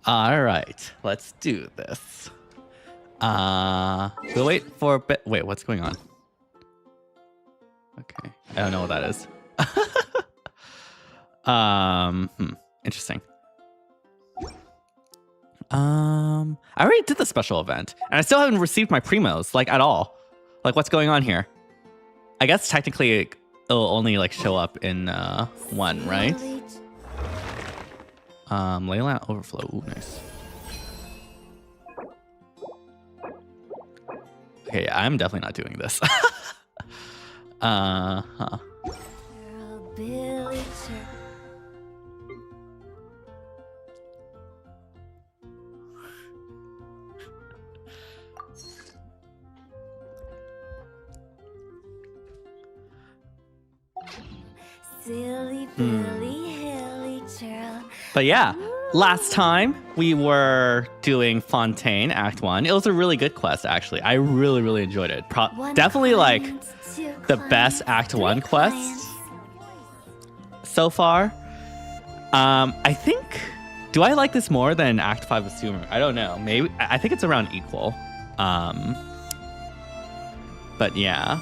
All right, let's do this. We'll wait for a bit. Wait, what's going on? Okay, I don't know what that is. Interesting. I already did the special event, and I still haven't received my primos, like, at all. Like, what's going on here? I guess technically it'll only like show up in one, right? Leyland overflow. Ooh, nice. Okay, yeah, I'm definitely not doing this. Silly Billy Hilly Churl. But yeah, last time we were doing Fontaine Act 1. It was a really good quest, actually. I really, really enjoyed it. Definitely like the best Act 1 quest so far. I think, do I like this more than Act 5 of Sumer? I don't know. Maybe, I think it's around equal. But yeah.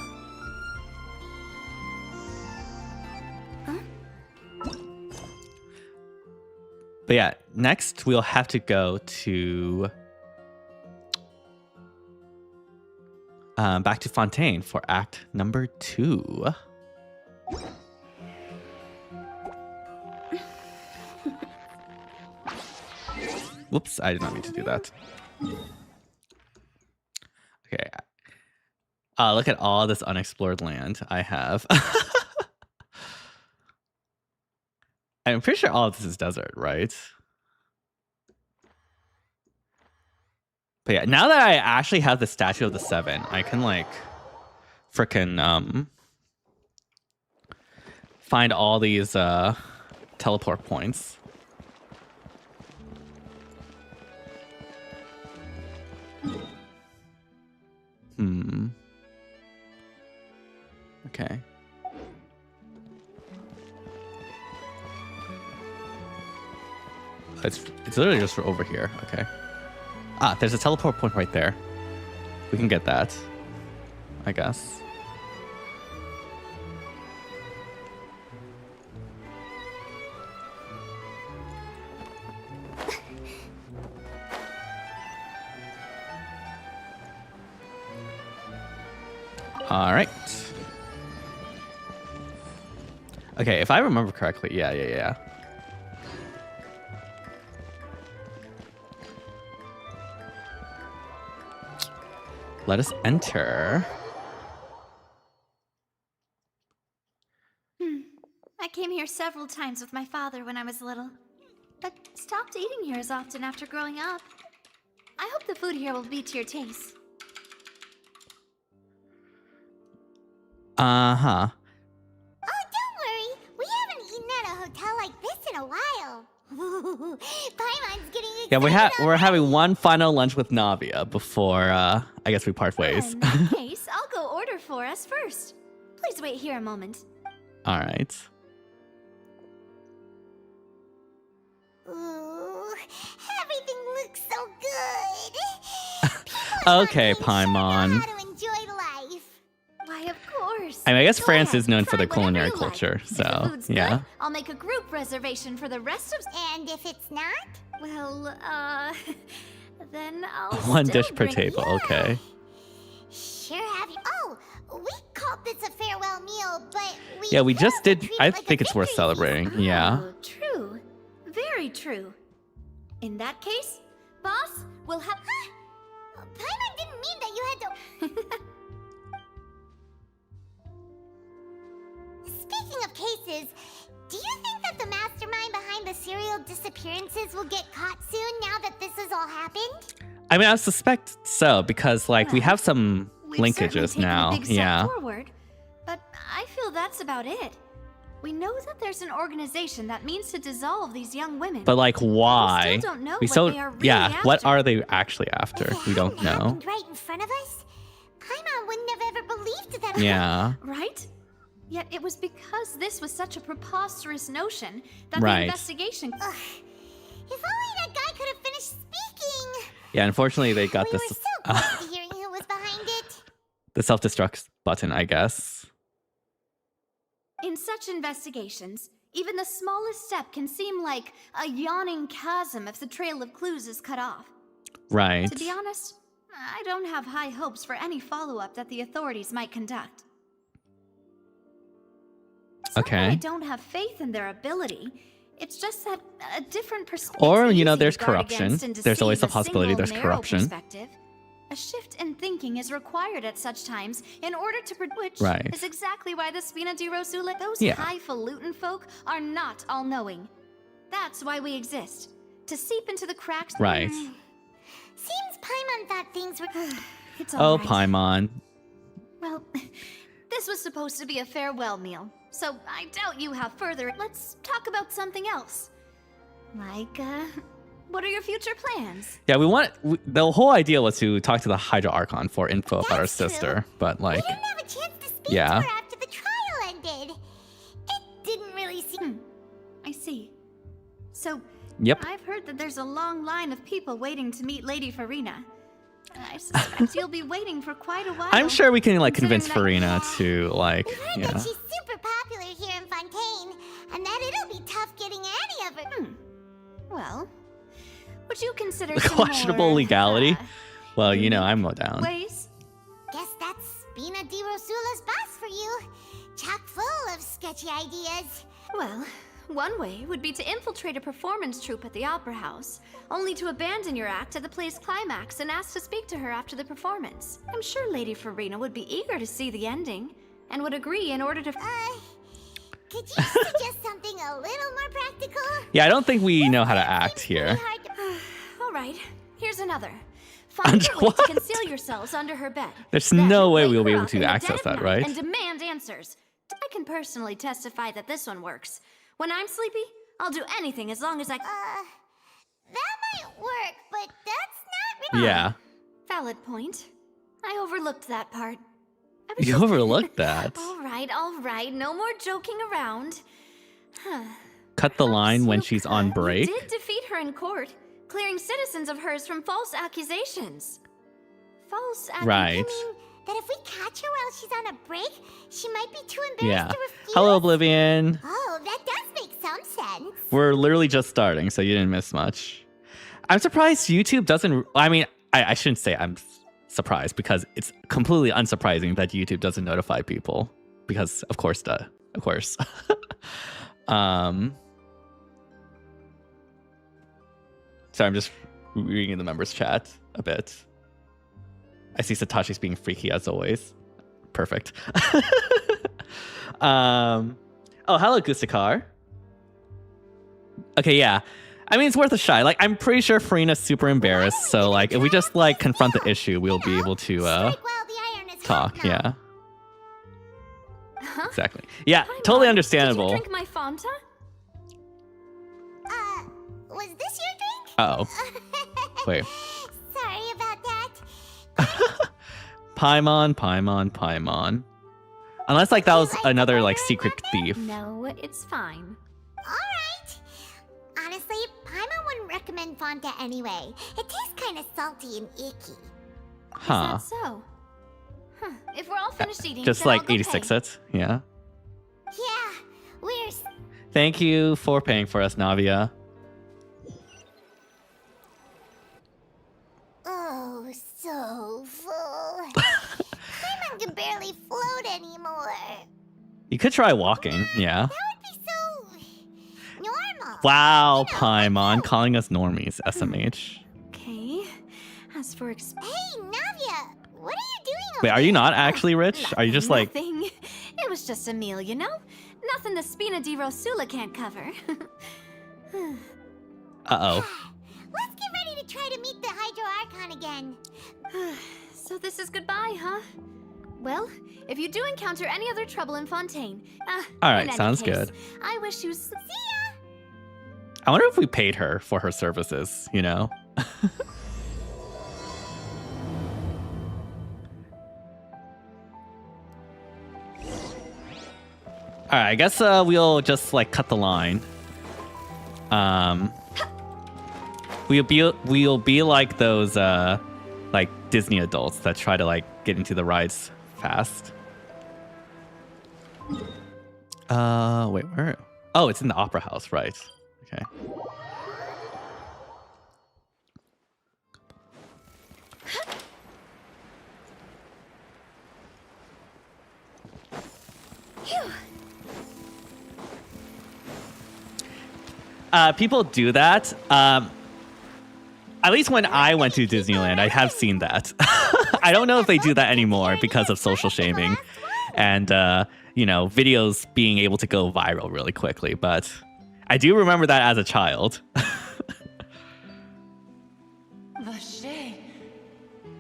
But yeah, next we'll have to go to back to Fontaine for Act number 2. Whoops, I did not mean to do that. Okay. Look at all this unexplored land I have. I'm pretty sure all of this is desert, right? But yeah, now that I actually have the Statue of the Seven, I can like frickin' find all these teleport points. Okay. It's literally just over here. Okay. Ah, there's a teleport point right there. We can get that, I guess. All right. Okay, if I remember correctly, yeah. Let us enter. I came here several times with my father when I was little, but stopped eating here as often after growing up. I hope the food here will be to your taste. Uh-huh. Oh, don't worry. We haven't eaten at a hotel like this in a while. Paimon's getting excited. Yeah, we're having one final lunch with Navia before I guess we part ways. In that case, I'll go order for us first. Please wait here a moment. All right. Ooh, everything looks so good. Okay, Paimon. How to enjoy life. Why, of course. I mean, I guess Go France ahead, is known for try their culinary whatever you like. culture, If the so food's yeah. good, I'll make a group reservation for the rest of. And if it's not? Well, then I'll. One still dish per bring table. you. Okay. Sure have you. Oh, we called this a farewell meal, but we. Yeah, we could just also did. treat it I like a think it's worth victory. celebrating. Yeah. Oh, true. Very true. In that case, boss, we'll have. Paimon didn't mean that you had to. Speaking of cases, do you think that the mastermind behind the serial disappearances will get caught soon now that this has all happened? I mean, I suspect so because like we have some We've certainly linkages taken now. a big step Yeah. forward, but I feel that's about it. We know that there's an organization that means to dissolve these young women. But like, why? We still don't know We what still, they are really yeah. What after. are they actually after? If it We don't hadn't know. happened right in front of us, Paimon wouldn't have ever believed that. Yeah. Right? Yet it was because this was such a preposterous notion that Right. the investigation. Ugh. If only that guy could have finished Yeah, unfortunately, they got We this were so close to hearing who was behind it. the self-destruct button, I guess. In such investigations, even the smallest step can seem like a yawning chasm if the trail of clues is cut off. Right. To be honest, I don't have high hopes for any follow-up that the authorities might conduct. It's not that I Okay. don't have faith in their ability. It's just that a different perspective. Or, It's you know, easy to there's guard corruption. against and There's always deceive the possibility single, there's narrow corruption. perspective. A shift in thinking is required at such times in order to which Right. is exactly why the Spina di Rosula, those Yeah. highfalutin folk, are not all-knowing. That's why we exist. To seep into the cracks. Right. Seems Paimon thought things were... It's Oh, all right. Paimon. Well, this was supposed to be a farewell meal, so I doubt you have further. Let's talk about something else. Like, what are your future plans? Yeah, the whole idea was to talk to the Hydra Archon for info about our That's true. sister, but We like, didn't have a chance to speak Yeah. to her after the trial ended. It didn't really seem... I see. So, yep. I've heard that there's a long line of people waiting to meet Lady Farina. I suspect you'll be waiting for quite a while. I'm sure we can like considering convince that- Farina to like, We've heard yeah. that she's super popular here in Fontaine, and that it'll be tough getting any of her... Well, would you consider The some questionable more, legality. Well, you know, I'm down. ways? Guess that's Spina di Rosula's boss for you. Chock full of sketchy ideas. Well, one way would be to infiltrate a performance troupe at the Opera House, only to abandon your act at the play's climax and ask to speak to her after the performance. I'm sure Lady Farina would be eager to see the ending, and would agree in order to... Could you suggest something a little more practical? Yeah, I don't think we know how to act here. Pretty hard to... All right, here's another. Find Under a way what? to conceal yourselves under her bed. There's Then no way wake we'll be her able up to in the access dead of that, night right? And demand answers. I can personally testify that this one works. When I'm sleepy, I'll do anything as long as I... That might work, but that's not really... Yeah. Valid point. I overlooked that part. I was You just- overlooked that. All right. No more joking around. Cut the line when You- she's on break. You did defeat her in court, clearing citizens of hers from false accusations. False accusations. Right. You mean that if we catch her while she's on a break, she might be too embarrassed Yeah. to refuse? Hello, Oblivion. Oh, that does make some sense. We're literally just starting, so you didn't miss much. I'm surprised YouTube doesn't... I mean, I shouldn't say I'm surprised, because it's completely unsurprising that YouTube doesn't notify people. Because, of course, of course. Sorry, I'm just reading the members chat a bit. I see Satoshi's being freaky as always. Perfect. Oh, hello, Gustakar. Okay, yeah. I mean, it's worth a shot. Like, I'm pretty sure Farina's super embarrassed. So, like, if we just, like, confront the issue, we'll be able to, Strike while the iron is talk. hot now. Yeah, Huh? exactly. Yeah, Hi, totally Mom. understandable. Did you drink my Fanta? Was this your drink? Uh-oh. Wait. Sorry about that. Paimon. Unless, like, that was another, like, secret thief. No, it's fine. Alright. Honestly, Paimon wouldn't recommend Fonta anyway. It tastes kind of salty and icky. Huh. Is that so? Huh. If we're all finished eating, Just, then I'll like, go 86 pay. it. Yeah. Yeah, we're... Thank you for paying for us, Navia. Oh, so full. Paimon can barely float anymore. You could try walking. Yeah. That would be so... normal. Wow, You know, Paimon calling us normies, SMH. Okay. As for Hey, Navia, what are you doing over Wait, are you there? not actually rich? Are you just like... nothing. It was just a meal, you know? Nothing the Spina di Rosula can't cover. Uh-oh. Let's get ready to try to meet the Hydro Archon again. So this is goodbye, huh? Well, if you do encounter any other trouble in Fontaine, All in right, any sounds case, good. I wish you See ya! I wonder if we paid her for her services, you know? All right, I guess we'll just like cut the line. We'll be like those like Disney adults that try to like get into the rides fast. Wait, where? Oh, it's in the opera house, right? Okay. People do that. At least when I went to Disneyland, I have seen that. I don't know if they do that anymore because of social shaming and, you know, videos being able to go viral really quickly. But I do remember that as a child.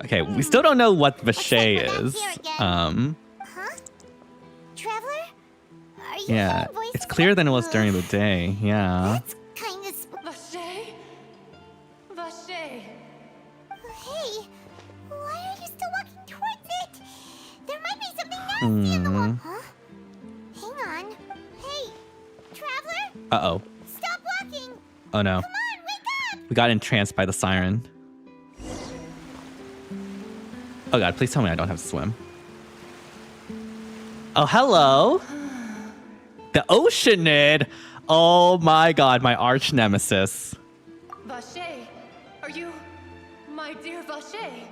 Okay, we still don't know what Vache is. Huh? Traveler? Are you Yeah, hearing voices it's clearer than it was during the again? day. Yeah. That's kind of Vache? Vache? Hey, why are you still walking towards it? There might be something nasty in the water. Huh? Hang on. Hey, Traveler? Uh-oh. Stop walking! Oh no. Come on, wake up! We got entranced by the siren. Oh god, please tell me I don't have to swim. Oh, hello. The Oceanid. Oh my god, my arch nemesis. Vache? Are you my dear Vache?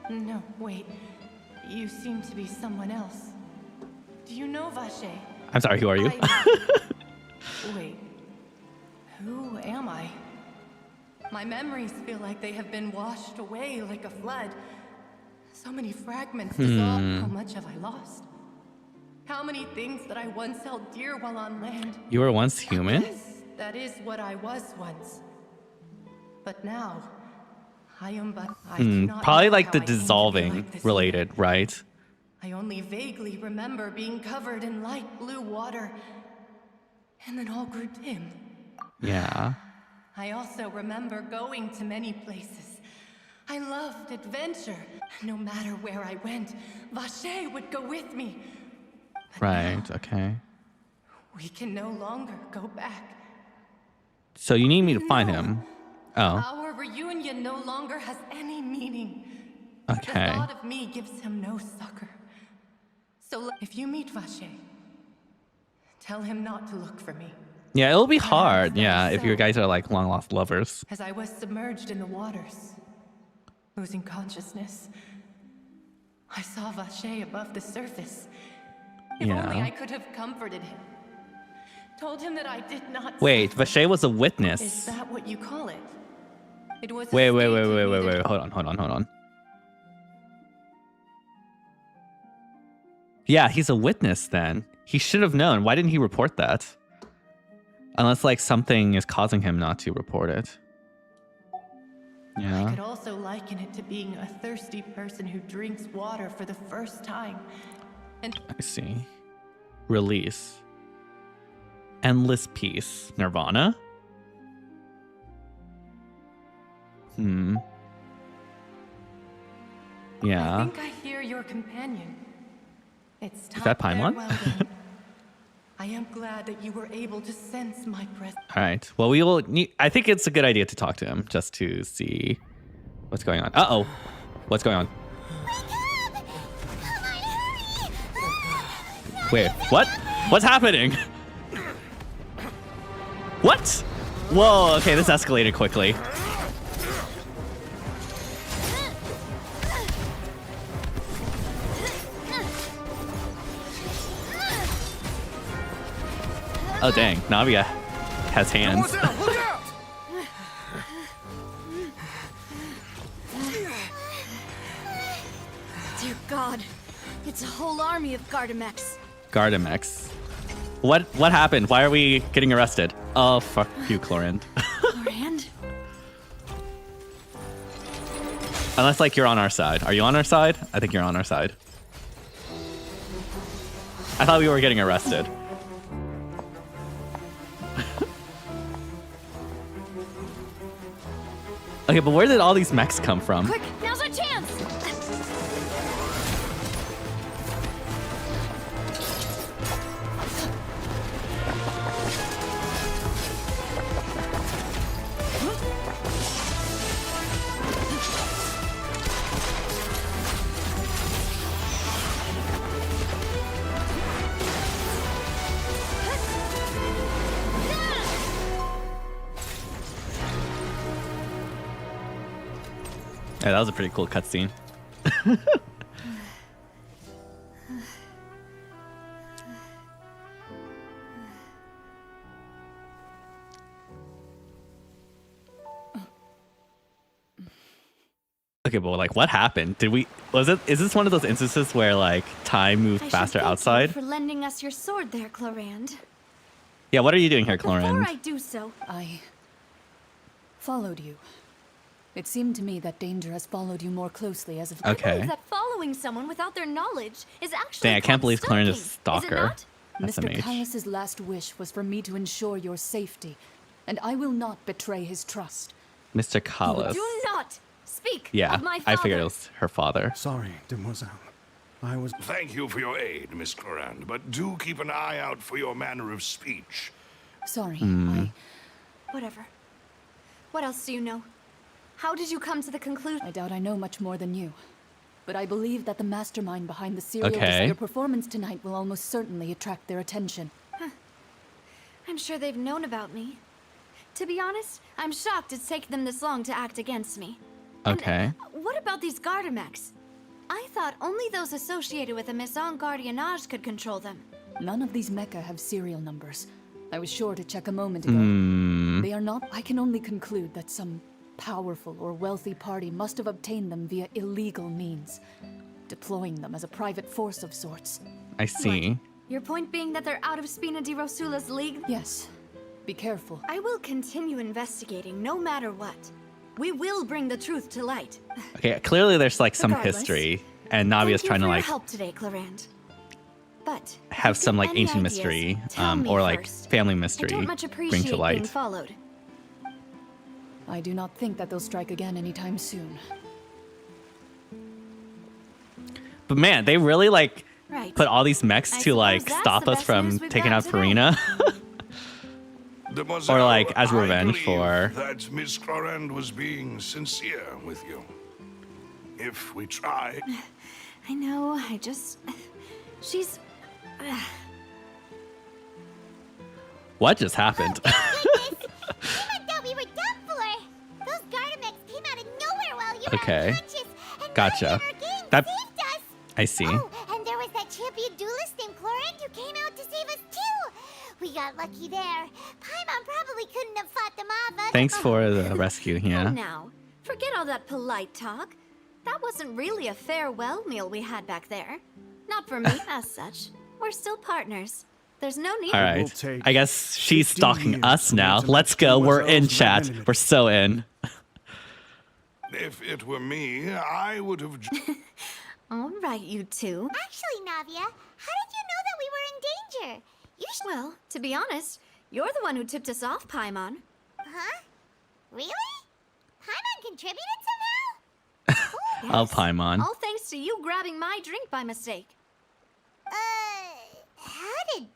No, wait. You seem to be someone else. Do you know Vache? I'm sorry, who are you? Wait. Who am I? My memories feel like they have been washed away like a flood. So many fragments dissolved. How much have I lost? How many things that I once held dear while on land? You were once human? Yes, that is what I was once. But now, I am but... I do not Probably know like how the I came to be dissolving like this. related, right? I only vaguely remember being covered in light blue water, and then all grew dim. Yeah. I also remember going to many places. I loved adventure. No matter where I went, Vache would go with me. But Right, now, okay. we can no longer go back. So you need me to find him. Oh, Our reunion no longer has any meaning. okay. The thought of me gives him no succor. So if you meet Vache, tell him not to look for me. Yeah, it'll be hard, that yeah, if you so. guys are like long lost lovers. As I was submerged in the waters, losing consciousness, I saw Vache above the surface. If only I Yeah. could have comforted him. Told him that I did not Wait, suffer. Vache was a Is witness. that what you call it? It was a Wait, state you needed- wait. Hold on. Yeah, he's a witness then. He should have known. Why didn't he report that? Unless like something is causing him not to report it. I Yeah. could also liken it to being a thirsty person who drinks water for the first time. And I see. Release. Endless peace. Nirvana? I Yeah. think I hear your companion. It's time. that Paimon? I am glad that you were able to sense my presence. All right. Well, we will need, I think it's a good idea to talk to him just to see what's going on. Uh-oh. What's going on? Wait, what? What's happening? What? Whoa, okay, this escalated quickly. Oh dang, Navia has hands. Look out! Dear God, it's a whole army of Gardamex. Gardamex. What happened? Why are we getting arrested? Oh, fuck you, Chlorinde. Rand? Unless, like, you're on our side. Are you on our side? I think you're on our side. I thought we were getting arrested. Okay, but where did all these mechs come from? Quick, now's our chance! Yeah, that was a pretty cool cutscene. Okay, but like, what happened? Is this one of those instances where like time moved I should faster thank you outside? for lending us your sword there, Clorand. Yeah, what are you doing here, Before Clorand? I do so, I followed you. It seemed to me that danger has followed you more closely as of late. I Okay. believe that following someone without their knowledge is actually Dang, I can't called believe Clorand is stalking, stalker. Is it not? Mr. SMH. Callus's last wish was for me to ensure your safety, and I will not betray his trust. Mr. Callus. Do not speak Yeah, of my father. I figured it was her father. Sorry, demoiselle. I was... Thank you for your aid, Miss Clorand, but do keep an eye out for your manner of speech. Sorry, Whatever. What else do you know? How did you come to the conclusion? I doubt I know much more than you. But I believe that the mastermind behind the serial Okay. Desire performance tonight will almost certainly attract their attention. I'm sure they've known about me. To be honest, I'm shocked it's taken them this long to act against me. And, Okay. what about these Gardamex? I thought only those associated with a Maison Gardiennage could control them. None of these mecha have serial numbers. I was sure to check a moment ago. They are not. I can only conclude that some powerful or wealthy party must have obtained them via illegal means, deploying them as a private force of sorts. I see. Your point being that they're out of Spina di Rosula's league? Yes. Be careful. I will continue investigating no matter what. We will bring the truth to light. Okay, clearly there's like some Regardless, history, and Navia's trying to Thank you for like your help today, Clorand. But have if some you like any ancient ideas, mystery, tell me or like first. family I mystery don't much bring appreciate to being light. followed. I do not think that they'll strike again anytime soon. But man, they really like Right. put all these mechs I to suppose like that's stop the us best from news we've taking got out today. Farina. Demoiselle, Or, like, as I revenge believe for- that Miss Clorand was being sincere with you. If we try, I know, she's... What just happened? Goodness! Even thought we were done for! Those Gardamex came out of nowhere while you Okay. were unconscious, and Gotcha. now you're in our game, That- saved us! I see. Oh, and there was that champion duelist named Clorand who came out to save us too! We got lucky there. Paimon probably couldn't have fought them off, but... Thanks for the rescue, Come yeah. now, forget all that polite talk. That wasn't really a farewell meal we had back there. Not for me, as such. We're still partners. There's no need. All will right. take I guess she's 50 stalking years us for me now. to Let's match go. We're in Demoiselle's chat. magnanimity. We're so in. if it were me, I would have... All right, you two. Actually, Navia, how did you know that we were in danger? You Well, to be honest, you're the one who tipped us off, Paimon. Huh? Really? Paimon contributed somehow? Oh, Paimon. All thanks to you grabbing my drink by mistake.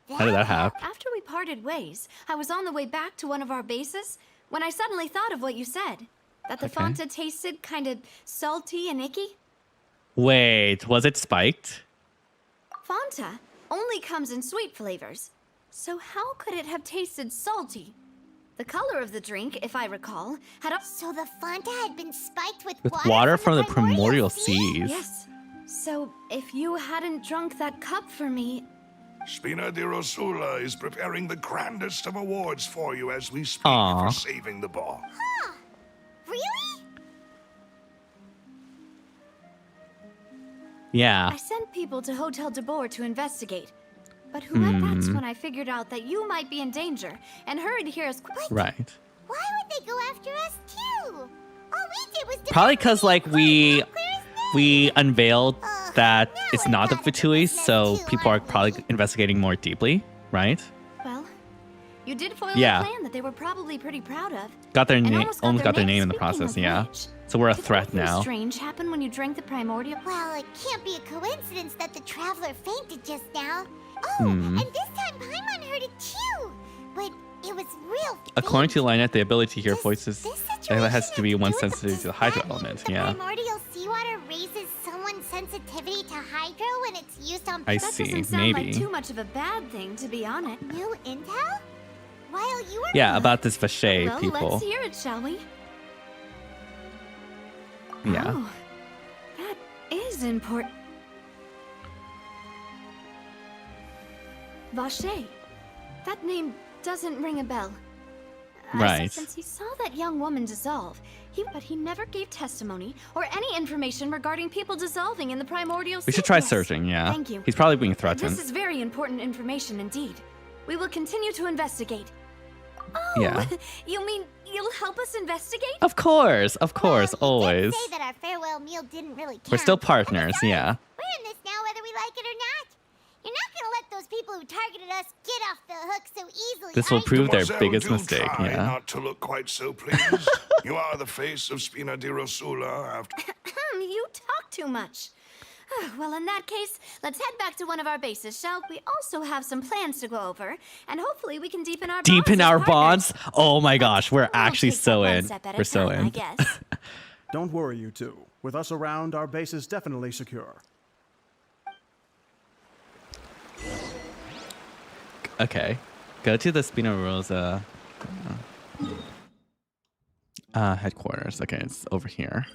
How did that happen? After we parted ways, I was on the way back to one of our bases when I suddenly thought of what you said. That the Okay. Fonta tasted kind of salty and icky. Wait, was it spiked? Fonta only comes in sweet flavors. So how could it have tasted salty? The color of the drink, if I recall, had a... So the Fonta had been spiked with With water from the primordial seas. Yes. So if you hadn't drunk that cup for me... Spina di Rosula is preparing the grandest of awards for you as we speak Aw. for saving the ball. Really? Yeah. I sent people to Hotel de Boer to investigate. But that's when I figured out that you might be in danger and hurried here as quick... Right. Why would they go after us too? All we did was Probably because like we unveiled Ugh, that now it's I not the gotta Fatuis, confess so too, people are aren't probably we? investigating more deeply, right? Well, you did foil Yeah. a plan that they were probably pretty proud of. Got their And name, almost got their name. name in the Speaking process, of yeah. which, So we're a did threat anything now. strange happen when you drank the primordial? Well, it can't be a coincidence that the traveler fainted just now. Oh, Hmm. and this time Paimon heard it too. But it was real According to faint. Lynette, the ability to hear Does voices this that has situation to be have one do with sensitive to the does hydro that mean element, the yeah. primordial seawater raises someone's sensitivity to hydro when it's used on I That see, doesn't sound maybe. like too much of a bad thing, to be honest. New intel? While you were Yeah, about this Vache Well, people. let's hear it, shall we? Yeah. Oh, that is important. Vache. That name doesn't ring a bell. Right. Since he saw that young woman dissolve, but he never gave testimony or any information regarding people dissolving in the primordial sea. We should try Yes. searching, yeah. Thank you. He's probably being threatened. This is very important information indeed. We will continue to investigate. Oh, Yeah. You mean you'll help us investigate? Of course, Well, always. you did say that our farewell meal didn't really count. We're still partners, And besides, yeah. We're in this now whether we like it or not. You're not gonna let those people who targeted us get off the hook so easily. This will are you? prove their Mademoiselle, biggest do mistake, try yeah. not to look quite so pleased. You are the face of Spina di Rosula after... You talk too much. Well, in that case, let's head back to one of our bases, shall we? Also have some plans to go over, and hopefully we can deepen our Deepen bonds as our partners. bonds? Oh my gosh, we're We'll actually take that so one in. step at a We're so time, in. I guess. Don't worry, you two. With us around, our base is definitely secure. Okay. Go to the Spina Rosa headquarters. Okay, it's over here.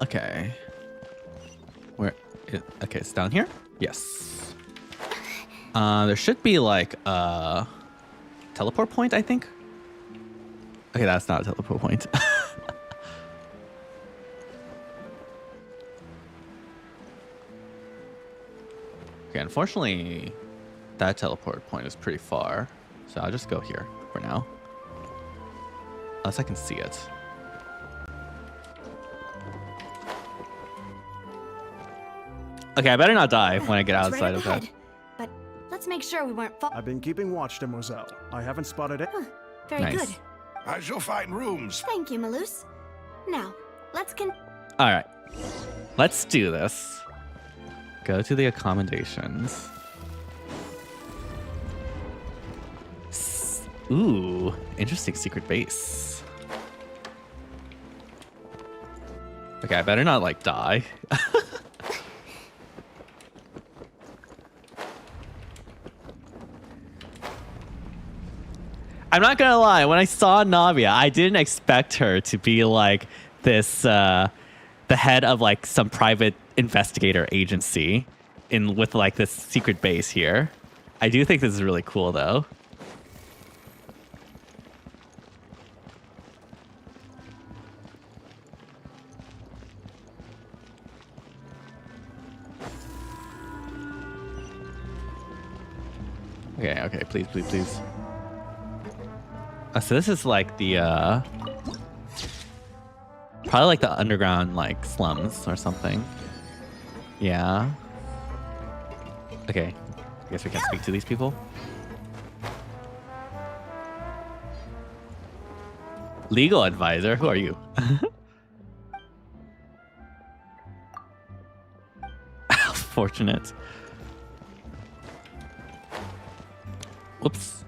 Okay. Okay, it's down here? Yes. There should be like a teleport point, I think. Okay, that's not a teleport point. Okay, unfortunately, that teleport point is pretty far. So I'll just go here for now. Unless I can see it. Okay, I better not die when I get It's outside right of up that. ahead. But let's make sure we weren't I've been keeping watch, Demoiselle. I haven't spotted it. Very Nice. good. I shall find rooms. Thank you, Malus. Now, let's All right, let's do this. Go to the accommodations. Ooh, interesting secret base. Okay, I better not like die. I'm not gonna lie, when I saw Navia, I didn't expect her to be like this, the head of like some private investigator agency with like this secret base here. I do think this is really cool though. Okay, please, please, please. So this is like the, probably like the underground like slums or something. Yeah. Okay, I guess we can speak to these people. Legal advisor, who are you? How fortunate. Whoops.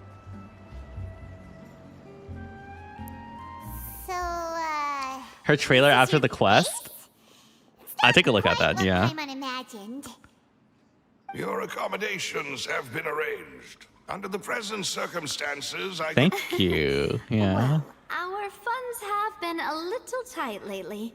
So, Her trailer this is after your the quest? base? I take a look at Quite that, what yeah. I'm unimagined. Your accommodations have been arranged. Under the present circumstances, I... Thank you. Yeah. Well, our funds have been a little tight lately.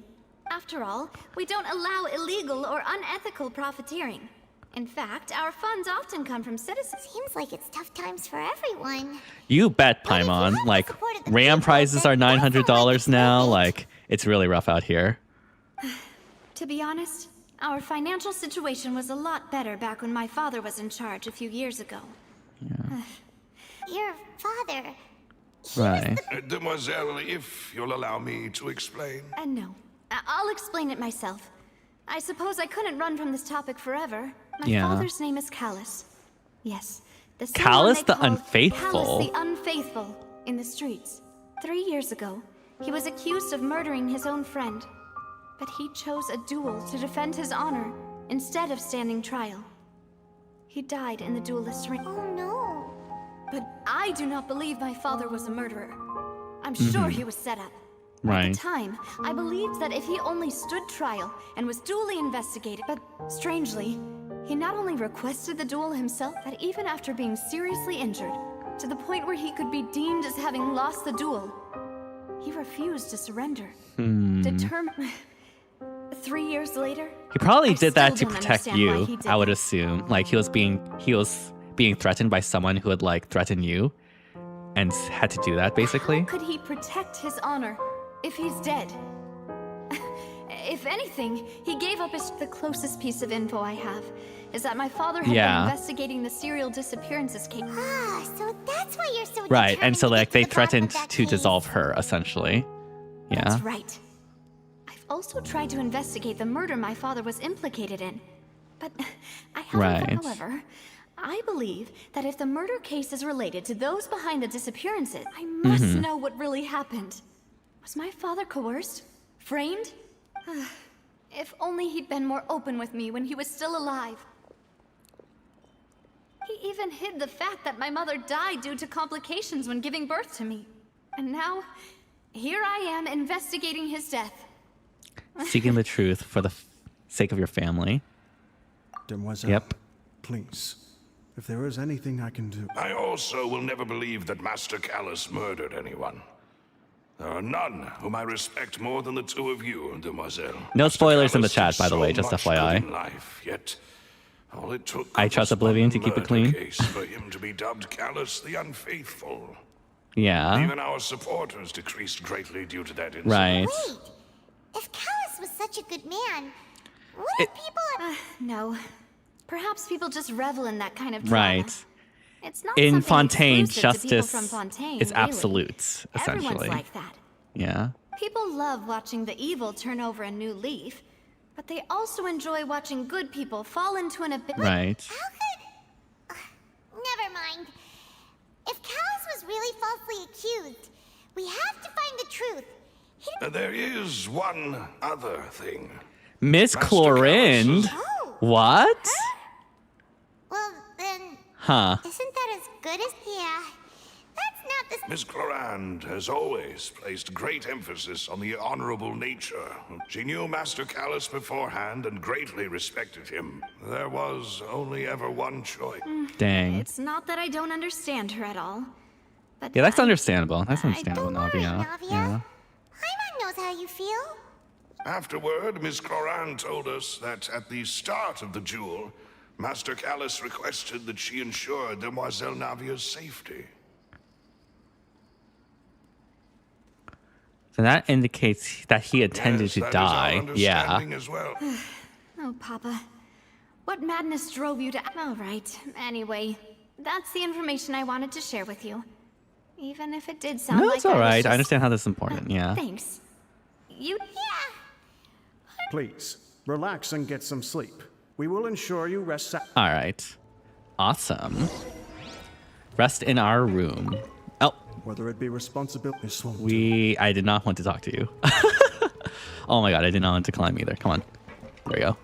After all, we don't allow illegal or unethical profiteering. In fact, our funds often come from citizens. Seems like it's tough times for everyone. You bet, But if you Paimon. have the Like, support of the RAM people, prices then are that's all $900 right, now. isn't it? Like, it's really rough out here. To be honest, our financial situation was a lot better back when my father was in charge a few years ago. Your father. Right. Demoiselle, if you'll allow me to explain. And no, I'll explain it myself. I suppose I couldn't run from this topic forever. My Yeah. father's name is Callus. Yes, the same Callus one they the called Unfaithful? Callus the Unfaithful in the streets. 3 years ago, he was accused of murdering his own friend. But he chose a duel to defend his honor instead of standing trial. He died in the duelist's ring. Oh no. But I do not believe my father was a murderer. I'm sure he was set up. At Right. the time, I believed that if he only stood trial and was duly investigated, but strangely, He not only requested the duel himself, but even after being seriously injured, to the point where he could be deemed as having lost the duel, he refused to surrender. Determined. 3 years later, He probably I did that to still don't protect understand why you, he did I would that. assume. Like he was being threatened by someone who would like threaten you and had to do that basically. How could he protect his honor if he's dead? If anything, he gave up the closest piece of info I have is that my father had Yeah. been investigating the serial disappearances case. Ah, so that's why you're so Right, determined and so to like get to they the bottom of threatened that to case. dissolve her essentially. Yeah. That's right. I've also tried to investigate the murder my father was implicated in. But I haven't. Right. However, I believe that if the murder case is related to those behind the disappearances, I must know what really happened. Was my father coerced? Framed? If only he'd been more open with me when he was still alive. He even hid the fact that my mother died due to complications when giving birth to me. And now, here I am investigating his death. Seeking the truth for the sake of your family. Demoiselle, Yep. please, if there is anything I can do. I also will never believe that Master Callus murdered anyone. There are none whom I respect more than the two of you, Demoiselle. No Master spoilers in the Callus chat, by did the way, so just much FYI. good in life, yet all it took I was trust one Oblivion to keep it murder clean. case for him to be dubbed Callus the Unfaithful. Yeah. Even our supporters decreased greatly due to that incident. Right. Wait, if Callus was such a good man, wouldn't people... No. Perhaps people just revel in that kind of drama. Right. It's not In something Fontaine, exclusive to people justice from Fontaine, is really. absolute, essentially. Everyone's like that. Yeah. People love watching the evil turn over a new leaf, but they also enjoy watching good people fall into an abyss. Right. How could... never mind. If Callus was really falsely accused, we have to find the truth. There is one other thing. Miss Master Chlorinde? Callus's- Oh, What? well then, Huh. isn't that as good as... Yeah, that's not the... Miss Chlorinde has always placed great emphasis on the honorable nature. She knew Master Callus beforehand and greatly respected him. There was only ever one choice. Dang. It's not that I don't understand her at all, but Yeah, that's I- understandable. That's understandable, Don't worry, Navia. Navia. Yeah. Paimon knows how you feel. Afterward, Miss Chlorinde told us that at the start of the duel, Master Callus requested that she ensure Demoiselle Navia's safety. So that indicates that he intended Yes, to that is our die. Yeah. understanding as well. Oh, Papa. What madness drove you to... All right. Anyway, that's the information I wanted to share with you. Even if it did sound No, like it's all I was right. I just- understand how this is important. Yeah. Thanks. You... Yeah. Please, relax and get some sleep. We will ensure you rest All right. Awesome. Rest in our room. Oh, whether it be responsibility. I did not want to talk to you. Oh my god, I did not want to climb either. Come on. There we go.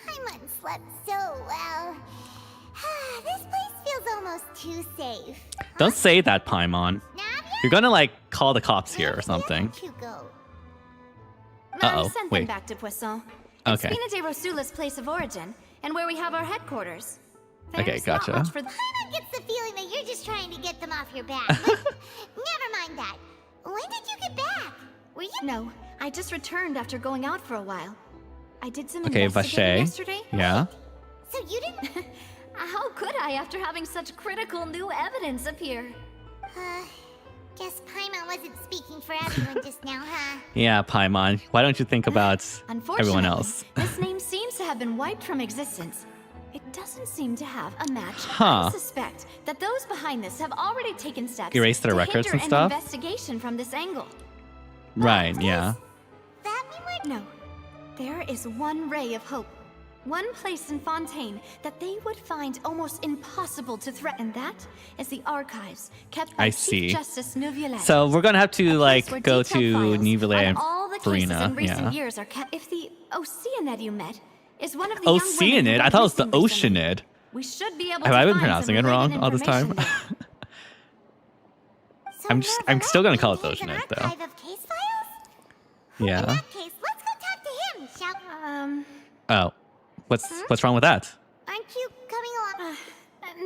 Paimon slept so well. This place feels almost too safe. Don't say that, Paimon. Navia? You're gonna like call the cops here or something. Where'd you go? Uh-oh, I sent wait. them back to Poisson. It's Okay. Spina de Rosula's place of origin, and where we have our headquarters. There's Okay, gotcha. Not much for Paimon gets the feeling that you're just trying to get them off your back. But never mind that. When did you get back? Were you... No, I just returned after going out for a while. I did some Okay, investigating Vache. yesterday. Yeah. So you didn't... How could I after having such critical new evidence appear? Guess Paimon wasn't speaking for everyone just now, huh? Yeah, Paimon. Why don't you think about Unfortunately, everyone else? this name seems to have been wiped from existence. It doesn't seem to have a match. Huh. I suspect that those behind this have already taken steps Erased their to records hinder and stuff? an investigation from this angle. Right, yeah. That mean we're... No, there is one ray of hope. One place in Fontaine that they would find almost impossible to threaten. That is the archives kept by I Chief see. Justice Neuvillette. So we're gonna have to A place like where go detailed to files Nivelle on and all the cases Farina. in recent Yeah. years are kept. If the Oceanid you met is one of the Oh, young women who Oceanid? I went thought it was the missing recently, Oceanid. we should be able Have to I been find pronouncing some it wrong related all this time? information there. So I'm still gonna call it Neuvillette Ocean needs Ant, an though. archive of case files? In Yeah. that case, let's go talk to him, shall we? Oh, what's wrong with that? Aren't you coming along?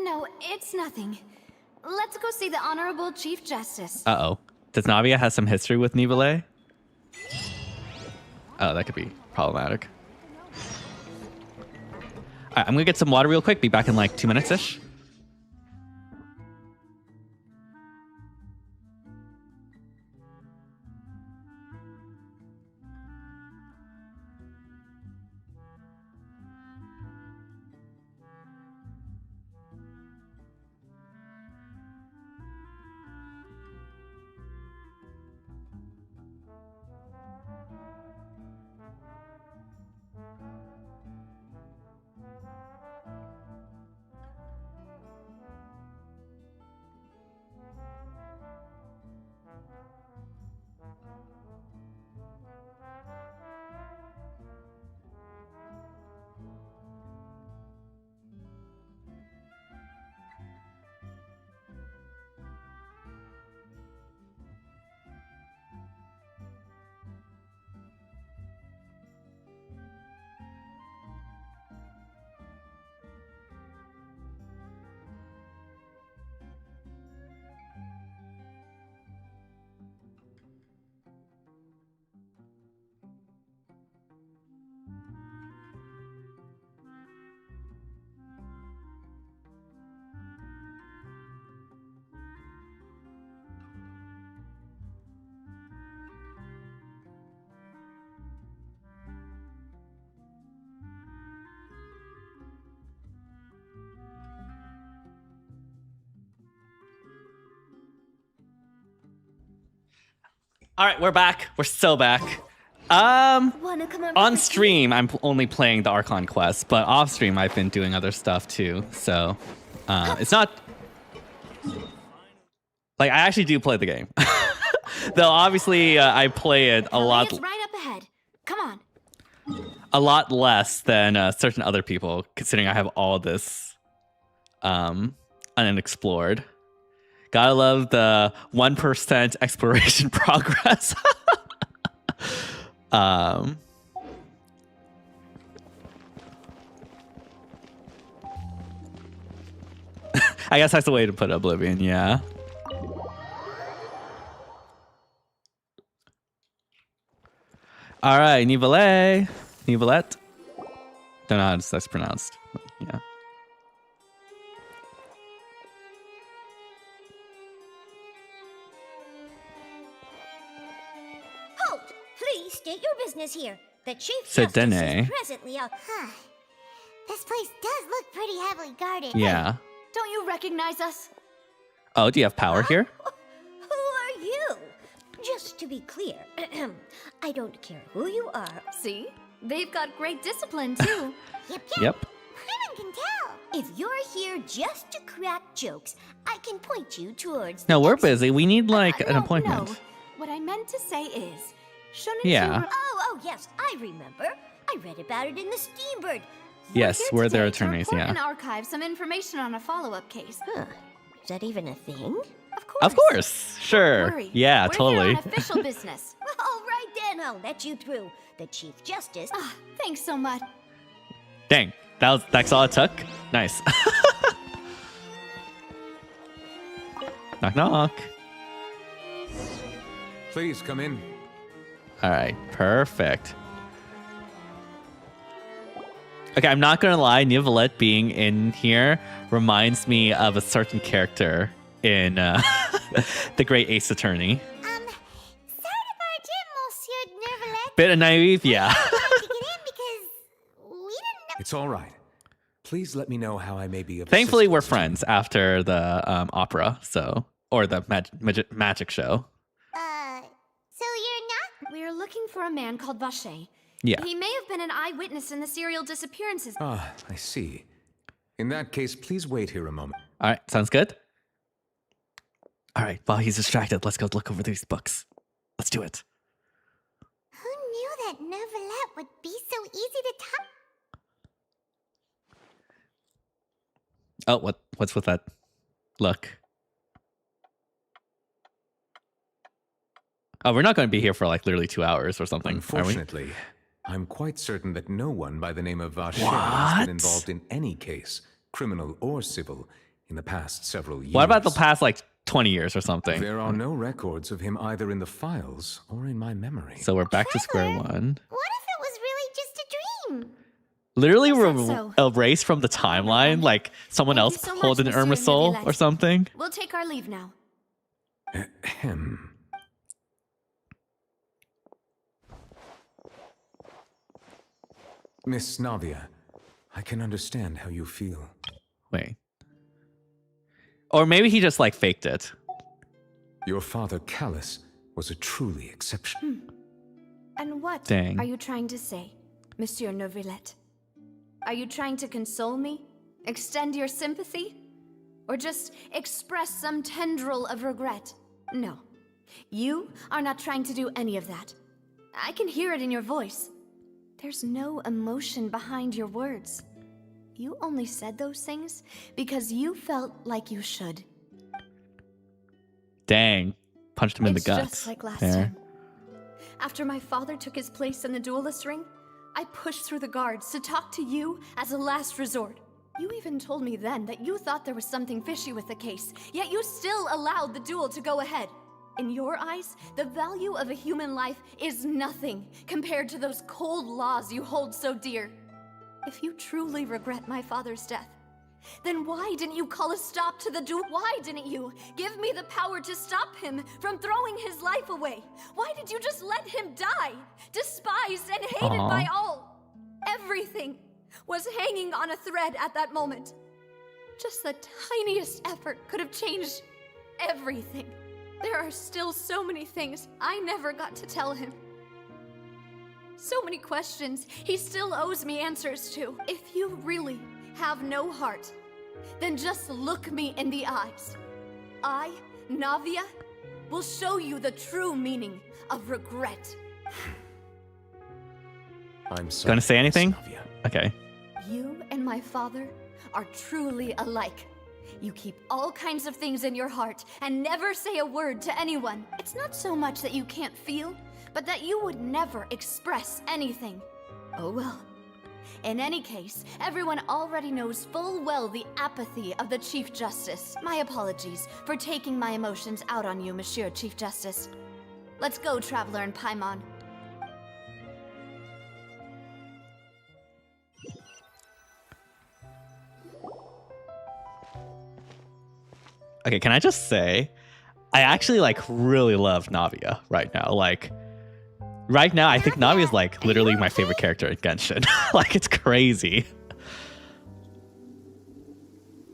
No, it's nothing. Let's go see the Honorable Chief Justice. Uh-oh. Does Navia have some history with Neuvillette? Oh, that could be problematic. All right, I'm gonna get some water real quick. Be back in like 2 minutes-ish. All right, we're back. We're so back. Wanna come over On for stream, I'm only playing the Archon quest, but off stream, I've been doing other stuff too. So, it's not like I actually do play the game, though. Obviously, I play it a lot, It's right up ahead. Come on. a lot less than certain other people, considering I have all this unexplored. Gotta love the 1% exploration progress. I guess that's the way to put Oblivion, yeah. All right, Neuvillette. Neuvillette. Don't know how that's pronounced. But yeah. Halt! Please state your business here. The Chief Said Justice Dene. is presently out. This place does look pretty heavily guarded. Yeah. Don't you recognize us? Oh, do you have power here? Who are you? Just to be clear, I don't care who you are. See? They've got great discipline, too. Yep. Paimon can tell. If you're here just to crack jokes, I can point you towards. No, the we're exit. busy. We need like an No, appointment. No. What I meant to say is, shouldn't Yeah. you... Oh, yes, I remember. I read about it in the Steambird. Yes, here we're their today to attorneys, report yeah. and archive some information on a follow-up case. Huh. Is that even a thing? Of course. Of course. Sure. Don't worry. Yeah, We're totally. Here on official business. All right then, I'll let you through. The Chief Justice. Ah, thanks so much. Dang. That's all it took? Nice. Knock knock. Please come in. All right, perfect. Okay, I'm not gonna lie, Neuvillette being in here reminds me of a certain character in The Great Ace Attorney. Sorry to barge in, Monsieur Neuvillette. Bit of naive, yeah. Tried to get in because we didn't know. It's all right. Please let me know how I may be of Thankfully, we're assistance. friends after the opera, or the magic show. So you're not? We're looking for a man called Vacher. Yeah. He may have been an eyewitness in the serial disappearances. Ah, I see. In that case, please wait here a moment. All right, sounds good. All right, while he's distracted, let's go look over these books. Let's do it. Who knew that Neuvillette would be so easy to talk? Oh, what's with that look? Oh, we're not going to be here for like literally 2 hours or something, are we? Unfortunately, I'm quite certain that no one by the name of Vacher has What? been involved in any case, criminal or civil, in the past several years. What about the past like 20 years or something? There are no records of him either in the files or in my memory. So we're back to square Trevor, one. What if it was really just a dream? Literally Who said so? erased from the timeline, like someone Thank else you so much, holding Monsieur Irma soul Neuvillette. or something. We'll take our leave now. Ahem. Miss Navia, I can understand how you feel. Wait. Or maybe he just like faked it. Your father, Callus, was a truly exceptional. And what Dang. are you trying to say, Monsieur Neuvillette? Are you trying to console me? Extend your sympathy? Or just express some tendril of regret? No. You are not trying to do any of that. I can hear it in your voice. There's no emotion behind your words. You only said those things because you felt like you should. Dang. Punched him in the It's guts. just like last there. time. After my father took his place in the duelist ring, I pushed through the guards to talk to you as a last resort. You even told me then that you thought there was something fishy with the case, yet you still allowed the duel to go ahead. In your eyes, the value of a human life is nothing compared to those cold laws you hold so dear. If you truly regret my father's death, then why didn't you call a stop to the duel? Why didn't you give me the power to stop him from throwing his life away? Why did you just let him die, despised and hated by all? Everything was hanging on a thread at that moment. Just the tiniest effort could have changed everything. There are still so many things I never got to tell him. So many questions he still owes me answers to. If you really have no heart, then just look me in the eyes. I, Navia, will show you the true meaning of regret. I'm sorry. Going to say anything? Miss Navia. Okay. You and my father are truly alike. You keep all kinds of things in your heart and never say a word to anyone. It's not so much that you can't feel, but that you would never express anything. Oh well. In any case, everyone already knows full well the apathy of the Chief Justice. My apologies for taking my emotions out on you, Monsieur Chief Justice. Let's go, Traveler and Paimon. Okay, can I just say, I actually like really love Navia right now. Like, right now, I think Navia is like literally my favorite character in Genshin. Like, it's crazy.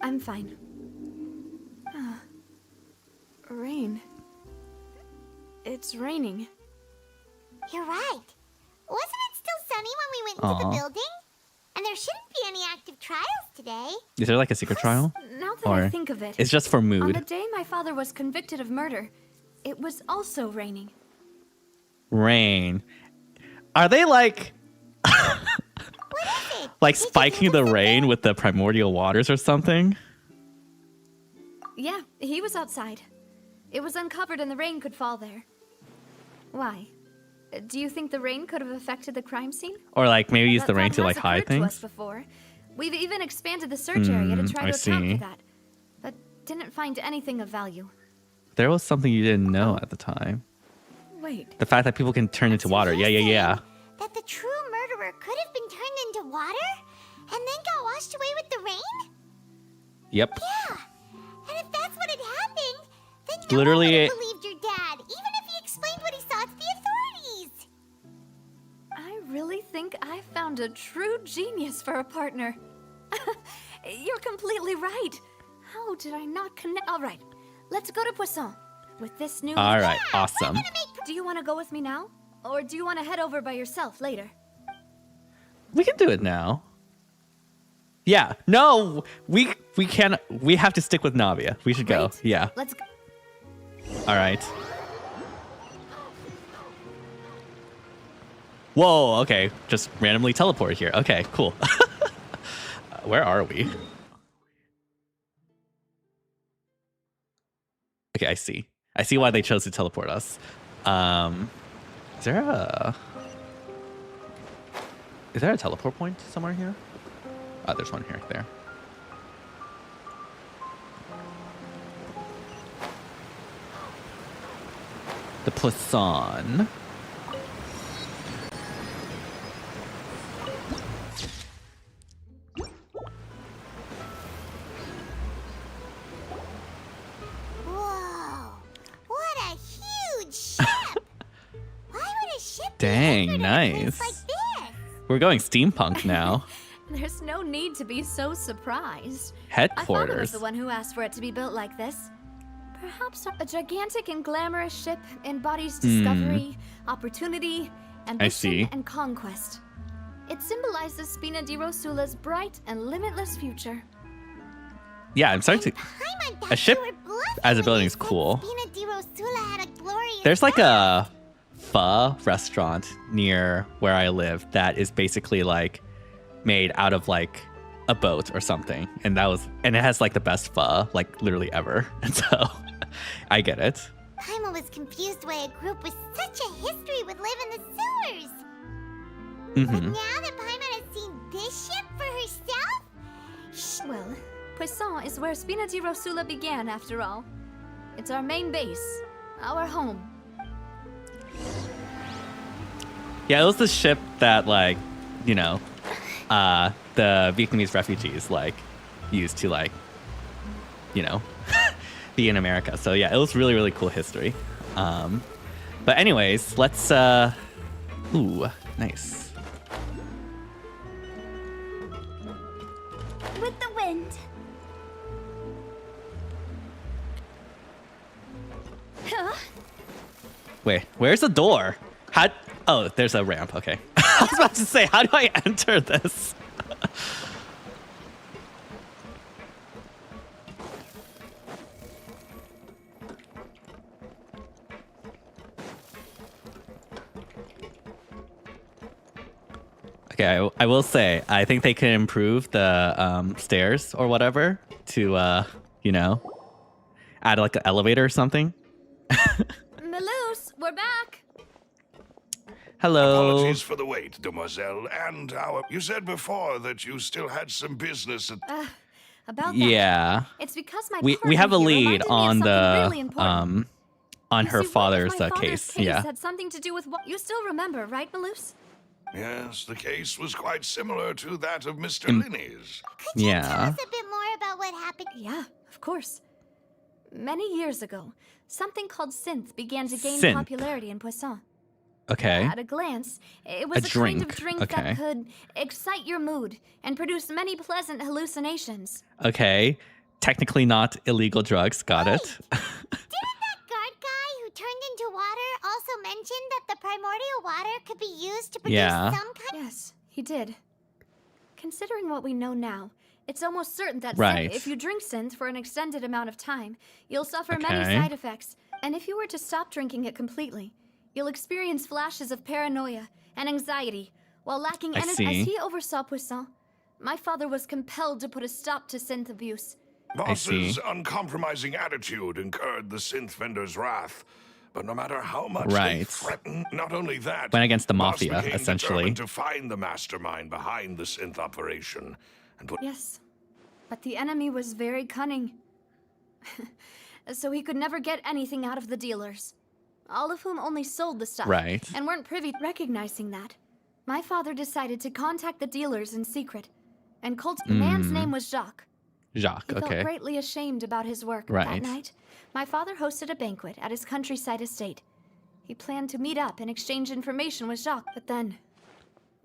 I'm fine. Rain. It's raining. You're right. Wasn't it still sunny when we went into the building? And there shouldn't be any active trials today. Is there like a secret trial? Now that Or I think of it, it's just for on the mood. day my father was convicted of murder, it was also raining. Rain. Are they like What is it? like Did you spiking the notice rain with the primordial waters or something? Yeah, he was outside. It was uncovered and the rain could fall there. Why? Do you think the rain could have affected the crime scene? Or like maybe use That the rain thought to like has hide occurred to us things? before. We've even expanded the search area to try I to account see. for that, but didn't find anything of value. There was something you didn't know at the time. Wait, The fact that people can turn into water. You're Yeah. saying that the true murderer could have been turned into water and then got washed away with the rain? Yep. Yeah. And if that's what had happened, then Literally, no one it- would have believed your dad, even if he explained what he saw to the authorities. I really think I found a true genius for a partner. You're completely right. How did I not connect? All right, let's go to Poisson. With this new... All right. Awesome. Do you want to go with me now? Or do you want to head over by yourself later? We can do it now. Yeah. No, we can't. We have to stick with Navia. We should go. Great. Yeah. Let's go. All right. Whoa. Okay. Just randomly teleport here. Okay. Cool. Where are we? Okay. I see. I see why they chose to teleport us. Is there a teleport point somewhere here? Oh, there's one here. There. The Poisson. Whoa! What a huge ship! Why would a ship Dang, be anchored in a place nice. like this? We're going steampunk now. There's no need to be so surprised. Headquarters. My father was the one who asked for it to be built like this. Perhaps a gigantic and glamorous ship embodies discovery, opportunity, ambition, see. and conquest. It symbolizes Spina di Rosula's bright and limitless future. Yeah, I'm starting to. Paimon thought A ship you were bluffing as a when building you is said cool. Spina di Rosula had a glorious There's like past. a pho restaurant near where I live that is basically like made out of like a boat or something, and it has like the best pho like literally ever, and so I get it. Paimon was confused why a group with such a history would live in the sewers. But now that Paimon has seen this ship for herself, Well, Poisson is where Spina di Rosula began, after all. It's our main base, our home. Yeah, it was the ship that like, you know, the Vietnamese refugees like used to like, you know, be in America. So yeah, it was really, really cool history. But anyways, let's ooh, nice. with the wind. Huh? Wait, where's the door? Oh, there's a ramp. Okay. I was about to say, how do I enter this? Okay, I will say, I think they can improve the stairs or whatever to, you know, add like an elevator or something. Maloose, we're back. Hello. Apologies for the wait, demoiselle, and you said before that you still had some business at... About that. Yeah. It's because my We partner have a here lead reminded me of on something the really important. on You her see, what if father's my case. case Yeah. had something to do with what you still remember, right, Maloose? Yes, the case was quite similar to that of Mr. Linney's. Could you tell Yeah. us a bit more about what happened? Yeah, of course. Many years ago, something called synth began to gain Synth. popularity in Poisson. Okay. At a glance, it was A a kind of drink, drink okay. that could excite your mood and produce many pleasant hallucinations. Okay. Technically not illegal drugs. Got it. Didn't that guard guy who turned into water also mention that the primordial water could be used to produce Yeah. some kind Yes, he did. Considering what we know now, it's almost certain that Right. if you drink synth for an extended amount of time, you'll suffer many Okay. side effects. And if you were to stop drinking it completely, you'll experience flashes of paranoia and anxiety while lacking I energy. see. As he oversaw Poisson, my father was compelled to put a stop to synth abuse. Boss's see. uncompromising attitude incurred the synth vendor's wrath. But no matter how much they Right. threatened, not only that, Went against the Boss mafia, became essentially. determined to find the mastermind behind the synth operation and put Yes, but the enemy was very cunning. So he could never get anything out of the dealers, all of whom only sold the stuff Right. and weren't privy. Recognizing that, my father decided to contact the dealers in secret, and the man's name was Jacques. Jacques. He felt Okay. greatly ashamed about his work. Right. That night, my father hosted a banquet at his countryside estate. He planned to meet up and exchange information with Jacques, but then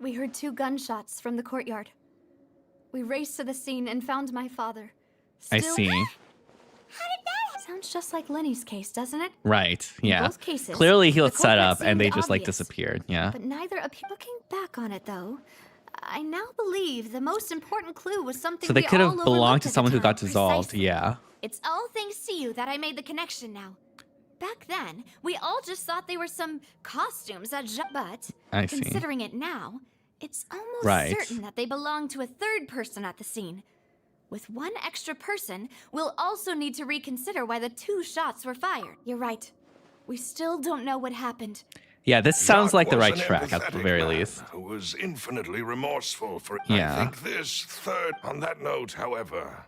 we heard 2 gunshots from the courtyard. We raced to the scene and found my father. I Still- see. How did that Sounds just like Lenny's case, doesn't it? Right. Yeah. both cases, Clearly he the was set culprit up and they seemed just like obvious. disappeared. Yeah. But neither appeared. Looking back on it, though, I now believe the most important clue was something So they we could have all belonged overlooked to at the someone who time. got dissolved. Precisely. Yeah. It's all thanks to you that I made the connection now. Back then, we all just thought they were some costumes but I see. considering it now, it's almost Right. certain that they belong to a third person at the scene. With one extra person, we'll also need to reconsider why the 2 shots were fired. You're right. We still don't know what happened. Yeah, this sounds Doc like the was right an track at the empathetic very man least. Who was infinitely remorseful for. Yeah. I think this third. On that note, however,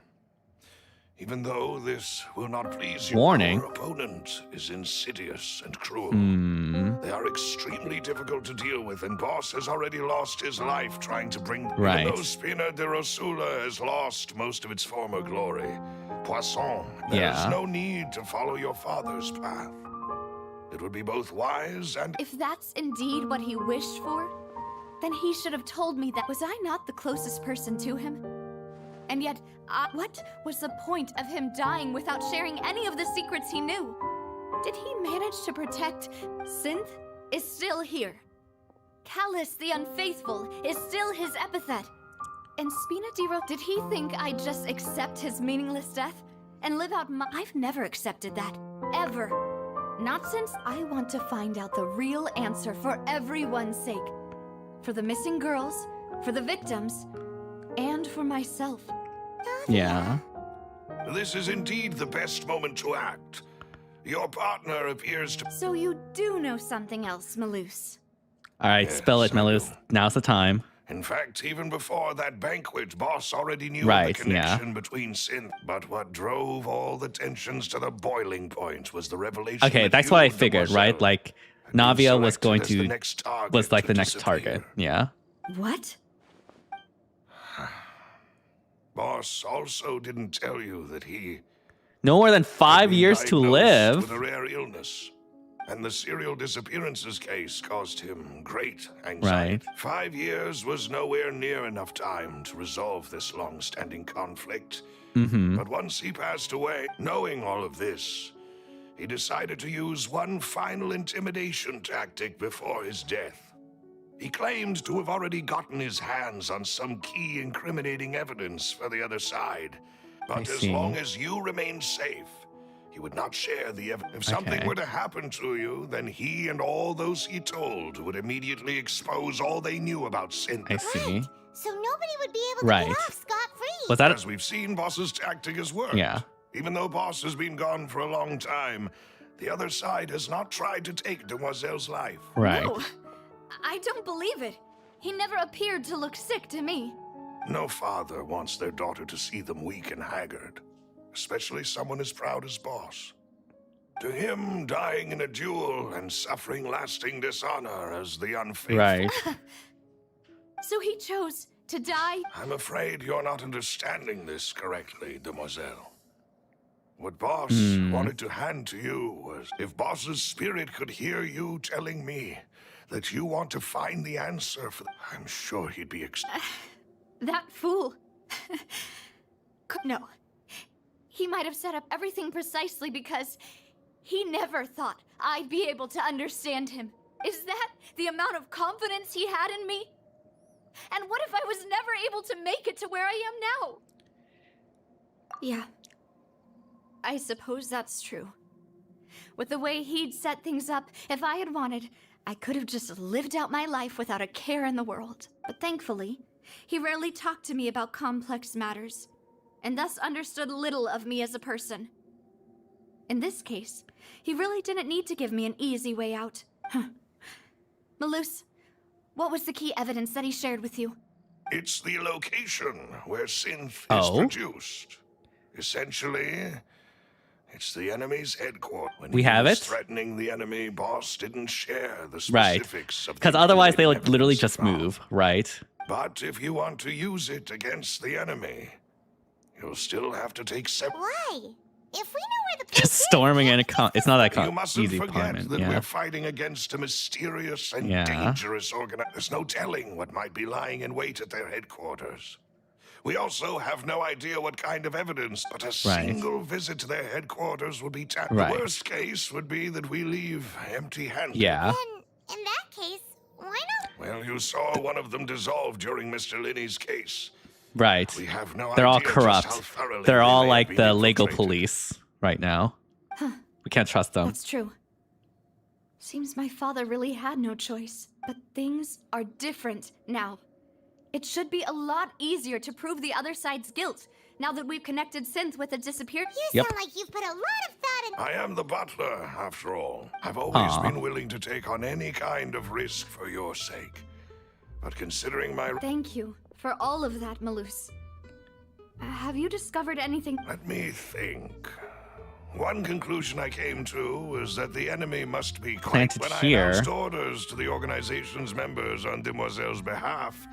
even though this will not please you, Warning. your opponent is insidious and cruel. Hmm. They are extremely difficult to deal with, and Boss has already lost his life trying to bring. Right. Even though Spina de Rosula has lost most of its former glory, Poisson, there's Yeah. no need to follow your father's path. It would be both wise and. If that's indeed what he wished for, then he should have told me that. Was I not the closest person to him? And yet, what was the point of him dying without sharing any of the secrets he knew? Did he manage to protect? Synth is still here. Callus the Unfaithful is still his epithet. And Spina di Ro, did he think I'd just accept his meaningless death and live out my— I've never accepted that. Ever. Not since I want to find out the real answer for everyone's sake. For the missing girls, for the victims, and for myself. Yeah. This is indeed the best moment to act. Your partner appears to. So you do know something else, Malus. All right, Yes, spell it, I Melus. do. Now's the time. In fact, even before that banquet, Boss already knew Right, the connection between Synth. But what drove all the tensions to the boiling point was the revelation. Okay, that that's you, what I figured, right? Demoiselle, Like, had been Navia was selected going as the to next target was like to the next disappear. target. Yeah. What? Boss also didn't tell you that he No more than had 5 been years to diagnosed live. with a rare illness, and the serial disappearances case caused him great anxiety. Right. 5 years was nowhere near enough time to resolve this long-standing conflict. Mm-hmm. But once he passed away, knowing all of this, he decided to use one final intimidation tactic before his death. He claimed to have already gotten his hands on some key incriminating evidence for the other side. But as see. long as you remained safe, he would not share the evidence. If something Okay. were to happen to you, then he and all those he told would immediately expose all they knew about Synth. I see. So nobody would be able to Right. get off scot-free. Was that? As we've seen, Boss's tactic has worked. Yeah. Even though Boss has been gone for a long time, the other side has not tried to take Demoiselle's life. Right. No, I don't believe it. He never appeared to look sick to me. No father wants their daughter to see them weak and haggard, especially someone as proud as Boss. To him, dying in a duel and suffering lasting dishonor as the unfaithful. Right. So he chose to die. I'm afraid you're not understanding this correctly, Demoiselle. What Boss wanted to hand to you was if Boss's spirit could hear you telling me that you want to find the answer for I'm sure he'd be That fool. No. He might have set up everything precisely because he never thought I'd be able to understand him. Is that the amount of confidence he had in me? And what if I was never able to make it to where I am now? Yeah. I suppose that's true. With the way he'd set things up, if I had wanted, I could have just lived out my life without a care in the world. But thankfully, he rarely talked to me about complex matters, and thus understood little of me as a person. In this case, he really didn't need to give me an easy way out. Malus, what was the key evidence that he shared with you? It's the location where Synth Oh? is produced. Essentially, it's the enemy's headquarters. When We he have was it? threatening the enemy, Boss didn't share the Right. specifics of Because the otherwise they would incriminating literally evidence just found. move, right? But if you want to use it against the enemy, you'll still have to take separate. Why? If we know where the place Just is, storming in a can't it's not that You mustn't easy forget apartment. that Yeah. we're fighting against a mysterious and Yeah. dangerous organization. There's no telling what might be lying in wait at their headquarters. We also have no idea what kind of evidence, but a single visit to their headquarters would be Right. The worst case would be that we leave empty-handed. Yeah. Then, in that case, why not? Well, you saw one of them dissolve during Mr. Linney's case. Right. We have no They're all idea just how corrupt. thoroughly They're they all may like have the been Lego infiltrated. police right now. We can't trust them. That's true. Seems my father really had no choice. But things are different now. It should be a lot easier to prove the other side's guilt, now that we've connected Synth with a disappeared— You Yep. sound like you've put a lot of thought and... I am the butler, after all. I've always been willing to take on any kind of risk for your sake. But considering my... Thank you for all of that, Malus. Have you discovered anything? Let me think. One conclusion I came to was that the enemy must be Planted when here. I announced orders to the organization's members on Demoiselle's behalf.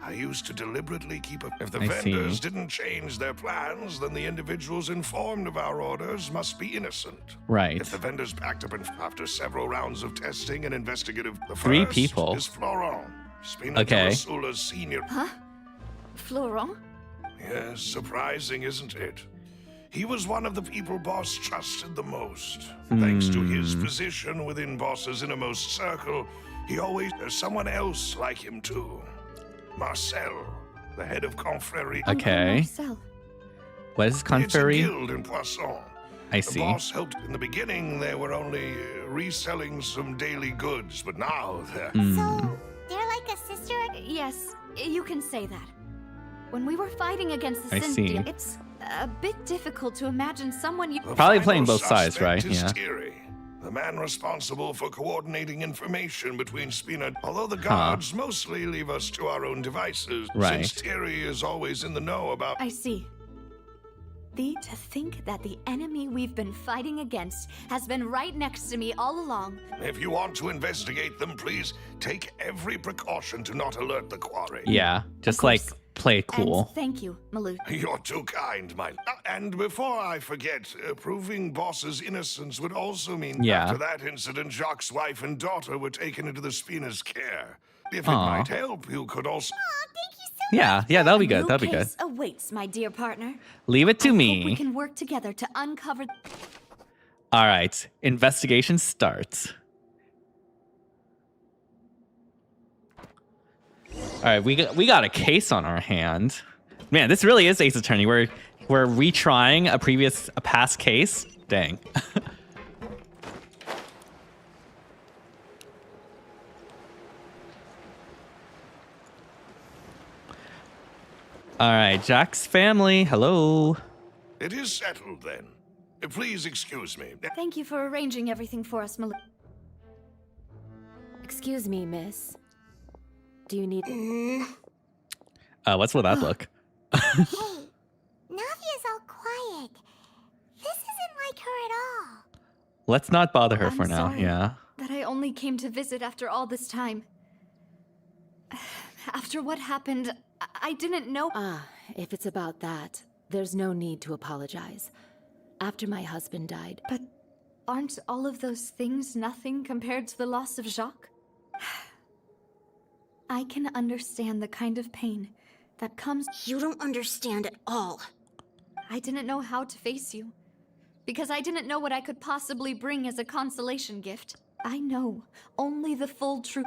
I used to deliberately keep a... If the vendors didn't change their plans, then the individuals informed of our orders must be innocent. Right. If the vendors packed up after several rounds of testing and investigative... The 3 first people. is Florent, Spina Okay. Terrasula's senior... Huh? Florent? Yes, surprising, isn't it? He was one of the people Boss trusted the most. Thanks to his position within Boss's innermost circle, he always... There's someone else like him, too. Marcel, the head of Confrérie. Okay. Marcel. What is It's a Confrérie? guild in Poisson. I The see. boss helped in the beginning. They were only reselling some daily goods, but now they're... So, they're like a sister? Yes, you can say that. When we were fighting against the I see. Cynthia, it's a bit difficult to imagine someone you... The Probably final playing both sides, suspect right? is Yeah. Thierry, the man responsible for coordinating information between Spina. Although the guards mostly leave us to our own devices, Right. since Thierry is always in the know about... I see. To think that the enemy we've been fighting against has been right next to me all along. If you want to investigate them, please take every precaution to not alert the quarry. Yeah, just like course. play it And cool. thank you, Malus. You're too kind, my... And before I forget, proving Boss's innocence would also mean Yeah. after that incident, Jacques' wife and daughter were taken into the Spina's care. If it might help, you could also... Aw, thank you so Yeah, yeah, that'll be good. New That'll be good. case awaits, my dear partner. Leave it to I hope me. we can work together to uncover... All right, investigation starts. All right, we got a case on our hand. Man, this really is Ace Attorney. We're retrying a past case. Dang. All right, Jack's family. Hello. It is settled, then. Please excuse me. Thank you for arranging everything for us, Malus. Excuse me, miss. Do you need... What's with that look? Hey, Navia's all quiet. This isn't like her at all. Let's not bother her I'm for now. sorry Yeah. that I only came to visit after all this time. After what happened, I didn't know... Ah, if it's about that, there's no need to apologize. After my husband died... But aren't all of those things nothing compared to the loss of Jacques? I can understand the kind of pain that comes... You don't understand at all. I didn't know how to face you. Because I didn't know what I could possibly bring as a consolation gift. I know only the full truth.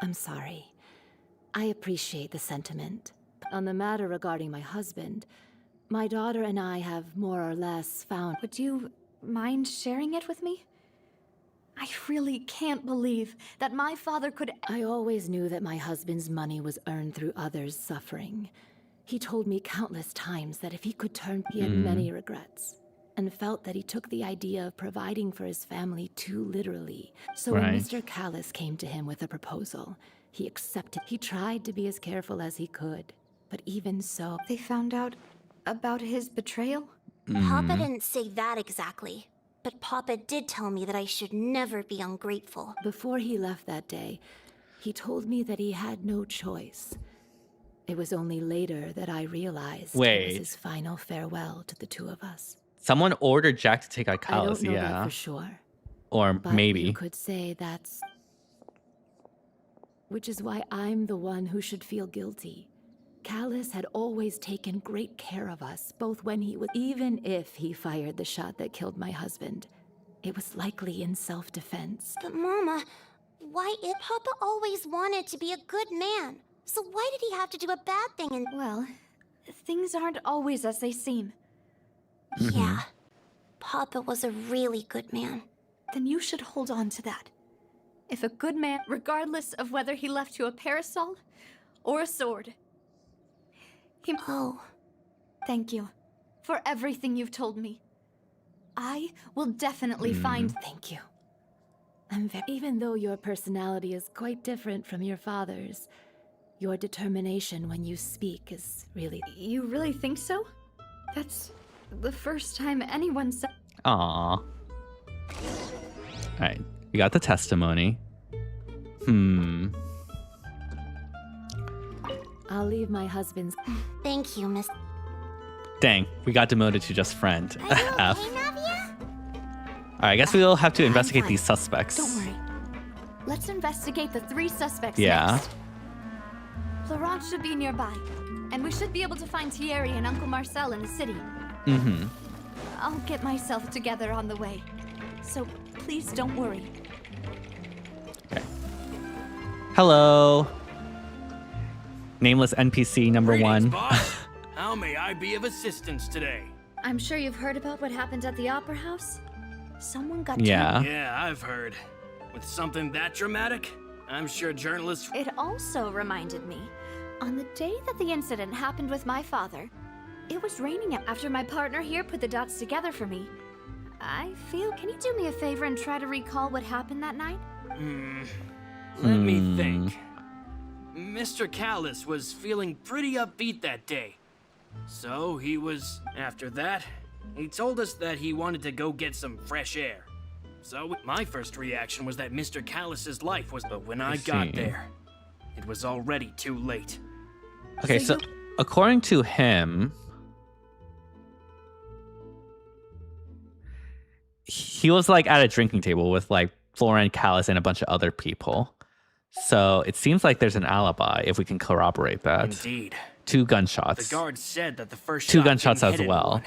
I'm sorry. I appreciate the sentiment. On the matter regarding my husband, my daughter and I have more or less found... Would you mind sharing it with me? I really can't believe that my father could... I always knew that my husband's money was earned through others' suffering. He told me countless times that if he could turn... He had many regrets, and felt that he took the idea of providing for his family too literally. So when Right. Mr. Callis came to him with a proposal, he accepted. He tried to be as careful as he could, but even so... They found out about his betrayal? Papa didn't say that exactly. But Papa did tell me that I should never be ungrateful. Before he left that day, he told me that he had no choice. It was only later that I realized it Wait. was his final farewell to the two of us. Someone ordered Jack to take out I Callus, don't know that yeah. for sure, Or but maybe. you could say that's... Which is why I'm the one who should feel guilty. Callus had always taken great care of us, both when he was... Even if he fired the shot that killed my husband, it was likely in self-defense. But Mama, why if Papa always wanted to be a good man? So why did he have to do a bad thing and... Well, things aren't always as they seem. Yeah. Papa was a really good man. Then you should hold on to that. If a good man, regardless of whether he left you a parasol or a sword, he... Oh. Thank you for everything you've told me. I will definitely find... Thank you. Even though your personality is quite different from your father's, your determination when you speak is really... You really think so? That's the first time anyone said... Aw. Alright, we got the testimony. I'll leave my husband's... Thank you, Miss. Dang, we got demoted to just friend. Are you F. okay, Navia? Alright, I guess we'll have to investigate fine. these suspects. Don't worry. Let's investigate the 3 suspects Yeah. next. Florent should be nearby, and we should be able to find Thierry and Uncle Marcel in the city. I'll get myself together on the way, so please don't worry. Hello. Nameless NPC number Greetings, 1. boss. How may I be of assistance today? I'm sure you've heard about what happened at the Opera House. Someone got Yeah. Yeah, I've heard. With something that dramatic, I'm sure journalists... It also reminded me, on the day that the incident happened with my father, it was raining after my partner here put the dots together for me. I feel, can you do me a favor and try to recall what happened that night? Let me think. Mr. Callis was feeling pretty upbeat that day. So he was... After that, he told us that he wanted to go get some fresh air. So my first reaction was that Mr. Callis's life was... But when I got there, it was already too late. Okay, so according to him, he was like at a drinking table with like Florent Callis and a bunch of other people. So it seems like there's an alibi if we can corroborate that. Indeed. 2 gunshots. The guard said that the first 2 shot gunshots didn't as hit well. anyone,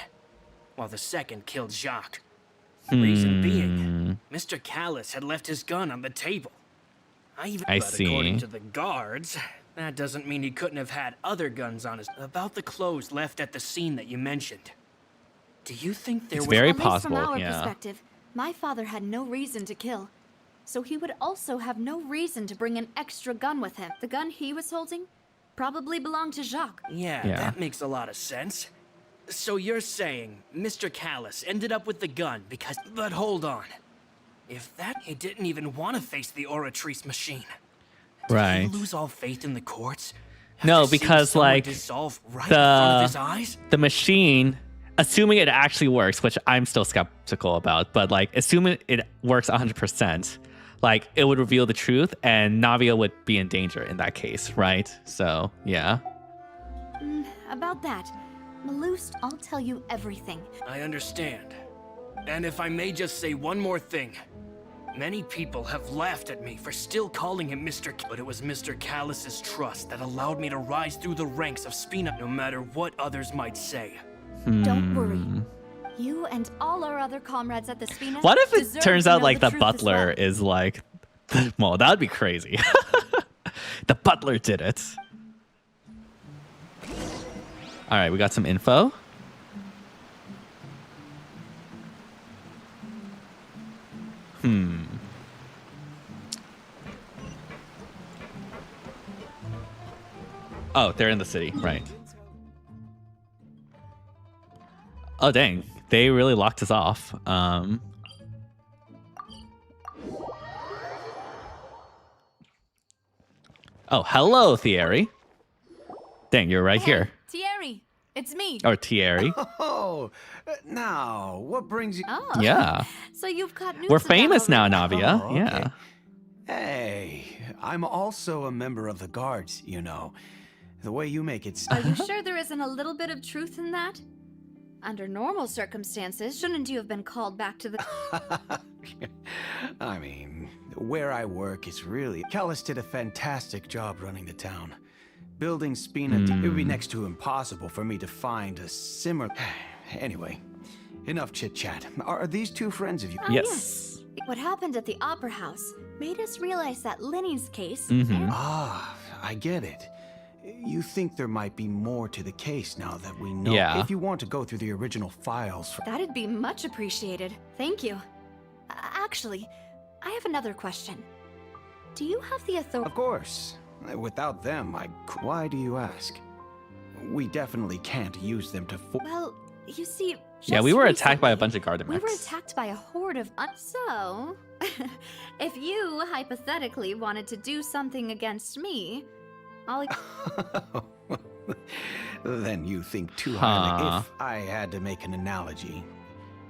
while the second killed Jacques. Reason being, Mr. Callis had left his gun on the table. I But see. according to the guards, that doesn't mean he couldn't have had other guns on his... About the clothes left at the scene that you mentioned. Do you think there It's was... very At least possible, from our yeah. perspective, my father had no reason to kill. So he would also have no reason to bring an extra gun with him. The gun he was holding probably belonged to Jacques. Yeah, Yeah. that makes a lot of sense. So you're saying Mr. Callis ended up with the gun because... But hold on. If that... He didn't even want to face the Oratrice machine. Did Right. he lose all faith in the courts? No, After seeing because, someone like, dissolve right in front of his eyes? The machine, assuming it actually works, which I'm still skeptical about, but like assuming it works 100%, like it would reveal the truth and Navia would be in danger in that case, right? So, yeah. About that, Maloost, I'll tell you everything. I understand. And if I may just say one more thing. Many people have laughed at me for still calling him but it was Mr. Callis's trust that allowed me to rise through the ranks of Spina, no matter what others might say. Don't worry. You and all our other comrades at the Spina What if it deserve turns to out know like the truth as butler well. is like, well, that would be crazy. The butler did it. All right, we got some info. Oh, they're in the city, right. Oh, dang. They really locked us off. Oh, hello, Thierry. Dang, you're right here. Thierry, it's me. Or Thierry. Oh, now, what brings you... Oh. Yeah. So you've got news We're of them famous now, already. Navia. Oh, okay. Yeah. Hey, I'm also a member of the guards, you know. The way you make it... Are you sure there isn't a little bit of truth in that? Under normal circumstances, shouldn't you have been called back to the... I mean, where I work is really... Callis did a fantastic job running the town. Building Spina, it would be next to impossible for me to find a similar... Anyway, enough chit-chat. Are these 2 friends of you? Yes. What happened at the Opera House made us realize that Linny's case... Ah, I get it. You think there might be more to the case now that we know. Yeah. If you want to go through the original files... That'd be much appreciated. Thank you. Actually, I have another question. Do you have the authority... Of course. Without them, Why do you ask? We definitely can't use them to... Well, You see, Yeah, we just were attacked by a recently, bunch of Gardemex. We were attacked by a horde of so, if you hypothetically wanted to do something against me, I'll Then you think too highly. If I had to make an analogy,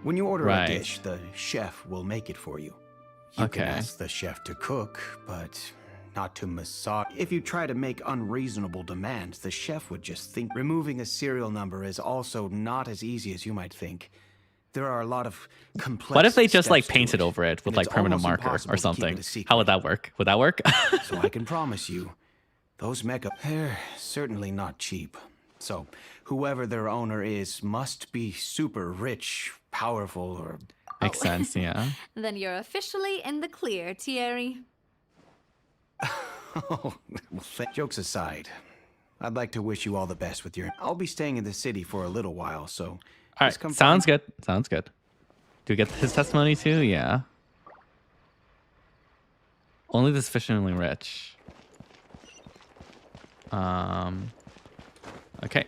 when you order a dish, the chef will make it for you. You can ask the chef to cook, but not to massage. If you try to make unreasonable demands, the chef would just think. Removing a serial number is also not as easy as you might think. There are a lot of complex. What if they just like steps to painted over it with like permanent marker or something? How would that work? Would that work? So I can promise you, those mecha, they're certainly not cheap. So whoever their owner is must be super rich, powerful, or... Makes sense, yeah. Then you're officially in the clear, Thierry. Well, jokes aside, I'd like to wish you all the best with your... I'll be staying in the city for a little while, so... All right, sounds good. Sounds good. Do we get his testimony too? Yeah. Only the sufficiently rich. Okay.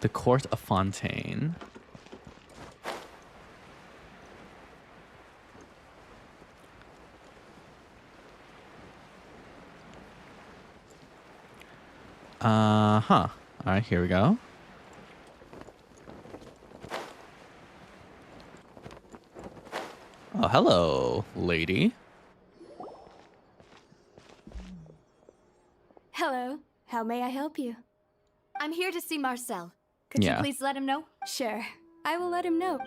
The Court of Fontaine. All right, here we go. Oh, hello, lady. Hello. How may I help you? I'm here to see Marcel. Could you please let him know? Sure. I will let him know.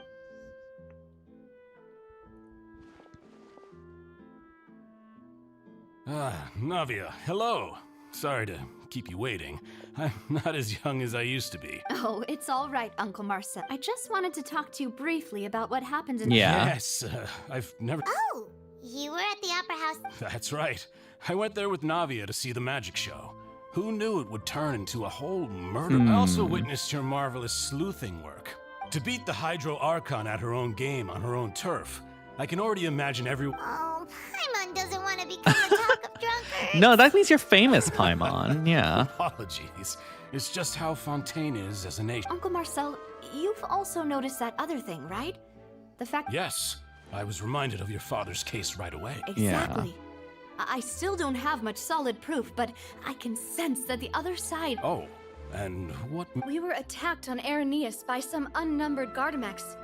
Navia, hello. Sorry to keep you waiting. I'm not as young as I used to be. Oh, it's all right, Uncle Marcel. I just wanted to talk to you briefly about what happened in Yes, I've never... Oh, you were at the Opera House. That's right. I went there with Navia to see the magic show. Who knew it would turn into a whole murder? I also witnessed your marvelous sleuthing work. To beat the Hydro Archon at her own game on her own turf. I can already imagine everyone... Oh, Paimon doesn't want to become a talk of drunkards. No, that means you're famous, Paimon. Yeah. Apologies. It's just how Fontaine is as a nation. Uncle Marcel, you've also noticed that other thing, right? The fact... Yes. I was reminded of your father's case right away. Exactly. Yeah. I still don't have much solid proof, but I can sense that the other side... Oh, and what... We were attacked on Araneus by some unnumbered Gardemex.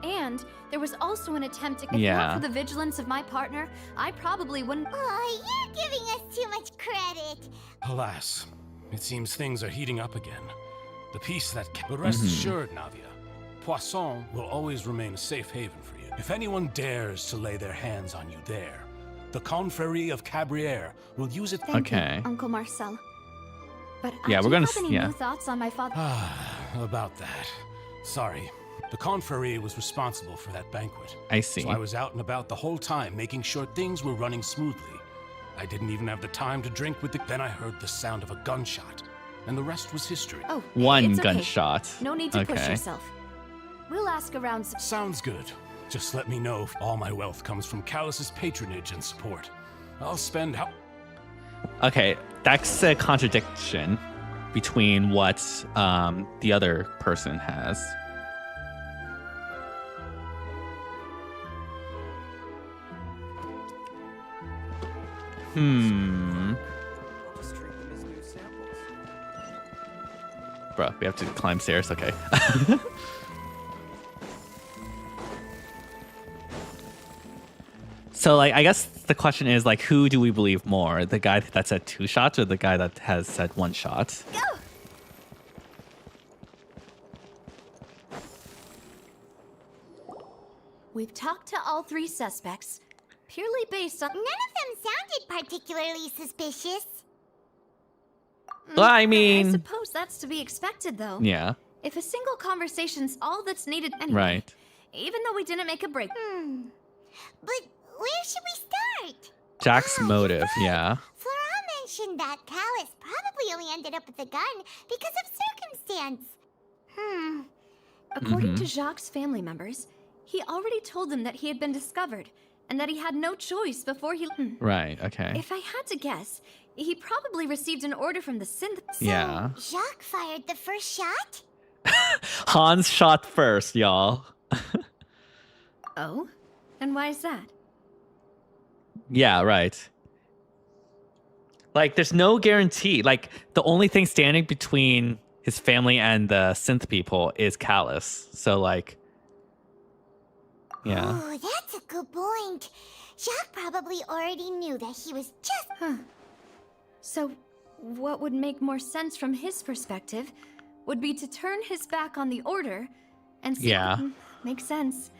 And there was also an attempt to... If not for the vigilance of my partner, I probably wouldn't... Oh, you're giving us too much credit. Alas, it seems things are heating up again. The peace that... But rest assured, Navia, Poisson will always remain a safe haven for you. If anyone dares to lay their hands on you there, the Confrérie of Cabrières will use it... Thank you, Uncle Marcel. But we're gonna... have any new thoughts on my father? About that. Sorry. The Confrérie was responsible for that banquet. I see. So I was out and about the whole time, making sure things were running smoothly. I didn't even have the time to drink with the... Then I heard the sound of a gunshot, and the rest was history. Oh, One it's gunshot. Okay. No need to push yourself. We'll ask around... Sounds good. Just let me know if all my wealth comes from Callus's patronage and support. I'll spend how... Okay, that's a contradiction between what the other person has. Bro, we have to climb stairs? Okay. So, like, I guess the question is, like, who do we believe more? The guy that said 2 shots or the guy that has said 1 shot? Go! We've talked to all 3 suspects, purely based on... None of them sounded particularly suspicious. Well, I mean... I suppose that's to be expected, though. Yeah. If a single conversation's all that's needed anyway. Right. Even though we didn't make a break. But where should we start? Jack's motive, yeah. Flora mentioned that Callus probably only ended up with the gun because of circumstance. According to Jacques' family members, he already told them that he had been discovered, and that he had no choice before he... Right, okay. If I had to guess, He probably received an order from the synth. So, Yeah. Jacques fired the first shot? Hans shot first, y'all. Oh? And why is that? Yeah, right. Like, there's no guarantee. Like, the only thing standing between his family and the synth people is Callus. So, like, yeah. Oh, that's a good point. Jacques probably already knew that he was just... Huh. So, what would make more sense from his perspective would be to turn his back on the order and see. Yeah. Makes sense.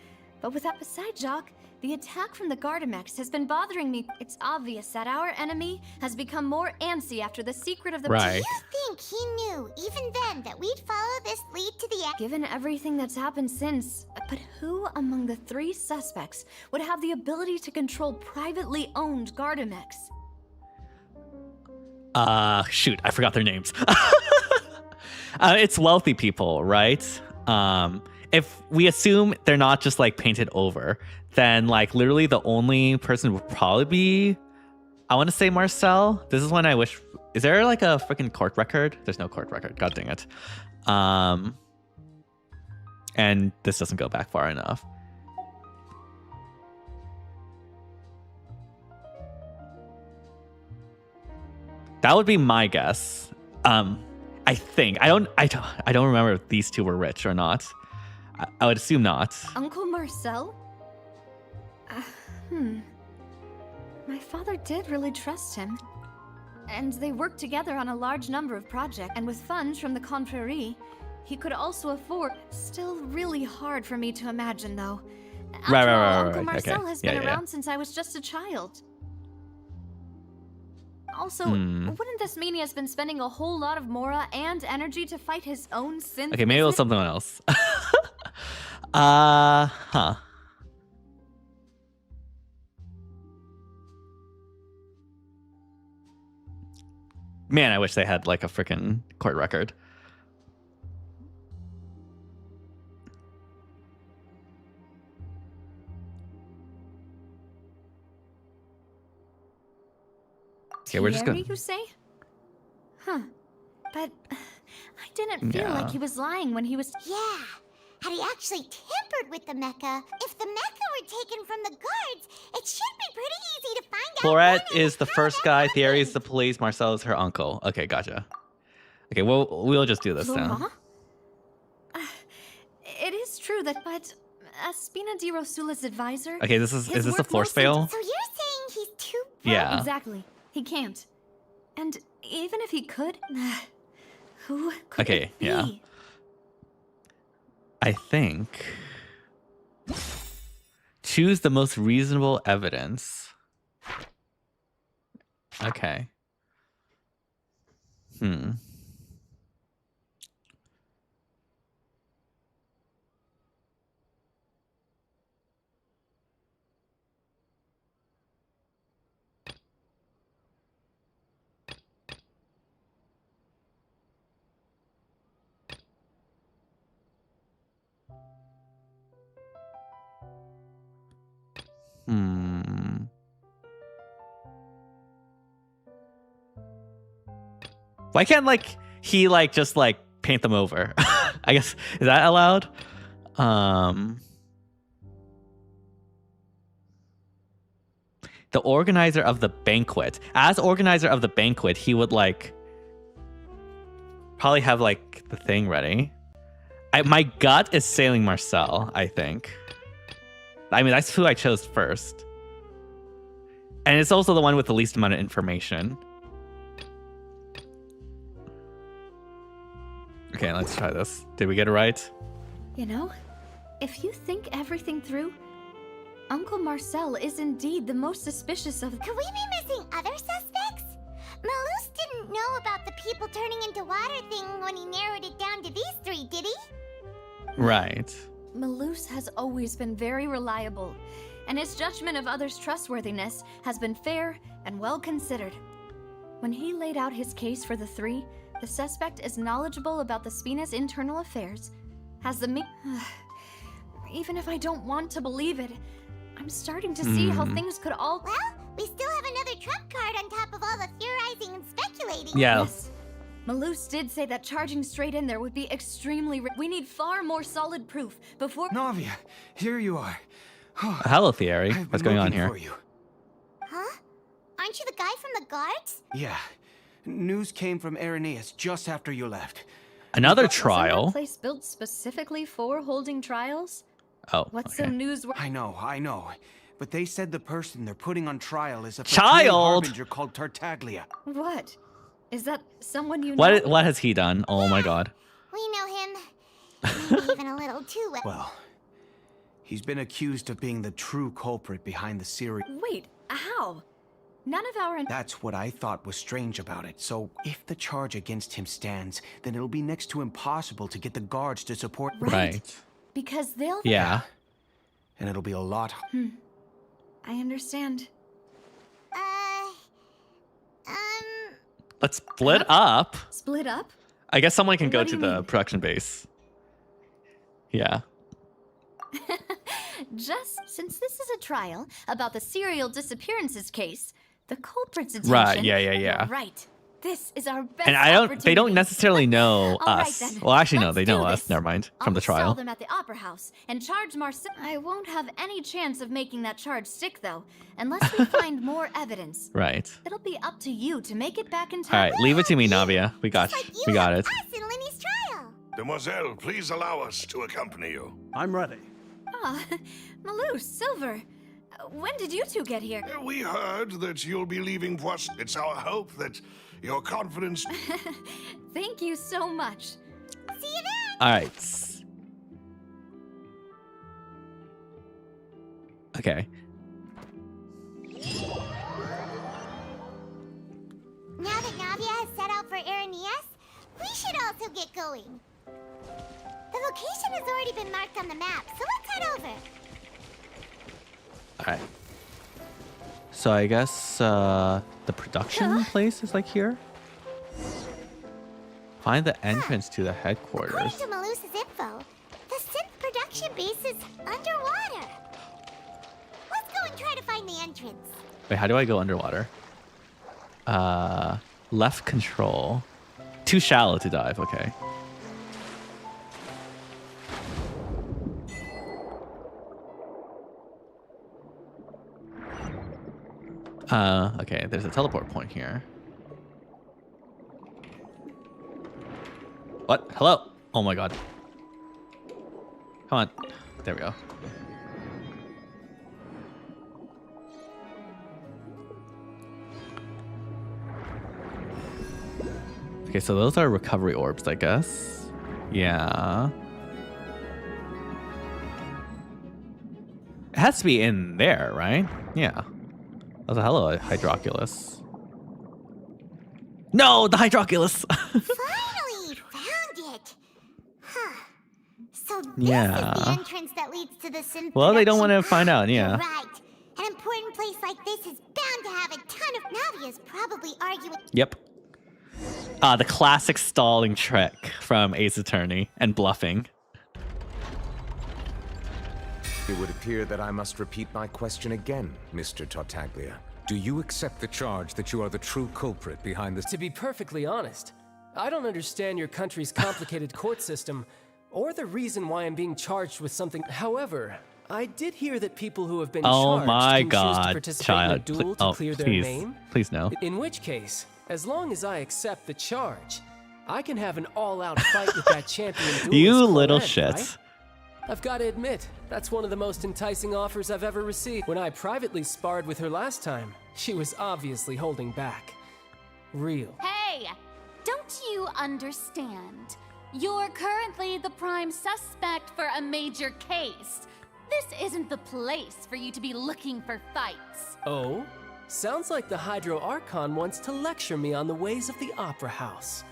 But besides Jacques, the attack from the Gardamex has been bothering me. It's obvious that our enemy has become more antsy after the secret of the... Right. Do you think he knew, even then, that we'd follow this lead to the end? Given everything that's happened since, but who among the 3 suspects would have the ability to control privately owned Gardamex? Shoot, I forgot their names. It's wealthy people, right? If we assume they're not just like painted over, then like literally the only person would probably be, I want to say Marcel. This is when I wish, is there like a freaking court record? There's no court record. God dang it. And this doesn't go back far enough. That would be my guess. I think I don't remember if these two were rich or not. I would assume not. Uncle Marcel? My father did really trust him. And they worked together on a large number of projects. And with funds from the Confrérie, he could also afford... Still really hard for me to imagine, though. After all, Uncle Marcel has been around since I was just a child. Also, wouldn't this mean he has been spending a whole lot of mora and energy to fight his own synth? Okay, maybe it was something else. Huh. Man, I wish they had like a freaking court record. Okay, we're just Thierry, gonna... you say? Huh. But I didn't feel like he was lying when he was... Yeah. Had he actually tampered with the mecha? If the mecha were taken from the guards, it should be pretty easy to find out. Florette is the first guy. Thierry is the police. Marcel is her uncle. Okay, gotcha. Okay, well, we'll just do this then. It is true that, but Spina di Rosula's advisor... Okay, is this a force fail? So you're saying he's too... Yeah. Exactly. He can't. And even if he could... Who could it be? Yeah. I think... Choose the most reasonable evidence. Okay. Why can't he just paint them over? I guess, is that allowed? The organizer of the banquet. As organizer of the banquet, he would probably have the thing ready. My gut is Sailing Marcel, I think. I mean, that's who I chose first. And it's also the one with the least amount of information. Okay, let's try this. Did we get it right? You know, if you think everything through, Uncle Marcel is indeed the most suspicious of... Could we be missing other suspects? Malus didn't know about the people turning into water thing when he narrowed it down to these 3, did he? Right. Malus has always been very reliable, and his judgment of others' trustworthiness has been fair and well considered. When he laid out his case for the 3, the suspect is knowledgeable about the Spina's internal affairs, has the even if I don't want to believe it, I'm starting to see how things could all... Well, we still have another trump card on top of all the theorizing Yeah. Yes. Malus did say that charging straight in there would be extremely we need far more solid proof before— Navia, here you are. Hello, Thierry. I've What's been going on looking here? for you. Huh? Aren't you the guy from the guards? Yeah. News came from Irenaeus just after you left. Another Wasn't that trial. place built specifically for holding trials? Oh, What's okay. so newsworthy? I know. But they said the person they're putting on trial is a Child! harbinger called Tartaglia. What? Is that someone you know? What has he done? Oh my god. We know him. Maybe even a little too well. Well, he's been accused of being the true culprit behind the series. Wait, how? None of our— That's what I thought was strange about it. So, if the charge against him stands, then it'll be next to impossible to get the guards to support. Right. Because they'll— Yeah. And it'll be a lot. I understand. Let's split up. Split up? I guess someone can go What do to you the mean? production base. Yeah. Just since this is a trial about the serial disappearances case, the culprit's attention— Right, yeah. Right. This is our best And they don't opportunity. necessarily know All right, us. then. Well, actually, no, Let's they know do us. this. Never mind. I'll From the install trial. them at the Opera House and charge Marcel— I won't have any chance of making that charge stick, though, unless we find more evidence. Right. It'll be up to you to make it back in All time. right, leave it to me, Navia. We got it. Us in Linny's trial. Demoiselle, please allow us to accompany you. I'm ready. Ah, Malus, Silver. When did you two get here? We heard that you'll be leaving Poisson. It's our hope that your confidence... Thank you so much. See you then. All right. Okay. Now that Navia has set out for Irenaeus, we should also get going. The location has already been marked on the map, so let's head over. All right. So I guess the production place is like here. Find the entrance to the According headquarters. to Malus's info, the synth production base is underwater. Let's go and try to find the entrance. Wait, how do I go underwater? Left control. Too shallow to dive. Okay. Okay, there's a teleport point here. What? Hello? Oh my god. Come on. There we go. Okay, so those are recovery orbs, I guess. Yeah. It has to be in there, right? Yeah. Oh, hello, Hydroculus. No, the Hydroculus! Finally found it. Huh. So this Yeah. is the entrance that leads to the synth. Well, they don't production. want to find out, yeah. You're right. An important place like this is bound to have a ton of Navia's probably arguing. Yep. The classic stalling trick from Ace Attorney and bluffing. It would appear that I must repeat my question again, Mr. Tartaglia. Do you accept the charge that you are the true culprit behind this? To be perfectly honest, I don't understand your country's complicated court system or the reason why I'm being charged with something. However, I did hear that people who have been Oh charged my can choose to god, participate child. in a duel to clear their please. name. Please no. In which case, as long as I accept the charge, I can have an all-out fight with that champion duelist. You little Fontaine, shit. right? I've got to admit, that's one of the most enticing offers I've ever received. When I privately sparred with her last time, she was obviously holding back. Real. Hey, don't you understand? You're currently the prime suspect for a major case. This isn't the place for you to be looking for fights. Oh? Sounds like the Hydro Archon wants to lecture me on the ways of the Opera House.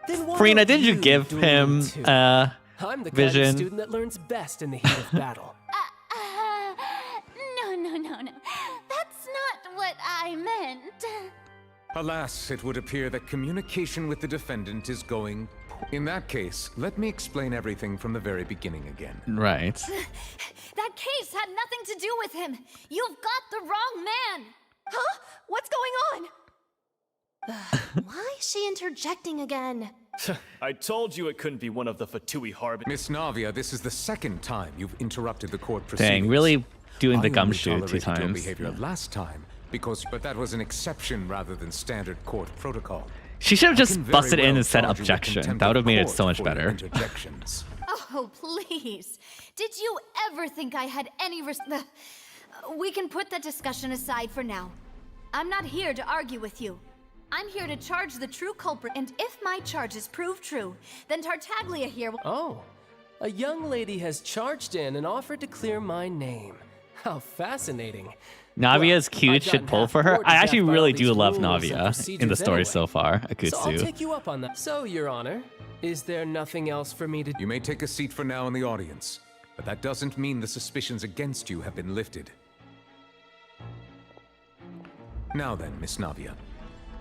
Then why Farina, don't did you give duel him me too? I'm the kind vision? of student that learns best in the heat of battle. No. That's not what I meant. Alas, it would appear that communication with the defendant is going... In that case, let me explain everything from the very beginning again. Right. That case had nothing to do with him. You've got the wrong man. Huh? What's going on? Why is she interjecting again? I told you it couldn't be one of the Fatui Harbin. Miss Navia, this is the second time you've interrupted the court proceedings. Dang, really doing the I only gumshoe 2 tolerated your times. behavior last time but that was an exception rather than standard court protocol. She should have I just can very busted in well and said charge you with objection. contempt That would have of made it court so much for your better. interjections. Oh, please. Did you ever think I had any We can put that discussion aside for now. I'm not here to argue with you. I'm here to charge the true culprit, and if my charges prove true, then Tartaglia here will— Oh, a young lady has charged in and offered to clear my name. How fascinating. Navia's cute, I've should gotten pull half for her. bored to I death actually by all really these do love rules and Navia in the procedures story anyway. so far, So I'll Akutsu. take you up on that. So, Your Honor, is there nothing else for me to do? You may take a seat for now in the audience, but that doesn't mean the suspicions against you have been lifted. Now then, Miss Navia,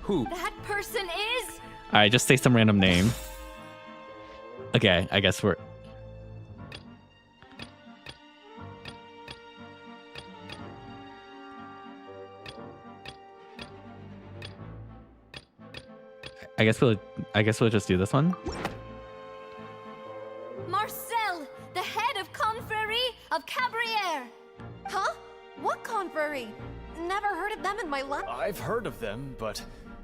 who? That person is— Alright, just say some random name. Okay, I guess we're... I guess we'll just do this one. Marcel, the head of Confrérie of Cabrières. Huh? What confrérie? Never heard of them in my life. I've heard of them, but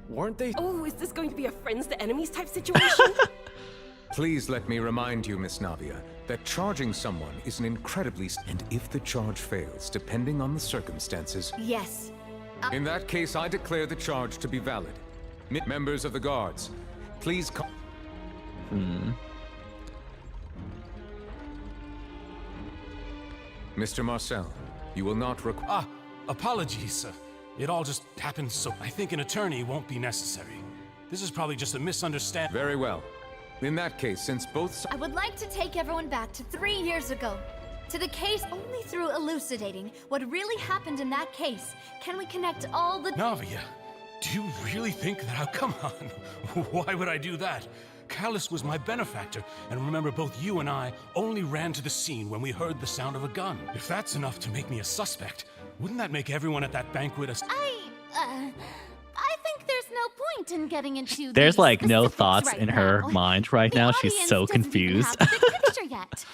weren't they— Oh, is this going to be a friends to enemies type situation? Please let me remind you, Miss Navia, that charging someone is an incredibly... And if the charge fails, depending on the circumstances... Yes. In that case, I declare the charge to be valid. Members of the guards, please come... Mr. Marcel, you will not require... Apologies, sir. It all just happened so... I think an attorney won't be necessary. This is probably just a misunderstanding. Very well. In that case, since both... I would like to take everyone back to 3 years ago. To the case. Only through elucidating what really happened in that case can we connect all the— Navia, do you really think that... Oh, come on. Why would I do that? Callus was my benefactor, and remember, both you and I only ran to the scene when we heard the sound of a gun. If that's enough to make me a suspect, wouldn't that make everyone at that banquet a... I think there's no point in getting into There's the like no specifics thoughts right in her now. mind right now. She's Audience so doesn't even confused. have the big picture yet.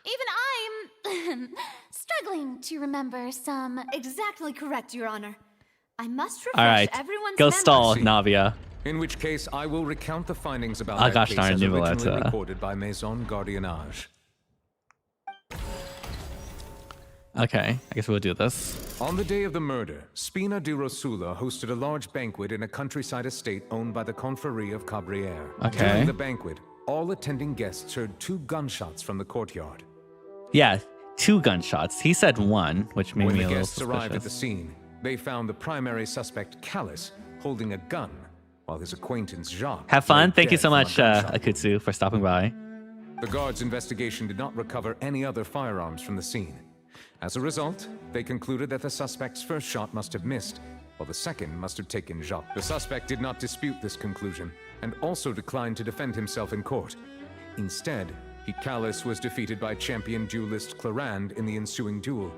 Even I'm struggling to remember some. Exactly correct, Your Honor. I must refresh Alright, everyone's go memory. stall, Navia. In which case, I will recount the findings about Oh, that gosh case darn, as knew originally that, recorded by Maison Gardiennage. Okay, I guess we'll do this. On the day of the murder, Spina di Rosula hosted a large banquet in a countryside estate owned by the Confrérie of Cabrières. Okay. During the banquet, all attending guests heard 2 gunshots from the courtyard. Yeah, 2 gunshots. He said 1, which made When me the a little guests arrived at the suspicious. scene, they found the primary suspect, Callus, holding a gun, while his acquaintance, Jacques... Have fun. lay Thank you dead so from a much, gunshot Akutsu, for stopping by. The guards' investigation did not recover any other firearms from the scene. As a result, they concluded that the suspect's first shot must have missed, while the second must have taken Jacques. The suspect did not dispute this conclusion, and also declined to defend himself in court. Instead, Callus was defeated by champion duelist Clarande in the ensuing duel.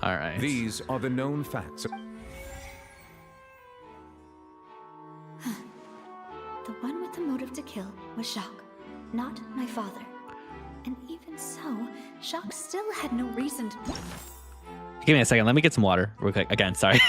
All right. These are the known facts. The one with the motive to kill was Jacques, not my father. And even so, Jacques still had no reason to... Give me a second. Let me get some water real quick. Again, sorry.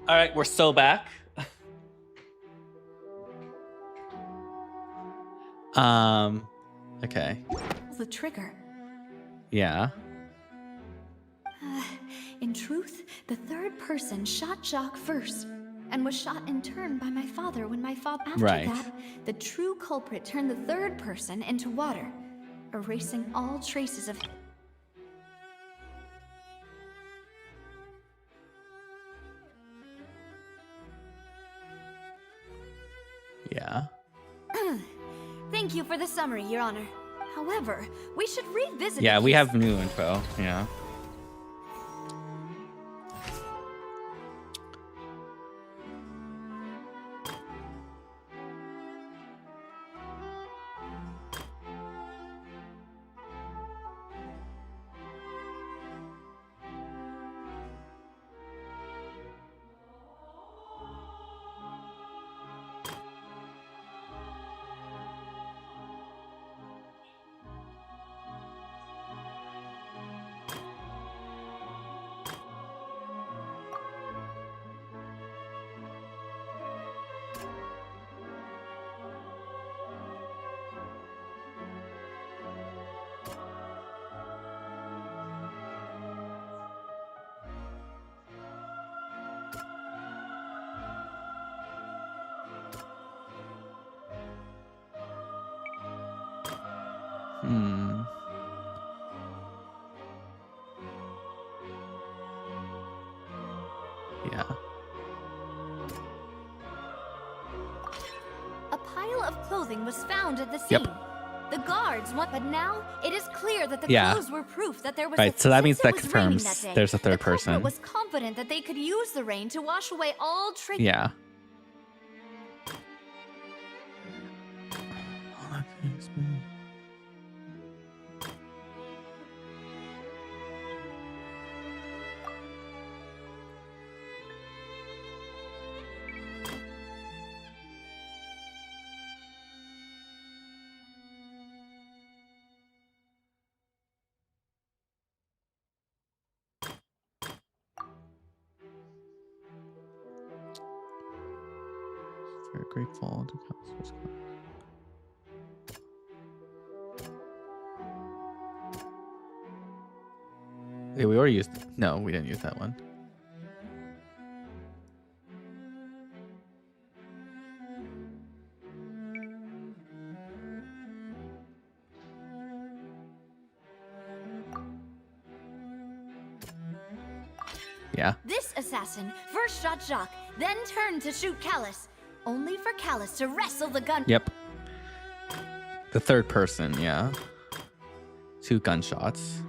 All right, we're so back. Okay. The trigger. Yeah. In truth, the third person shot Jacques first, and was shot in turn by my father when my father. After Right. that, the true culprit turned the third person into water, erasing all traces of. Yeah. Thank you for the summary, Your Honor. However, we should revisit. Yeah, the we case. have new info. Yeah. Hmm. Yeah. A pile of clothing was found at the scene. Yep. The guards want, but now it is clear that the Yeah. clothes were proof that there was. Right, so that means since that it was raining confirms that day, there's a third the culprit person. was confident that they could use the rain to wash away all traces. Yeah. Very grateful to council's. Yeah, we already used. No, we didn't use that one. Yeah. This assassin first shot Jacques, then turned to shoot Callus, only for Callus to wrestle the gun. Yep. The third person, yeah. 2 gunshots.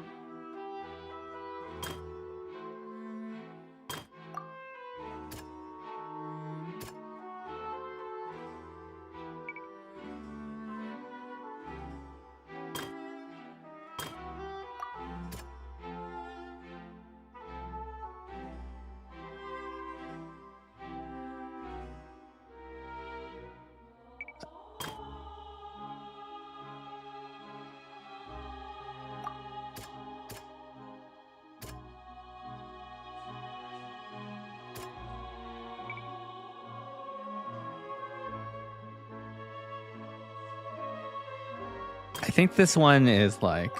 I think this one is like...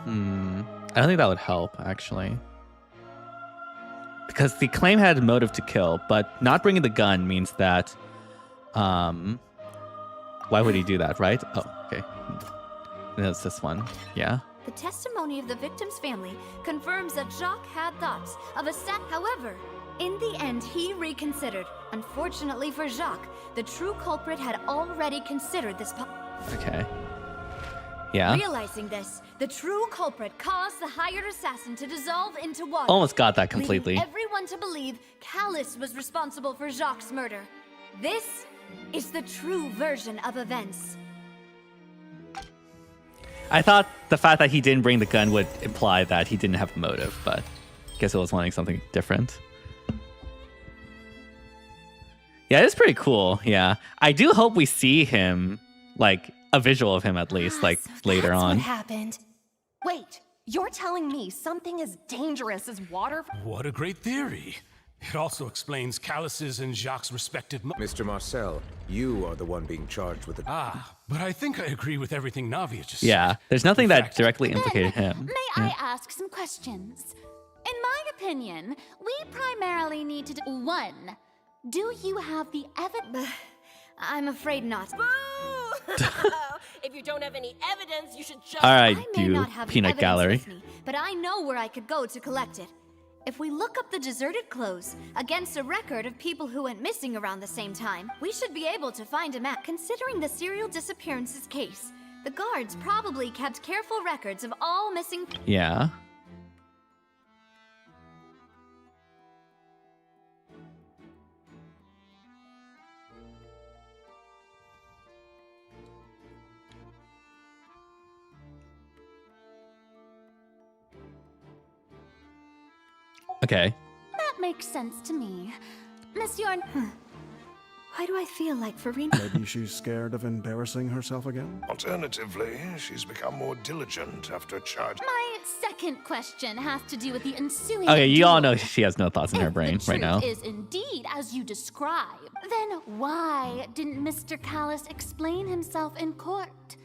I don't think that would help, actually. Because the claim had a motive to kill, but not bringing the gun means that... why would he do that, right? Oh, okay. That's this one. Yeah. The testimony of the victim's family confirms that Jacques had thoughts of a set. However, in the end, he reconsidered. Unfortunately for Jacques, the true culprit had already considered this. Okay. Yeah. Realizing this, the true culprit caused the hired assassin to dissolve into water. Almost got that completely. Leading everyone to believe Callus was responsible for Jacques' murder. This is the true version of events. I thought the fact that he didn't bring the gun would imply that he didn't have a motive, but I guess it was wanting something different. Yeah, it's pretty cool. Yeah. I do hope we see him, like, a visual of him at least, like, So later that's on. What happened? Wait, You're telling me something as dangerous as water? What a great theory. It also explains Callus's and Jacques' respective... Mr. Marcel, you are the one being charged with the... But I think I agree with everything Navia just Yeah, said. there's nothing that directly implicated him. May I ask some questions? In my opinion, we primarily need to do 1. Do you have the evidence? I'm afraid not. If you don't have any evidence, you should just... All right, I may you not have the peanut evidence gallery. with me, but I know where I could go to collect it. If we look up the deserted clothes against a record of people who went missing around the same time, we should be able to find a map. Considering the serial disappearances case, the guards probably kept careful records of all missing... Yeah. Okay. That makes sense to me. Monsieur... Why do I feel like Farina... Maybe she's scared of embarrassing herself again? Alternatively, she's become more diligent after charge. My second question has to do with the ensuing... Okay, you all duel. know she has no thoughts in her brain right now. If the truth is indeed as you describe, then why didn't Mr. Callus explain himself in court?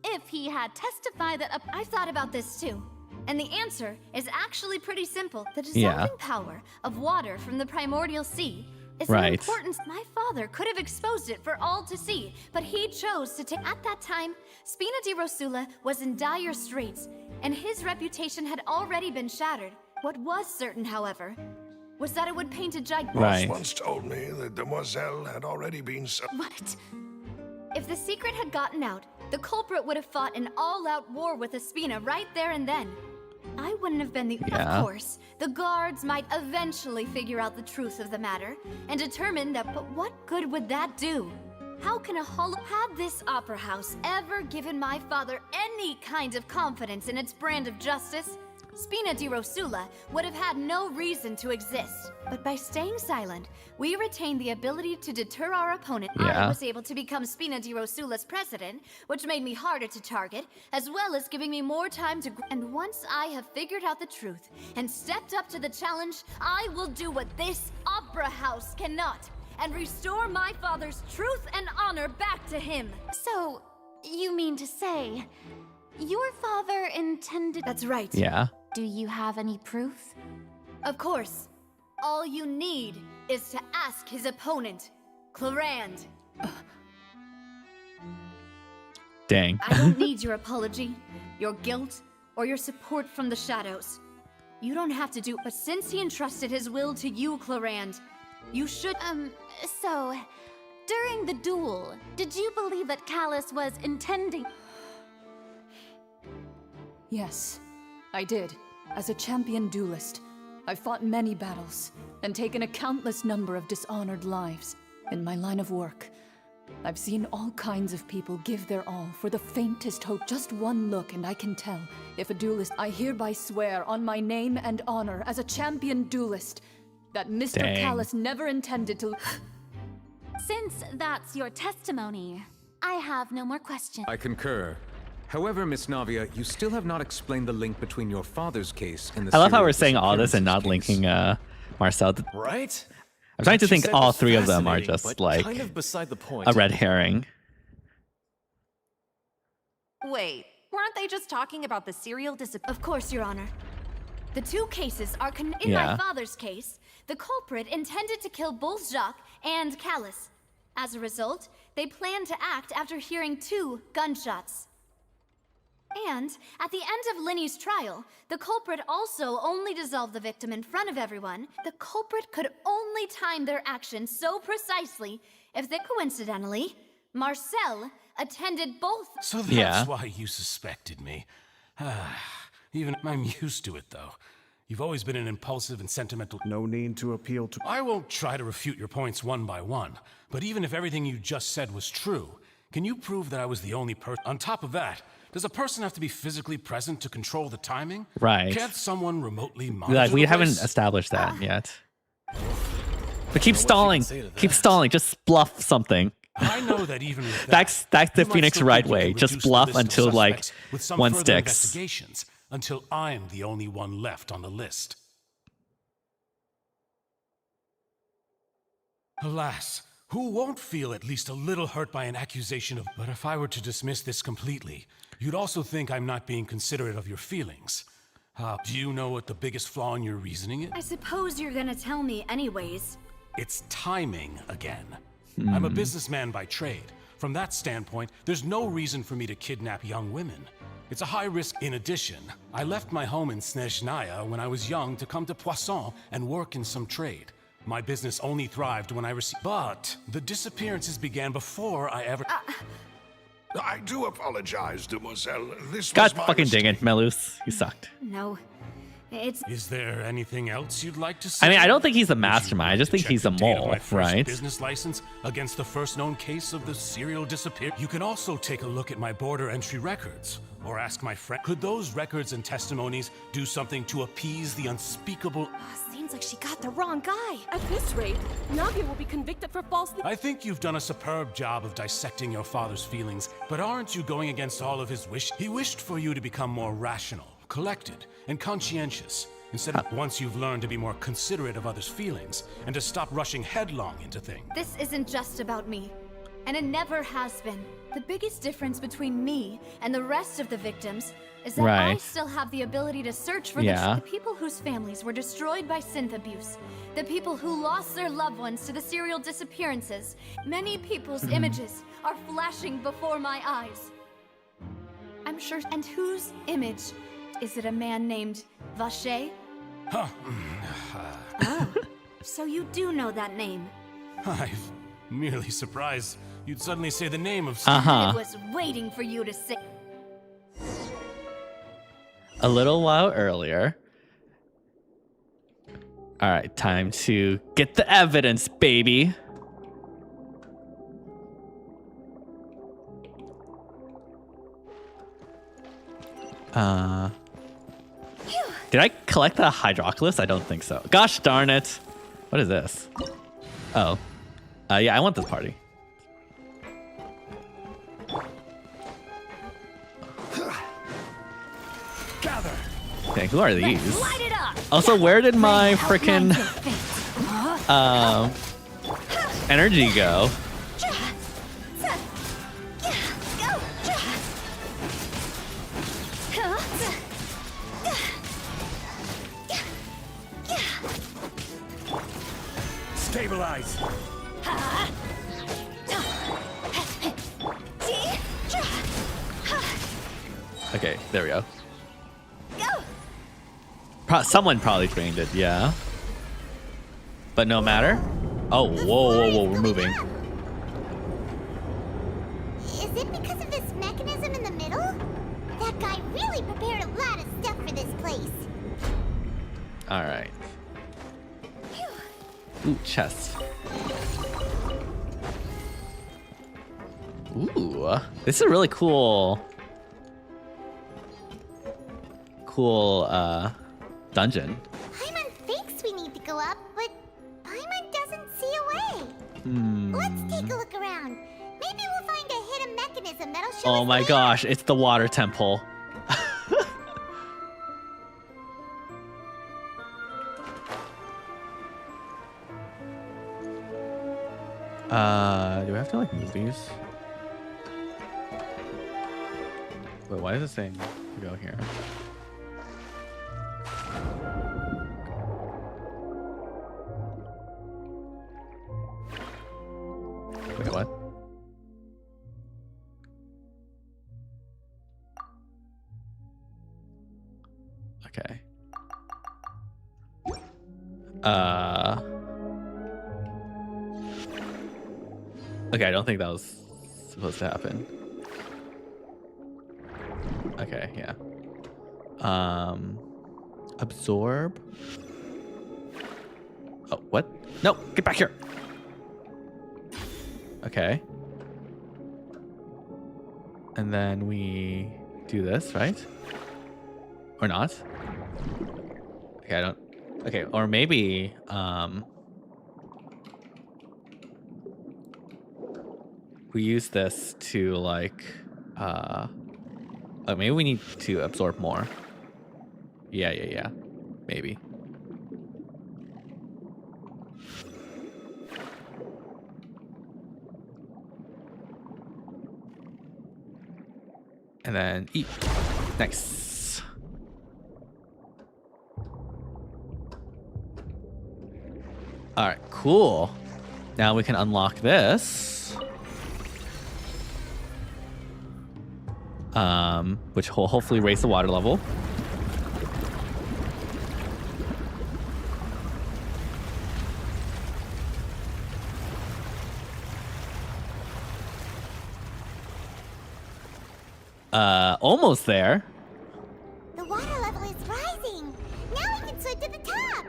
If he had testified that... I've thought about this too. And the answer is actually pretty simple. The dissolving power of water from the primordial sea is an importance. My father could have exposed it for all to see, but he chose to take... At that time, Spina di Rosula was in dire straits, and his reputation had already been shattered. What was certain, however, was that it would paint a giant... Ross once told me that Demoiselle had already been... What? If the secret had gotten out, the culprit would have fought an all-out war with Espina right there and then. I wouldn't have been the... Yeah. Of course, the guards might eventually figure out the truth of the matter and determine that... But what good would that do? How can a hollow... Had this opera house ever given my father any kind of confidence in its brand of justice, Spina di Rosula would have had no reason to exist. But by staying silent, we retained the ability to deter our opponent. I was able to become Spina di Rosula's president, which made me harder to target, as well as giving me more time to... And once I have figured out the truth and stepped up to the challenge, I will do what this opera house cannot, and restore my father's truth and honor back to him. So, you mean to say, your father intended... That's right. Yeah. Do you have any proof? Of course. All you need is to ask his opponent, Clarand. Dang. I don't need your apology, your guilt, or your support from the shadows. You don't have to do... But since he entrusted his will to you, Clarand, you should... So, during the duel, did you believe that Callus was intending... Yes, I did. As a champion duelist, I've fought many battles and taken a countless number of dishonored lives. In my line of work, I've seen all kinds of people give their all for the faintest hope. Just one look and I can tell if a duelist... I hereby swear on my name and honor as a champion duelist that Mr. Callus never intended to... Since that's your testimony, I have no more questions. I concur. However, Miss Navia, you still have not explained the link between your father's case and the... I love how we're saying all this and not linking Marcel. Right? I'm trying to think said all was three of them are fascinating, just but like kind of beside the point. a red herring. Wait, weren't they just talking about the serial Of course, Your Honor. The two cases are in my father's case, the culprit intended to kill both Jacques and Callus. As a result, they planned to act after hearing 2 gunshots. And at the end of Linny's trial, the culprit also only dissolved the victim in front of everyone. The culprit could only time their actions so precisely if they coincidentally, Marcel attended both. So that's why you suspected me. Even I'm used to it, though. You've always been an impulsive and sentimental... No need to appeal to... I won't try to refute your points one by one, but even if everything you just said was true, can you prove that I was the only person? On top of that, does a person have to be physically present to control the timing? Right. Can't someone remotely monitor Like, we the haven't place? established that yet. But keep stalling. Keep stalling. Just bluff something. I know that even with that's the you might Phoenix still right think you way. can Just reduce the bluff list of until like suspects with some one further sticks. investigations. until I'm the only one left on the list. Alas, who won't feel at least a little hurt by an accusation of... But if I were to dismiss this completely, you'd also think I'm not being considerate of your feelings. Do you know what the biggest flaw in your reasoning is? I suppose you're gonna tell me anyways. It's timing again. I'm a businessman by trade. From that standpoint, there's no reason for me to kidnap young women. It's a high risk. In addition, I left my home in Snezhnaya when I was young to come to Poisson and work in some trade. My business only thrived when I received... But the disappearances began before I ever... I do apologize, demoiselle. This God was my fucking dang mistake. it, Melus. You sucked. No, it's... Is there anything else you'd like to say? I mean, I don't think he's a mastermind. I just think he's a mole, right? Business license against the first known case of the serial disappearance. You can also take a look at my border entry records, or ask my friend. Could those records and testimonies do something to appease the unspeakable? Seems like she got the wrong guy. At this rate, Navia will be convicted for falsely... I think you've done a superb job of dissecting your father's feelings, but aren't you going against all of his wish? He wished for you to become more rational, collected, and conscientious. Instead of once you've learned to be more considerate of others' feelings, and to stop rushing headlong into things. This isn't just about me, and it never has been. The biggest difference between me and the rest of the victims is that I still have the ability to search for the people whose families were destroyed by synth abuse, the people who lost their loved ones to the serial disappearances. Many people's images are flashing before my eyes. I'm sure. And whose image? Is it a man named Vache? Huh. Oh, so you do know that name. I'm merely surprised you'd suddenly say the name of... I was waiting for you to say... A little while earlier. All right, time to get the evidence, baby. Did I collect the hydroculus? I don't think so. Gosh darn it. What is this? Oh. Yeah, I want this party. Gather. Okay, who are these? Also, where did my frickin' energy go? Stabilize. Okay, there we go. Someone probably trained it, yeah. But no matter. Oh, whoa, we're moving. Is it because of this mechanism in the middle? That guy really prepared a lot of stuff for this place. All right. Ooh, chest. Ooh, this is a really cool dungeon. Paimon thinks we need to go up, but Paimon doesn't see a way. Let's take a look around. Maybe we'll find a hidden mechanism that'll show us. Oh my gosh, it's the water temple. Do I have to like move these? Wait, why is it saying to go here? Wait, what? Okay. Okay, I don't think that was supposed to happen. Okay, yeah. Absorb. Oh, what? No, get back here. Okay. And then we do this, right? Or not? Okay, I don't... Okay, or maybe, we use this to, like, oh, maybe we need to absorb more. Yeah. Maybe. And then eat. Nice. All right, cool. Now we can unlock this. Which will hopefully raise the water level. Almost there. The water level is rising. Now we can swim to the top.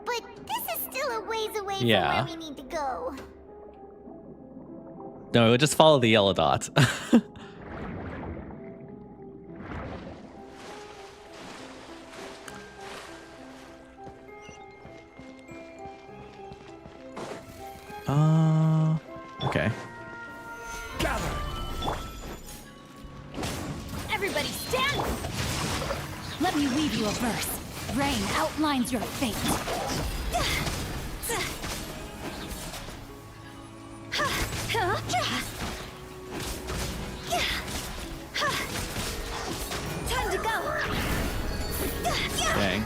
But this is still a ways away from where we need to go. No, we'll just follow the yellow dot. Okay. Everybody stand! Let me weave you a verse. Rain outlines your fate. Time to go. Dang.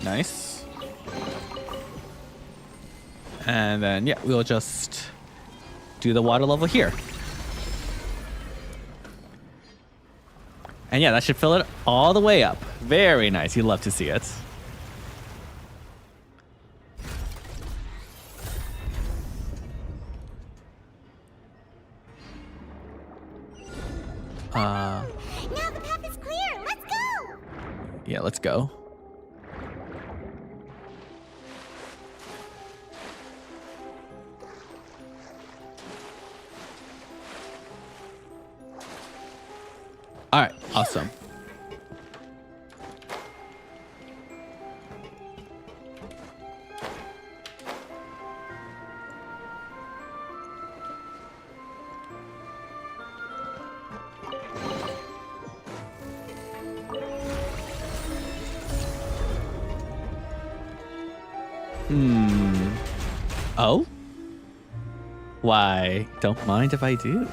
Nice. And then, yeah, we'll just do the water level here. And yeah, that should fill it all the way up. Very nice. You'd love to see it. Now the path is clear. Let's go. Yeah, let's go. All right, awesome. Oh? Why, don't mind if I do.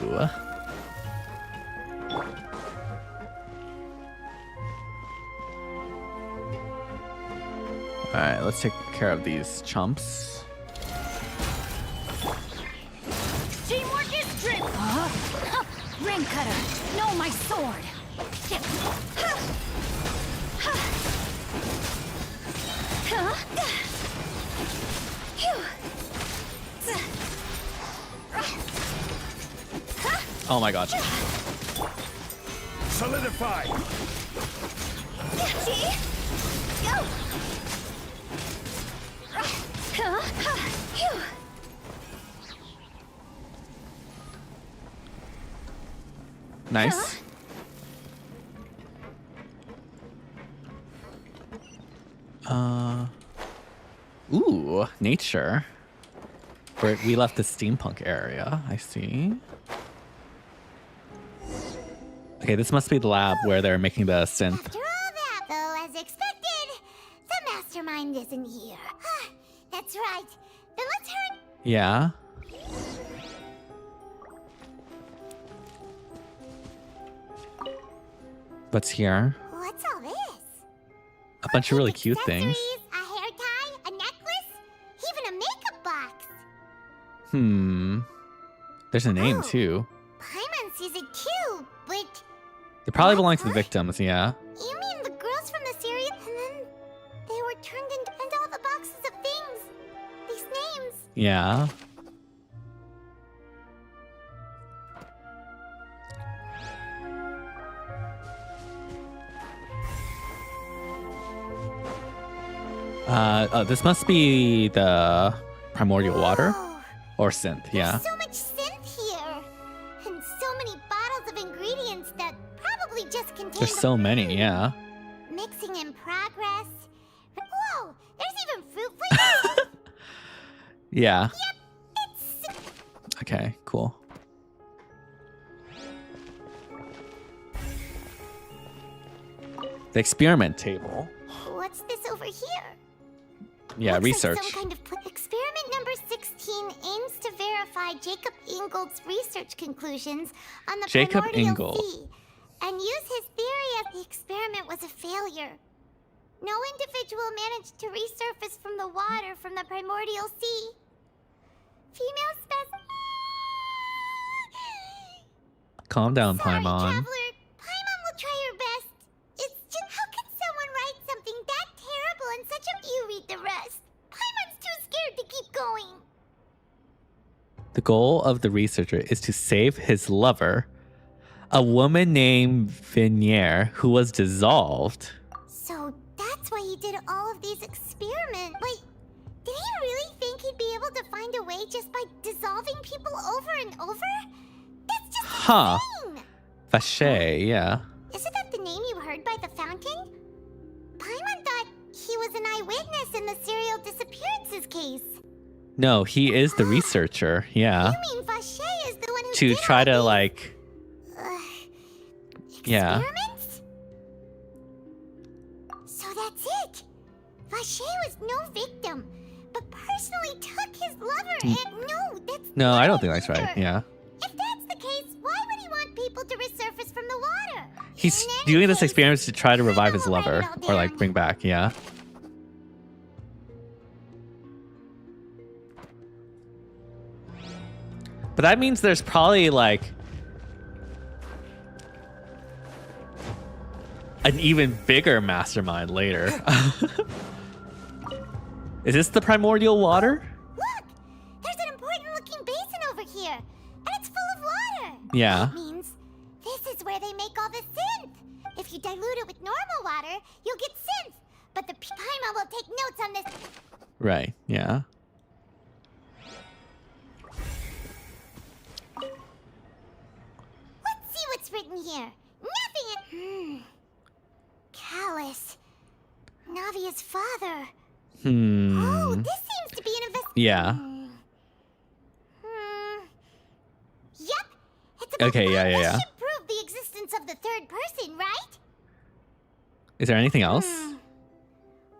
Alright, let's take care of these chumps. Teamwork is strength! Ring cutter, know my sword! Oh my god. Solidify! Go! Nice. Ooh, nature. We left the steampunk area, I see. Okay, this must be the lab where they're making the synth. After all that, though, as expected, the mastermind isn't here. That's right. Then let's hurry. Yeah. What's here? What's all this? A bunch of really cute things. A hair tie, a necklace, even a makeup box. There's a name too. Paimon sees it too, but They probably belong to the victims, yeah. you mean the girls from the series, and then they were turned into all the boxes of things. These names. Yeah. This must be the primordial water or synth, yeah. So much synth here, and so many bottles of ingredients that probably just contain. There's so many, yeah. Mixing in progress. Whoa, there's even fruit flavors. Yeah. Okay, cool. The experiment table. What's this over here? Yeah, Looks research. Like some kind of experiment number 16 aims to verify Jacob Ingold's research conclusions on the Jacob primordial Ingold. sea, and use his theory of the experiment was a failure. No individual managed to resurface from the water from the primordial sea. Female specimen. Calm down, Sorry, Paimon. Traveler. Paimon will try her best. It's just, how can someone write something that terrible and such a... You read the rest. Paimon's too scared to keep going. The goal of the researcher is to save his lover, a woman named Vinier, who was dissolved. So that's why he did all of these experiments. Wait, did he really think he'd be able to find a way just by dissolving people over and over? That's just Huh. insane! Vache, yeah. Isn't that the name you heard by the fountain? Paimon thought he was an eyewitness in the serial disappearances case. No, he is the researcher, yeah. You mean Vache is the one who To did try all to, these, like... Yeah. experiments? So that's it. Vache was no victim, but personally took his lover and... No, that's No, not I don't think that's right, either. yeah. If that's the case, why would he want people to resurface from the water? He's doing this experiment to try to revive his lover, or like bring back, yeah. But that means there's probably like an even bigger mastermind later. Is this the primordial water? Look! There's an important looking basin over here, and it's full of water. Yeah. That means this is where they make all the synth. If you dilute it with normal water, you'll get synth. But the Paimon will take notes on this. Right, yeah. Let's see what's written here. Nothing. Callus. Navia's father. Oh, this seems to be an Yeah. Yep. It's about Okay, yeah, yeah, yeah. This should prove the existence of the third person, right? Is there anything else?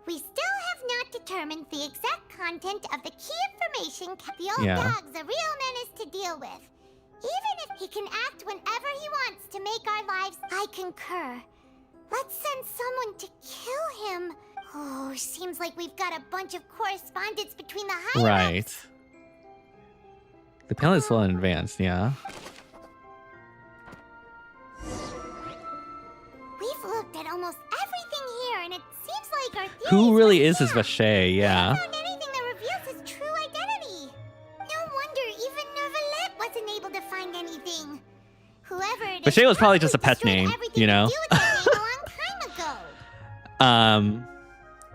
We still have not determined the exact content of the key information. The old Yeah. dog's a real menace to deal with. Even if he can act whenever he wants to make our lives... I concur. Let's send someone to kill him. Oh, seems like we've got a bunch of correspondence between the high Right. The panel is well in advance, yeah. We've looked at almost everything here, and it seems like our theories Who really were is this Vache? Yeah. found anything that reveals his true identity. No wonder even Nervalet wasn't able to find anything. Whoever it is, Vache was probably just a pet name, you know?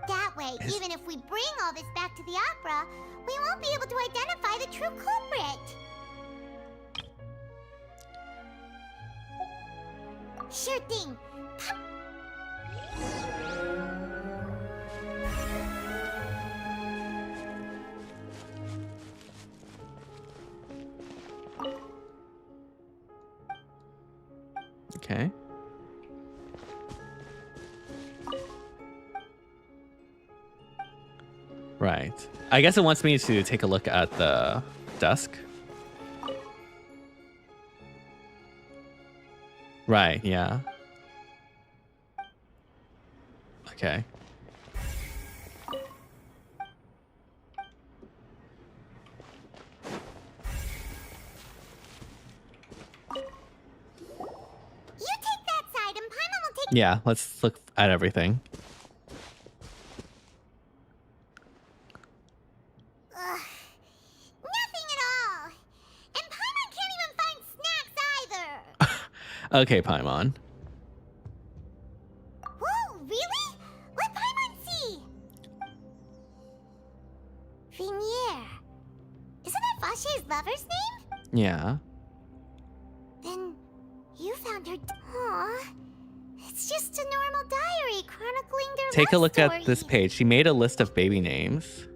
That way, even if we bring all this back to the opera, we won't be able to identify the true culprit. Sure thing. Okay. Right. I guess it wants me to take a look at the desk. Right, yeah. Okay. You take that side, and Paimon will take... Yeah, let's look at everything. Nothing at all. And Paimon can't even find snacks either. Okay, Paimon. Whoa, really? Let Paimon see. Vinier. Isn't that Vache's lover's name? Yeah. Then you found her... Aww. It's just a normal diary chronicling their Take a love look story. at this page. She made a list of baby names.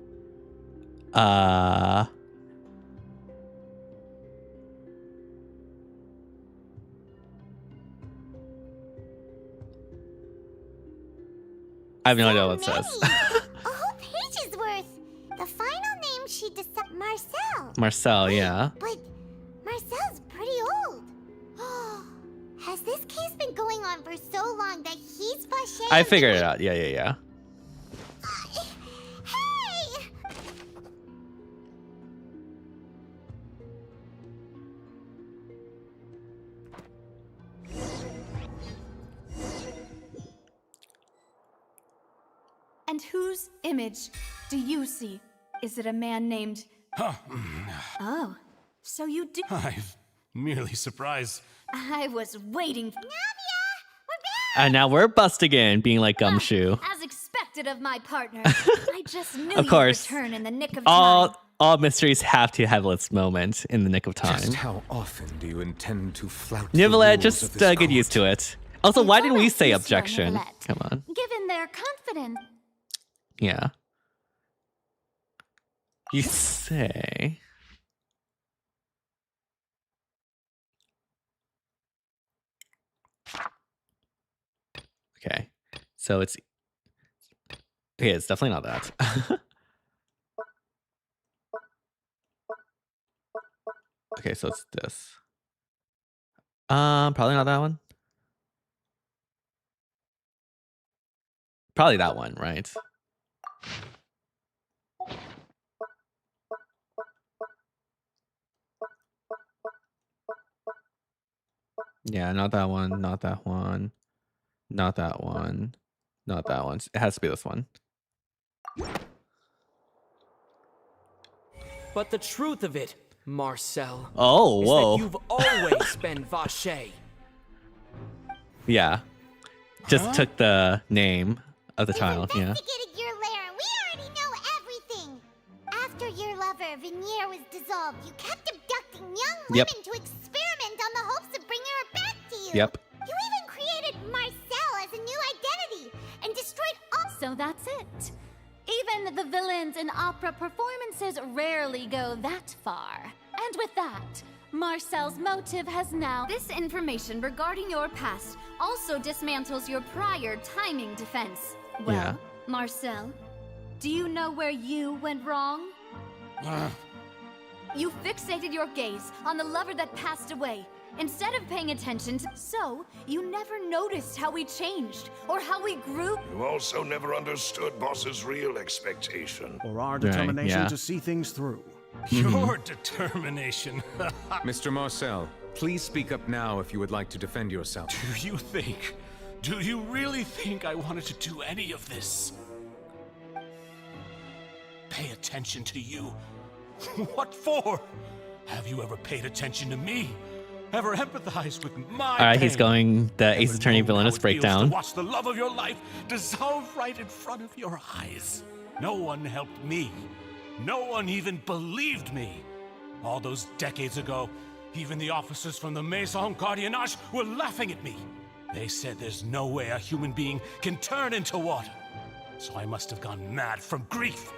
I have no idea what it says. A whole page's worth. The final name she decided, Marcel. Marcel, yeah. But Marcel's pretty old. Has this case been going on for so long that he's fâché? I figured it out. Yeah. Hey! And whose image do you see? Is it a man named... Oh, so you do... I'm merely surprised. I was waiting... And now we're busting in, being like Gumshoe. As expected of my partner. I just knew Of course. you'd return in the nick of time. All mysteries have to have its moment in the nick of time. Just how often do you intend to flout Nivelet, the just rules of this get used to it. Also, why didn't we say objection? Nivelet. Come on. Given their confidence. Yeah. You say... Okay. So it's... Okay, it's definitely not that. Okay, so it's this. Probably not that one. Probably that one, right? Yeah, not that one, not that one, not that one, not that one. It has to be this one. But the truth of it, Marcel, Oh, is whoa. that you've always been fâché. Yeah. Just took the name of the child, yeah. Investigated your lair, and we already know everything. After your lover, Venier, was dissolved, you kept abducting young Yep. women to experiment on the hopes of bringing her back to you. Yep. You even created Marcel as a new identity and destroyed all. So that's it. Even the villains in opera performances rarely go that far. And with that, Marcel's motive has now... This information regarding your past also dismantles your prior timing defense. Well, Yeah. Marcel, do you know where you went wrong? You fixated your gaze on the lover that passed away, instead of paying attention to... So, you never noticed how we changed, or how we grew... You also never understood Boss's real expectation. Or our Right, determination yeah. to see things through. Your determination. Mr. Marcel, please speak up now if you would like to defend yourself. Do you really think I wanted to do any of this? Pay attention to you? What for? Have you ever paid attention to me? Ever empathized with my Alright, he's pain? going the Ever Ace Attorney known how villainous it feels breakdown. To watch the love of your life dissolve right in front of your eyes. No one helped me. No one even believed me. All those decades ago, even the officers from the Maison Gardiennage were laughing at me. They said there's no way a human being can turn into water. So I must have gone mad from grief.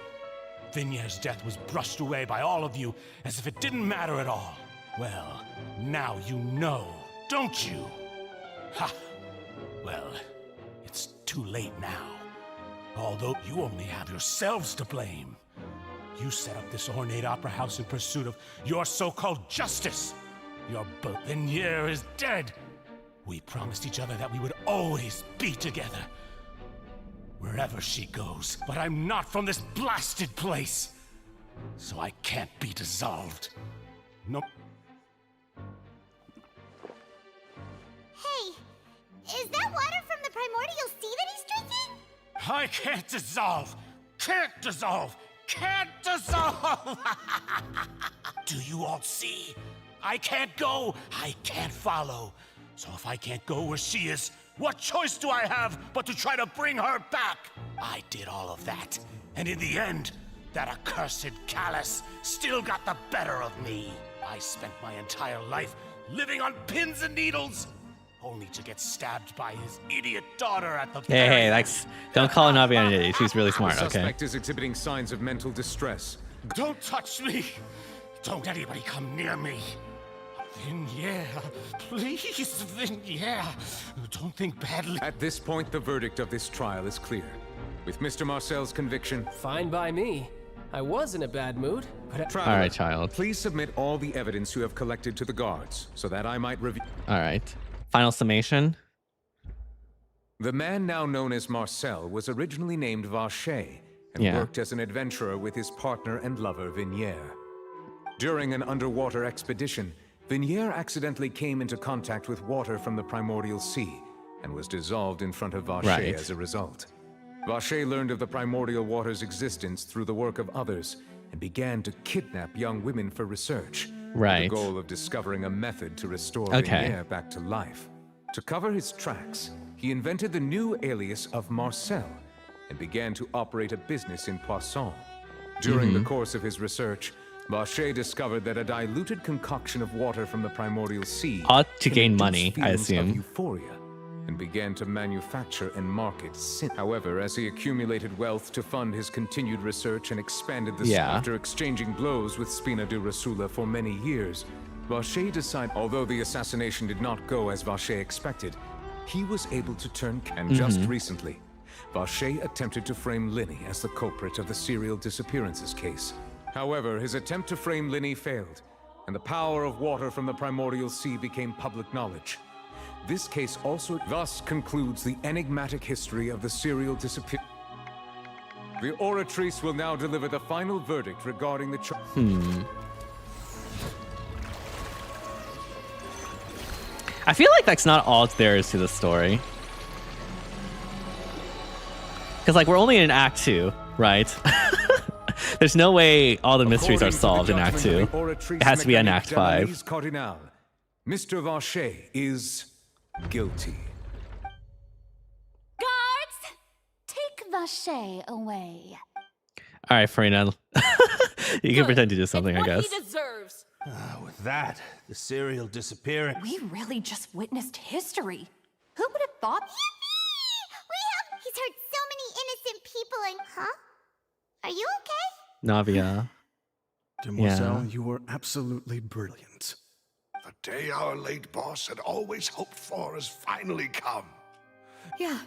Vinier's death was brushed away by all of you as if it didn't matter at all. Well, now you know, don't you? Ha! Well, it's too late now. Although you only have yourselves to blame. You set up this ornate opera house in pursuit of your so-called justice. Your Venier is dead. We promised each other that we would always be together. Wherever she goes, but I'm not from this blasted place. So I can't be dissolved. Nope. Hey, is that water from the primordial sea that he's drinking? I can't dissolve! Can't dissolve! Can't dissolve! Do you all see? I can't go! I can't follow! So if I can't go where she is, what choice do I have but to try to bring her back? I did all of that, and in the end, that accursed Callus still got the better of me. I spent my entire life living on pins and needles, only to get stabbed by his idiot daughter at the Hey, that's... Don't call her Navi an idiot. She's really smart, The okay? suspect is exhibiting signs of mental distress. Don't touch me! Don't anybody come near me! Vignere, please, Vignere. Don't think badly. At this point, the verdict of this trial is clear. With Mr. Marcel's conviction... Fine by me. I was in a bad mood, but... Traveler, all right, child. Please submit all the evidence you have collected to the guards, so that I might review... All right. Final summation. The man now known as Marcel was originally named Vacher, and worked as an adventurer with his partner and lover, Vignere. During an underwater expedition, Vignere accidentally came into contact with water from the primordial sea, and was dissolved in front of Vacher as a result. Vacher learned of the primordial water's existence through the work of others, and began to kidnap young women for research, with the goal of discovering a method to restore Vignere back to life. To cover his tracks, he invented the new alias of Marcel, and began to operate a business in Poisson. During the course of his research, Vacher discovered that a diluted concoction of water from the primordial sea ought to gain money, I of assume. euphoria, and began to manufacture and market sin. However, as he accumulated wealth to fund his continued research and expanded the after exchanging blows with Spina di Rosula for many years, Vacher decided, although the assassination did not go as Vacher expected, he was able to turn, and just recently, Vacher attempted to frame Linny as the culprit of the serial disappearances case. However, his attempt to frame Linny failed, and the power of water from the primordial sea became public knowledge. This case also thus concludes the enigmatic history of the serial disappearance. The Oratrice will now deliver the final verdict regarding the charge. I feel like that's not all there is to the story. Because, like, we're only in Act 2, right? There's no way all the mysteries are solved in Act 2. It has to be in Act 5. Cardinal, Mr. Vacher is guilty. Guards, take Vacher away. All right, Farina. You can pretend to do something, I guess. He deserves. With that, the serial disappearance. We really just witnessed history. Who would have thought? Yippee! He's hurt so many innocent people and... Huh? Are you okay? Navia. Demoiselle, you were absolutely brilliant. The day our late boss had always hoped for has finally come. Yeah.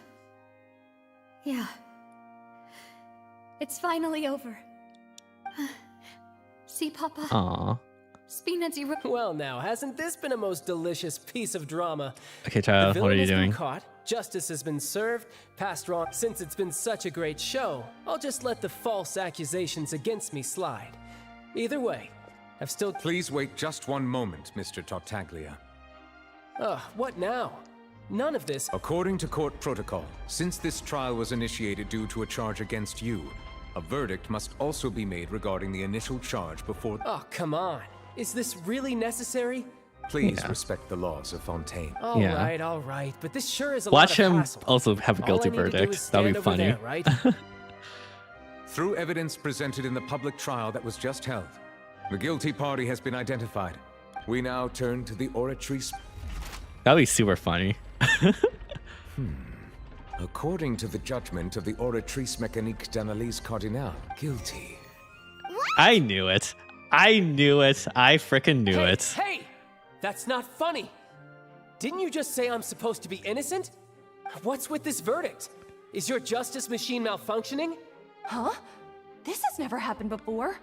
It's finally over. See, Papa? Aww. Spina di Rosula. Well, now, hasn't this been a most delicious piece of drama? Okay, child, what are you The villain doing? has been caught, justice has been served, passed wrong. Since it's been such a great show, I'll just let the false accusations against me slide. Either way, I've still... Please wait just one moment, Mr. Tartaglia. What now? None of this... According to court protocol, since this trial was initiated due to a charge against you, a verdict must also be made regarding the initial charge before... Oh, come on. Is this really necessary? Please respect the laws of Fontaine. All right, but this sure is a Watch lot of him hassle. also have a guilty All I need to do verdict. is That'd be stand over funny. there, right? Through evidence presented in the public trial that was just held, the guilty party has been identified. We now turn to the Oratrice. That'd be super funny. According to the judgment of the Oratrice Mécanique d'Analyse Cardinal, guilty. I knew it. I freaking knew it. Hey! That's not funny! Didn't you just say I'm supposed to be innocent? What's with this verdict? Is your justice machine malfunctioning? Huh? This has never happened before.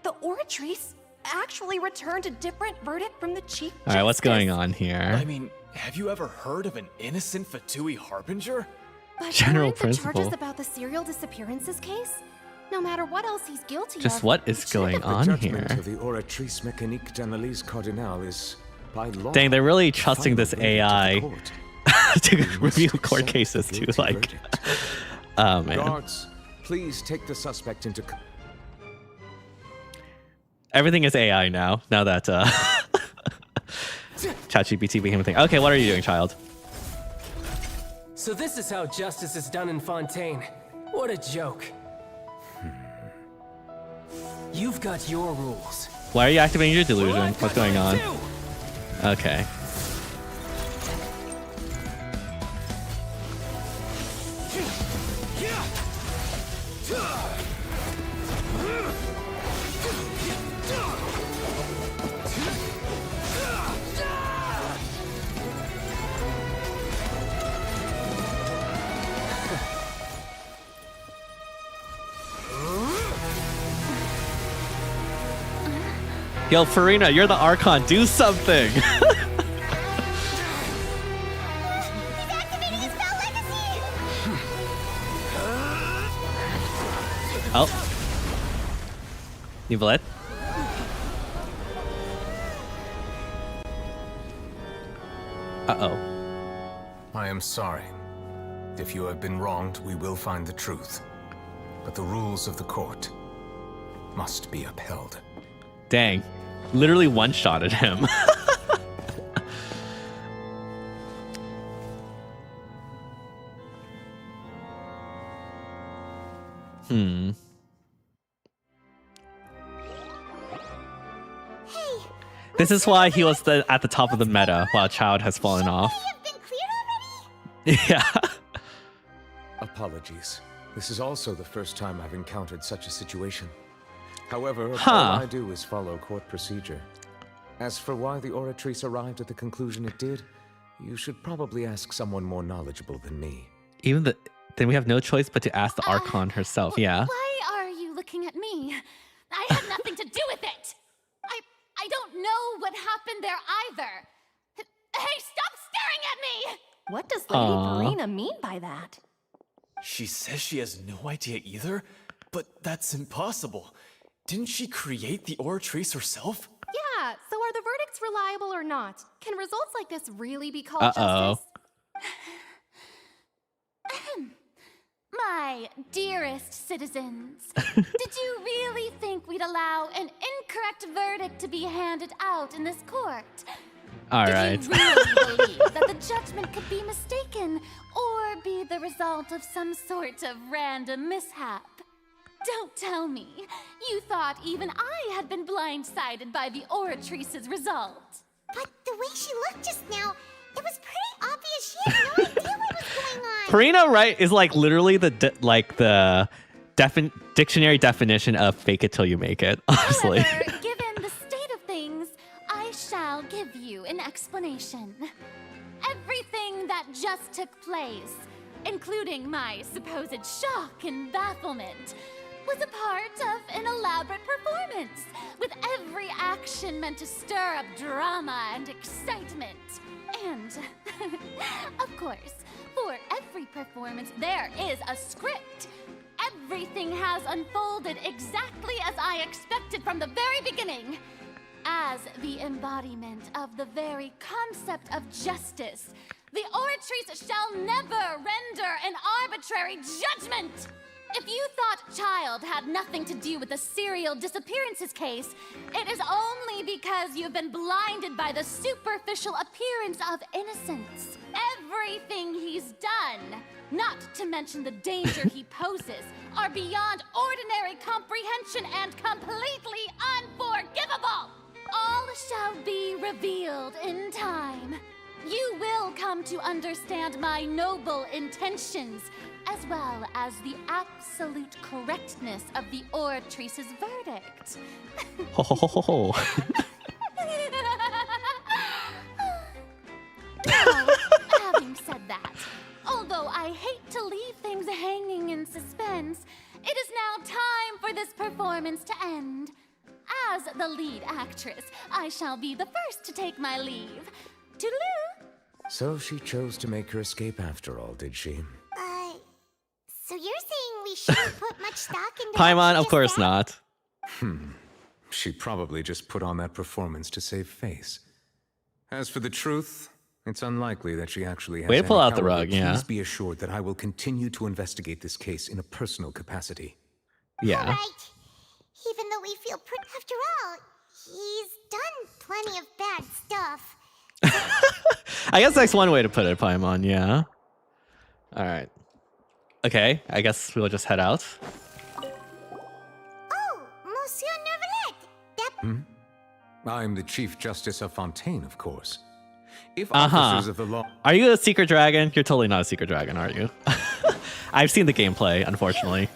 The Oratrice actually returned a different verdict from the Chief Justice. Alright, what's going on here? I mean, have you ever heard of an innocent Fatui Harbinger? But General weren't the principle. charges about the serial disappearances case? No matter what else he's guilty of. Just what is going on The here? judgment of the Oratrice Mécanique d'Analyse Cardinal is by law. Dang, they're really trusting this AI to review court cases too. Like, oh man. Guards, please take the suspect into... Everything is AI now. Now that ChatGPT became a thing. Okay, what are you doing, child? So this is how justice is done in Fontaine. What a joke. You've got your rules. Why are you activating your delusion? What's going on? Okay. Yo, Farina, you're the Archon. Do something. He's activating his spell legacy! Oh. Nivelette? Uh-oh. I am sorry. If you have been wronged, we will find the truth. But the rules of the court must be upheld. Dang. Literally one-shotted him. This is why he was at the top of the meta while Child has fallen off. Yeah. Apologies. This is also the first time I've encountered such a situation. However, all I do is follow court procedure. As for why the Oratrice arrived at the conclusion it did, you should probably ask someone more knowledgeable than me. Then we have no choice but to ask the Archon herself, yeah. Why are you looking at me? I had nothing to do with it. I don't know what happened there either. Hey, stop staring at me! What does Lady Farina mean by that? She says she has no idea either, but that's impossible. Didn't she create the Oratrice herself? Yeah, so are the verdicts reliable or not? Can results like this really be called justice? My dearest citizens, did you really think we'd allow an incorrect verdict to be handed out in this court? All right. Did you really believe that the judgment could be mistaken or be the result of some sort of random mishap? Don't tell me you thought even I had been blindsided by the Oratrice's result. But the way she looked just now, it was pretty obvious she had no idea what was going on. Farina, right, is like literally the dictionary definition of fake it till you make it, honestly. However, given the state of things, I shall give you an explanation. Everything that just took place, including my supposed shock and bafflement, was a part of an elaborate performance, with every action meant to stir up drama and excitement. And, of course, for every performance, there is a script. Everything has unfolded exactly as I expected from the very beginning. As the embodiment of the very concept of justice, the Oratrice shall never render an arbitrary judgment! If you thought Child had nothing to do with the serial disappearances case, it is only because you've been blinded by the superficial appearance of innocence. Everything he's done, not to mention the danger he poses, are beyond ordinary comprehension and completely unforgivable. All shall be revealed in time. You will come to understand my noble intentions, as well as the absolute correctness of the Oratrice's verdict. Ho ho ho ho ho. Now, having said that, although I hate to leave things hanging in suspense, it is now time for this performance to end. As the lead actress, I shall be the first to take my leave. Toodaloo! So she chose to make her escape after all, did she? So you're saying we shouldn't put much stock into Paimon, of course not. She probably just put on that performance to save face. As for the truth, it's unlikely that she actually has Way to pull any out the power, rug, but yeah. Please be assured that I will continue to investigate this case in a personal capacity. Yeah. Right. Even though we feel after all, he's done plenty of bad stuff. I guess that's one way to put it, Paimon, yeah. All right. Okay, I guess we'll just head out. Oh, Monsieur Neuvillette! I'm the Chief Justice of Fontaine, of course. If officers of the law... Are you a secret dragon? You're totally not a secret dragon, are you? I've seen the gameplay, unfortunately.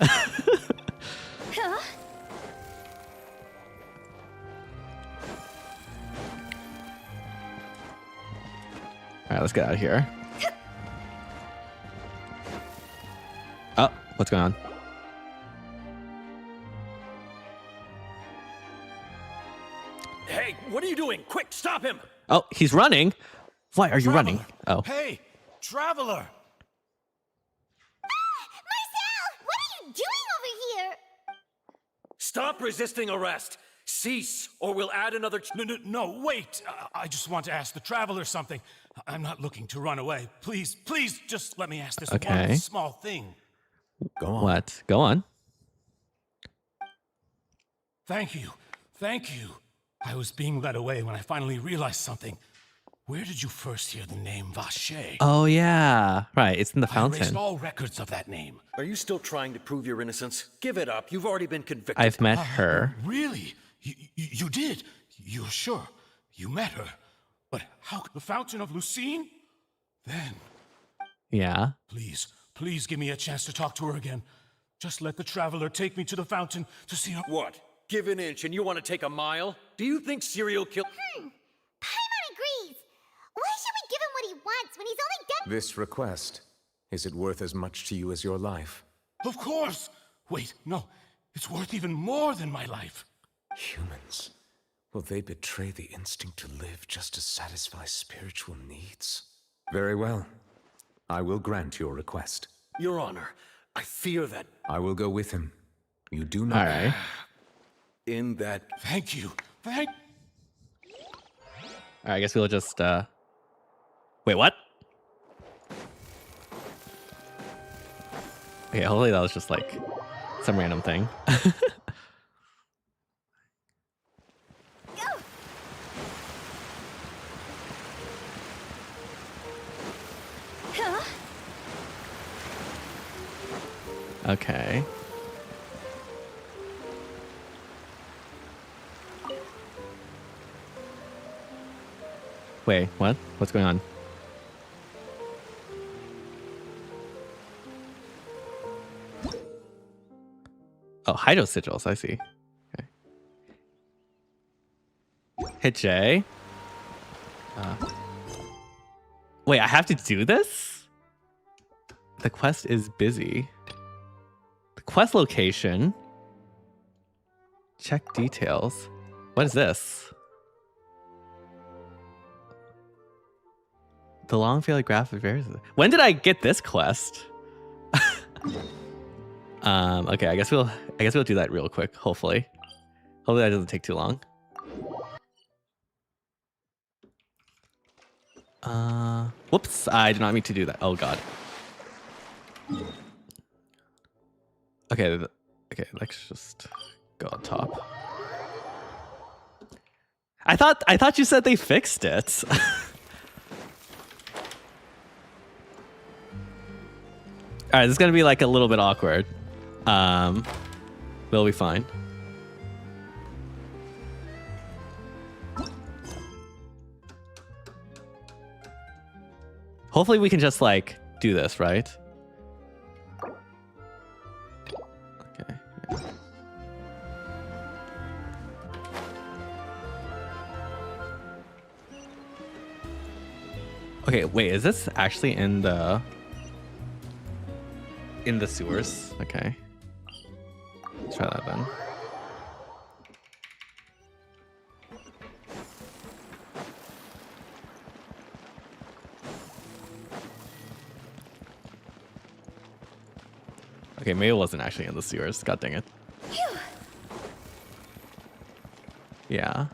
Alright, let's get out of here. Oh, what's going on? Quick, stop him! Oh, he's running. Why are you running? Oh. Hey, traveler! Marcel! What are you doing over here? Stop resisting arrest. Cease, or we'll add another. No, wait. I just want to ask the traveler something. I'm not looking to run away. Please, just let me ask this one small thing. Go on. What? Go on. Thank you. I was being led away when I finally realized something. Where did you first hear the name Vacher? Oh, yeah. Right, it's in the I fountain. erased all records of that name. Are you still trying to prove your innocence? Give it up. You've already been convicted. I've met her. Really? You did? You're sure? You met her? But how? The Fountain of Lucine? Then... Yeah. Please give me a chance to talk to her again. Just let the traveler take me to the fountain to see her. What? Give an inch and you want to take a mile? Do you think serial kill... Paimon agrees. Why should we give him what he wants when he's only done... This request, is it worth as much to you as your life? Of course! Wait, no. It's worth even more than my life. Humans. Will they betray the instinct to live just to satisfy spiritual needs? Very well. I will grant your request. Your Honor, I fear that... I will go with him. You do not... All right. In that... Thank you. All right, I guess we'll just, Wait, what? Okay, hopefully that was just, like, some random thing. Okay. Wait, what? What's going on? Oh, hydro sigils, I see. Okay. Hit J. Wait, I have to do this? The quest is busy. The quest location. Check details. What is this? The long failed graph of various. When did I get this quest? Okay, I guess we'll do that real quick, hopefully. Hopefully that doesn't take too long. Whoops, I did not mean to do that. Oh god. Okay, let's just go on top. I thought you said they fixed it. Alright, this is gonna be like a little bit awkward. We'll be fine. Hopefully we can just like do this, right? Okay. Yeah. Okay, wait, is this actually in the sewers? Okay. Let's try that then. Okay, maybe it wasn't actually in the sewers. God dang it. Phew. Yeah.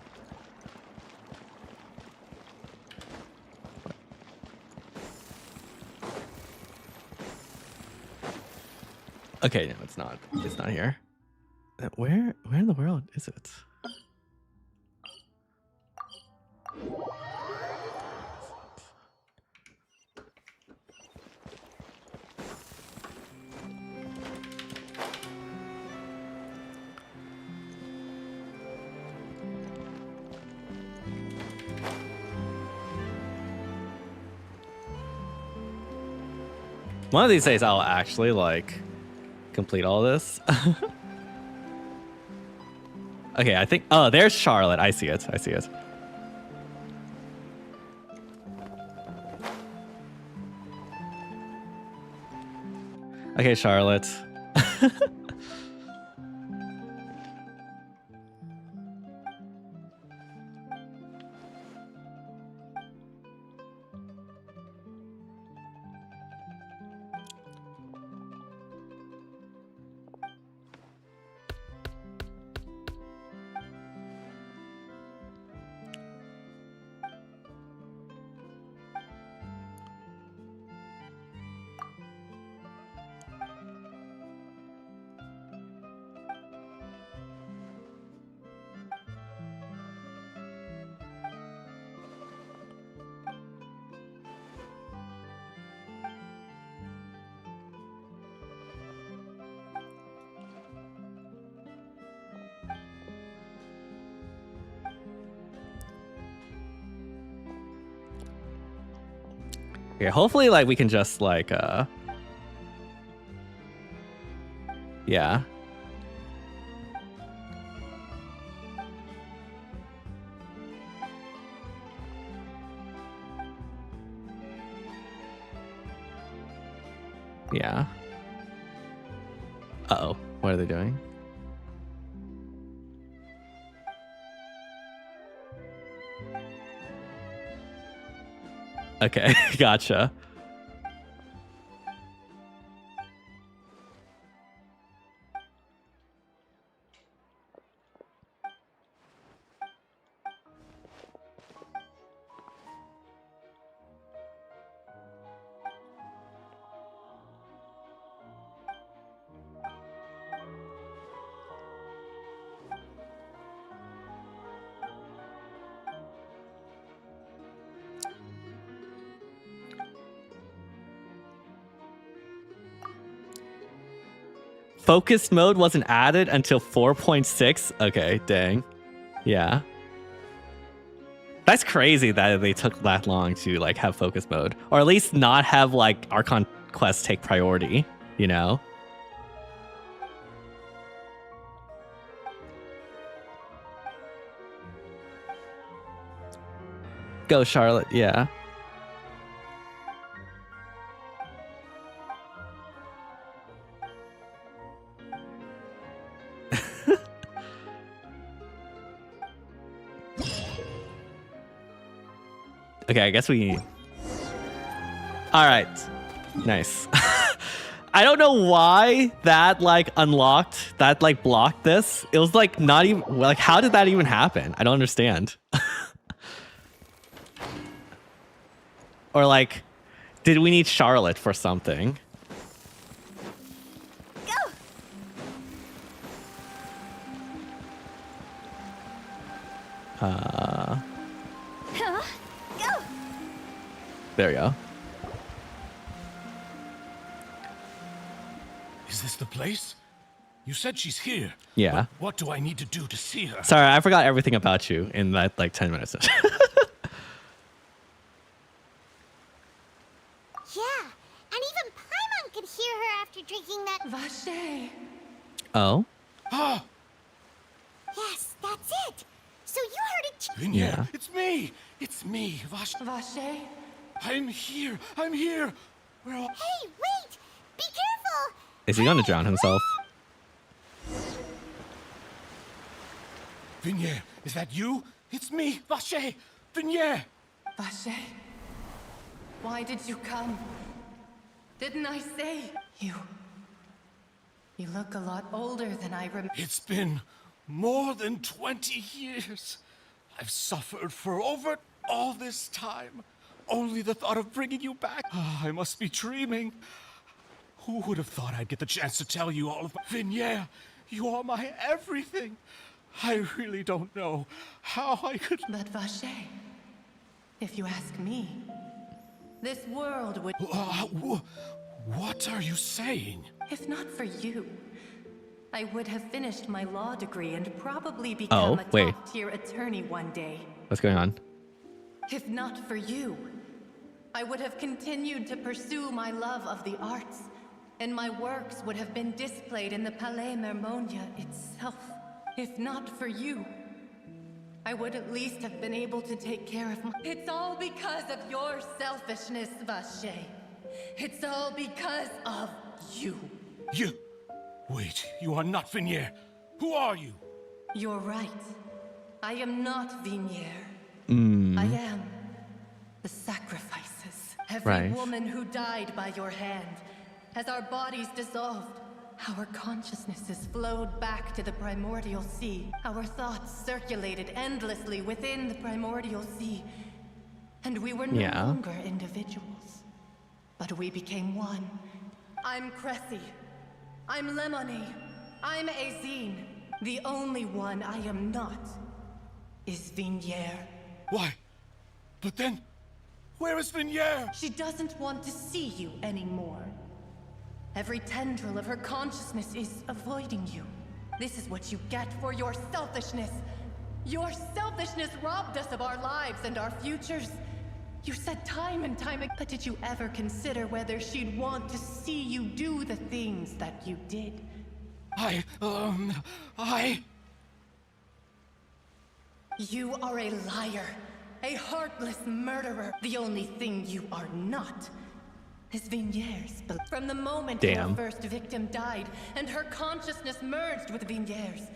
Okay, no, it's not. It's not here. Where in the world is it? One of these days I'll actually like complete all this. Okay, I think... Oh, there's Charlotte. I see it. I see it. Okay, Charlotte. Okay, hopefully, like, we can just, like, yeah. Yeah. Uh-oh. What are they doing? Okay, gotcha. Focused mode wasn't added until 4.6. Okay, dang. Yeah. That's crazy that they took that long to like have focus mode. Or at least not have like Archon Quest take priority, you know? Go Charlotte, yeah. Okay, I guess we... Alright. Nice. I don't know why that, like, unlocked, that, like, blocked this. It was, like, not even... Like, how did that even happen? I don't understand. Or, like, did we need Charlotte for something? There we go. Is this the place? You said she's here. Yeah. What do I need to do to see her? Sorry, I forgot everything about you in that, like, 10 minutes. Yeah, and even Paimon could hear her after drinking that Vache. Oh? Ah! Yes, that's it. So you heard it too. Vinya, Yeah. it's me. It's me, Vache. I'm here. I'm here. We're all... Hey, wait! Be careful! Is he gonna drown himself? Vinya, is that you? It's me, Vache. Vinya. Vache. Why did you come? Didn't I say you look a lot older than I remember. It's been more than 20 years. I've suffered for over all this time. Only the thought of bringing you back. I must be dreaming. Who would have thought I'd get the chance to tell you all of my... Vinya, you are my everything. I really don't know how I could... But Vache, if you ask me, this world would... What are you saying? If not for you, I would have finished my law degree and probably become a top-tier attorney one day. What's going on? If not for you, I would have continued to pursue my love of the arts, and my works would have been displayed in the Palais Mermonia itself. If not for you, I would at least have been able to take care of my... It's all because of your selfishness, Vache. It's all because of you. You... Wait, you are not Vinya. Who are you? You're right. I am not Vinya. I am the sacrifices. Every woman who died by your hand. As our bodies dissolved, our consciousnesses flowed back to the primordial sea. Our thoughts circulated endlessly within the primordial sea. And we were no longer individuals. But we became one. I'm Cressy. I'm Lemony. I'm Azine. The only one I am not is Vinyere. Why? But then, where is Vinyere? She doesn't want to see you anymore. Every tendril of her consciousness is avoiding you. This is what you get for your selfishness. Your selfishness robbed us of our lives and our futures. You said time and time again, but did you ever consider whether she'd want to see you do the things that you did? You are a liar, a heartless murderer. The only thing you are not is Vignieres. From the moment your first victim died and her consciousness merged with Vignieres,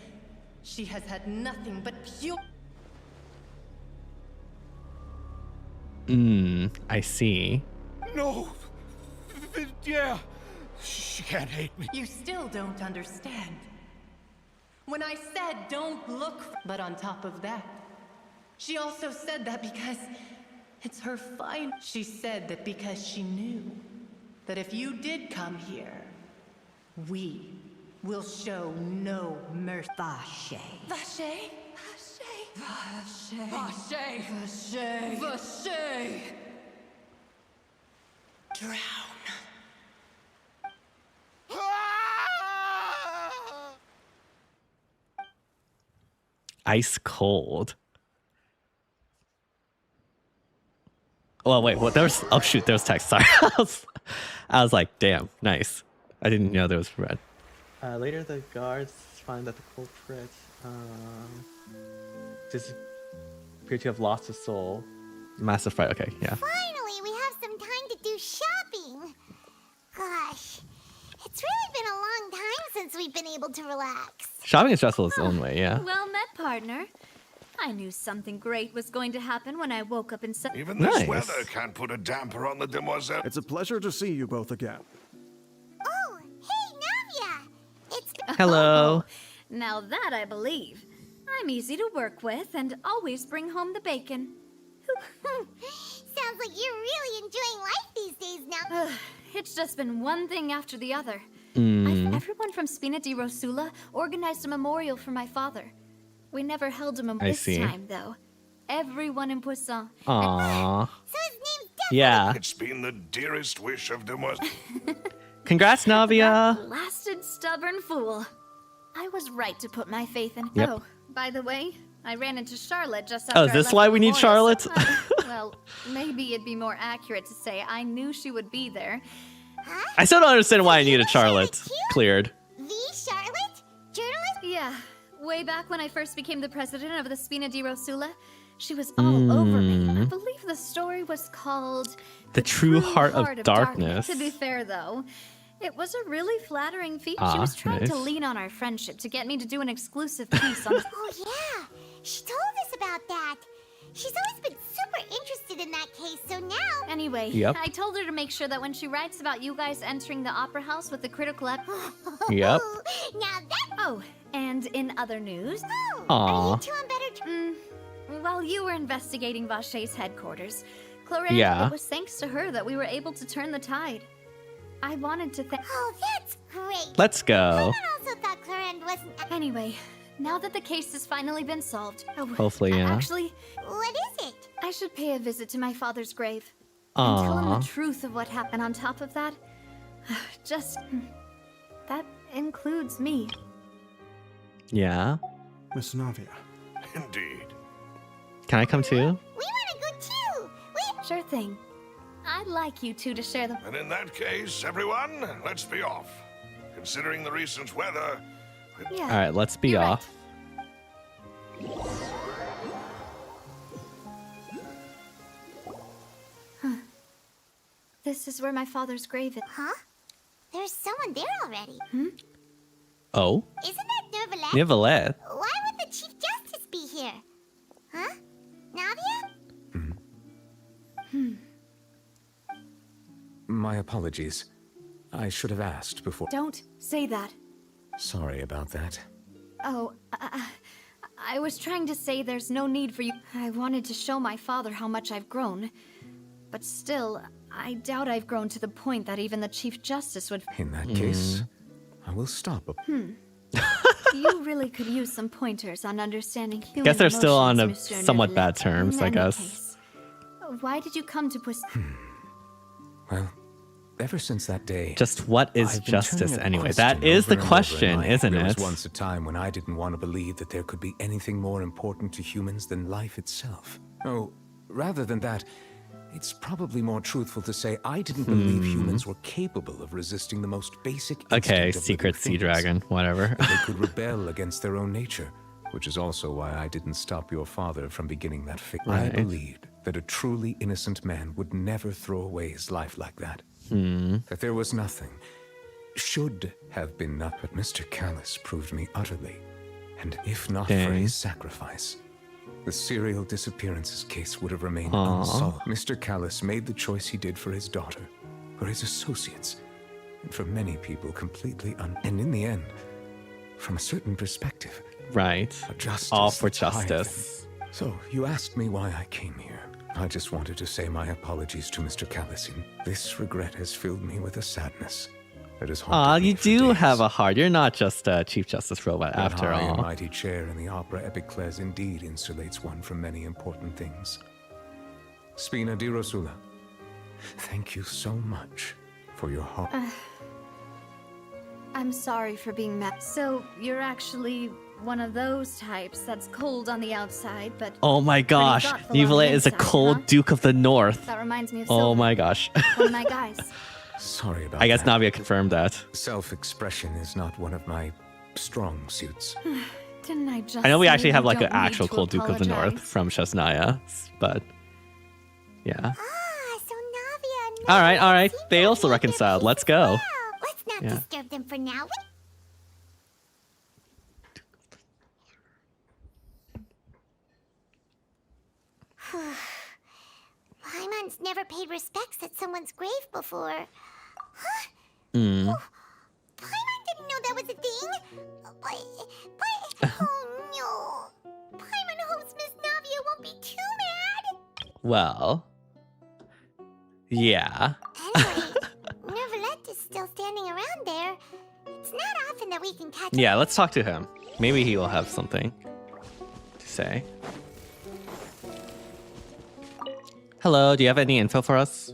she has had nothing but pure... I see. No! Yeah, she can't hate me. You still don't understand. When I said don't look, but on top of that, she also said that because it's her fine. She said that because she knew that if you did come here, we will show no mercy. Vache. Vache? Vache. Vache. Vache. Vache. Drown. Ice cold. Oh wait, what? There was. Oh shoot, there was text. Sorry, I was like, damn, nice. I didn't know there was red. Later, the guards find that the culprit appear to have lost his soul. Massive fight. Okay, yeah. Finally, we have some time to do shopping. Gosh, it's really been a long time since we've been able to relax. Shopping is stressful its own way, yeah. Well met, partner. I knew something great was going to happen when I woke up and said... Even this weather can't put a damper on the demoiselle. It's a pleasure to see you both again. Oh, hey, Navia! It's... Hello. Now that I believe. I'm easy to work with and always bring home the bacon. Sounds like you're really enjoying life these days now. It's just been one thing after the other. Everyone from Spina di Rosula organized a memorial for my father. We never held a memorial this time, though. Everyone in Poisson. Aww. So his name's Yeah. It's been the dearest wish of demoiselle. Congrats, Navia. That blasted stubborn fool. I was right to put my faith in. Yep. Oh, by the way, I ran into Charlotte just after. Oh, is this why we need Charlotte? Well, maybe it'd be more accurate to say I knew she would be there. I still don't understand why I needed Charlotte cleared. The Charlotte? Journalist? Yeah. Way back when I first became the president of the Spina di Rosula, she was all over me. I believe the story was called The True Heart of Darkness. To be fair, though, it was a really flattering feat. She was trying to lean on our friendship to get me to do an exclusive piece on... Oh, yeah. She told us about that. She's always been super interested in that case, so now... Anyway, I told her to make sure that when she writes about you guys entering the opera house with the critical Yep. Now that... Oh, and in other news... Are you two on better while you were investigating Vache's headquarters, Clorinde, it was thanks to her that we were able to turn the tide. I wanted to thank... Oh, that's great. Let's go. I also thought Clorinde wasn't... Anyway, now that the case has finally been solved... Hopefully, yeah. Actually, what is it? I should pay a visit to my father's grave. Aww. And tell him the truth of what happened. On top of that, that includes me. Yeah. Miss Navia. Indeed. Can I come too? We want to go too. Sure thing. I'd like you two to share the... And in that case, everyone, let's be off. Considering the recent weather... Yeah. All right, let's be off. Huh. This is where my father's grave is. Huh? There's someone there already. Oh? Isn't that Neuvillette? Neuvillette? Why would the Chief Justice be here? Huh? Navia? My apologies. I should have asked before. Don't say that. Sorry about that. Oh, I was trying to say there's no need for you. I wanted to show my father how much I've grown. But still, I doubt I've grown to the point that even the Chief Justice would... In that case, I will stop. You really could use some pointers on understanding human Guess they're still on emotions, a Mr. somewhat Neuvillette. bad terms, In I any guess. case, why did you come to Well, ever since that day... Just what is I've been justice turning a anyway? question That is over the and over in question, life. isn't There it? was once a time when I didn't want to believe that there could be anything more important to humans than life itself. Oh, rather than that, it's probably more truthful to say I didn't believe humans were capable of resisting the most basic instinct Okay, of secret living sea things. dragon, whatever. That they could rebel against their own nature, which is also why I didn't stop your father from beginning that fate. I Right. believed that a truly innocent man would never throw away his life like that. That there was nothing, should have been nothing, but Mr. Callus proved me utterly, and if not for Dang. his sacrifice, the serial disappearances case would have remained Aw. unsolved. Mr. Callus made the choice he did for his daughter, for his associates, and for many people completely and in the end, from a certain perspective, Right. a justice All for that's higher than- justice. So, you asked me why I came here. I just wanted to say my apologies to Mr. Callus. This regret has filled me with a sadness that has haunted Aw, me you for do days. have a heart. You're not just a Chief Justice robot That after high and all. mighty chair in the opera Epicles indeed insulates one from many important things. Spina di Rosula, thank you so much for your heart. I'm sorry for being mad. So, you're actually one of those types that's cold on the outside, but Oh my gosh. thoughtful on the Nivelle is a inside, cold huh? Duke of the North. that reminds me of Oh Silver, my gosh. one of my guys. Sorry about I guess that. Navia confirmed that. Self-expression is not one of my strong suits. Didn't I just I know we say actually you have like an don't need actual to cold Duke of the North apologize? from Shasnaya, but yeah. Ah, so Navia and All right. Navia They also reconciled. Let's go. Let's not Yeah. disturb them for now. Paimon's never paid respects at someone's grave before. Huh? Mm. Paimon didn't know that was a thing. But oh no. Paimon hopes Miss Navia won't be too mad. Well. Yeah. Anyway, Neverlet is still standing around there. It's not often that we can catch Yeah, let's talk to him. Maybe he will have something to say. Hello, do you have any info for us?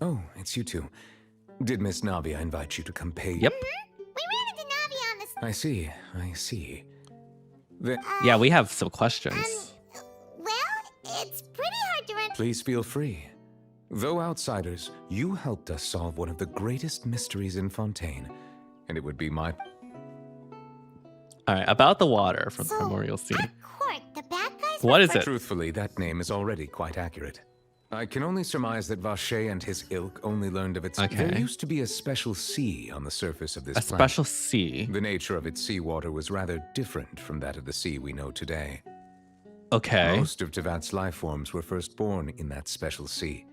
Oh, it's you two. Did Miss Navia invite you to come pay? Yep. We ran into Navia on the... I see. Yeah, we have some questions. Well, it's pretty hard to run... Please feel free. Though outsiders, you helped us solve one of the greatest mysteries in Fontaine, and it would be my... All right, about the water from the So, Memorial Sea. Court, the bad guys What were is it? Truthfully, that name is already quite accurate. I can only surmise that Vache and his ilk only learned of its... Okay. There used to be a special sea on the surface of this A planet. special sea. The nature of its seawater was rather different from that of the sea we know today. Okay. Most of Tevat's life forms were first born in that special sea.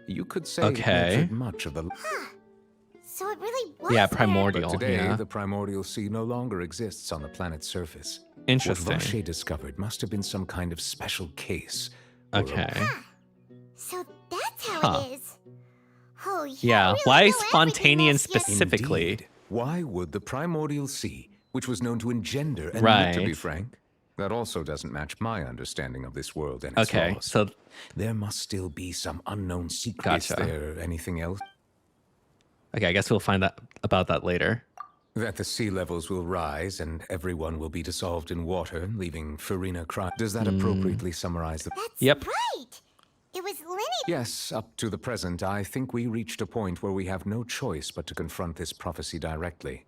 You could say Okay. it nurtured much of the... So it really was Yeah, there. primordial. But today, Yeah. the primordial sea no longer exists on the planet's surface. Interesting. What Vache discovered must have been some kind of special case. or a- Okay. So that's how Huh. it is. Oh, you Yeah. really Why know everything, Spontanian Monsieur. specifically? Indeed. Why would the primordial sea, which was known to engender and to be Right. frank, that also doesn't match my understanding of this world and its Okay. laws. So There must still be some unknown secret. Gotcha. Is there anything else? okay, I guess we'll find that about that later. That the sea levels will rise and everyone will be dissolved in water, leaving Farina cry. Does that appropriately summarize the... That's Yep. right. It was Lenny. Yes, up to the present, I think we reached a point where we have no choice but to confront this prophecy directly.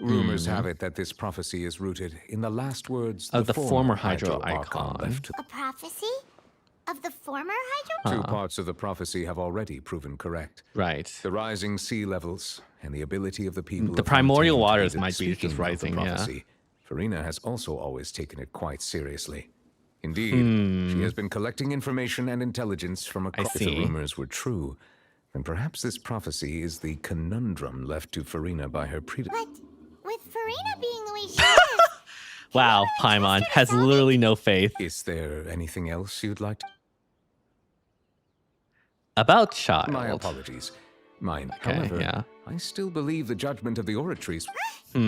Rumors have it that this prophecy is rooted in the last words Of the former Hydro Archon icon. left to A prophecy? Of the former Hydro? Two parts of the prophecy have already proven correct. Right. The rising sea levels and the ability of the people The of primordial Fontaine to waters lead it. might be just Speaking of the rising, yeah. prophecy, Farina has also always taken it quite seriously. Indeed, she has been collecting information and intelligence from across. If the see. rumors were true, then perhaps this prophecy is the conundrum left to Farina by her predecessor. But with Farina being the way she is, Wow, Paimon has literally no faith. Is there anything else you'd like to... About child. My apologies. Mine. Okay, However, yeah. I still believe the judgment of the Oratrice. but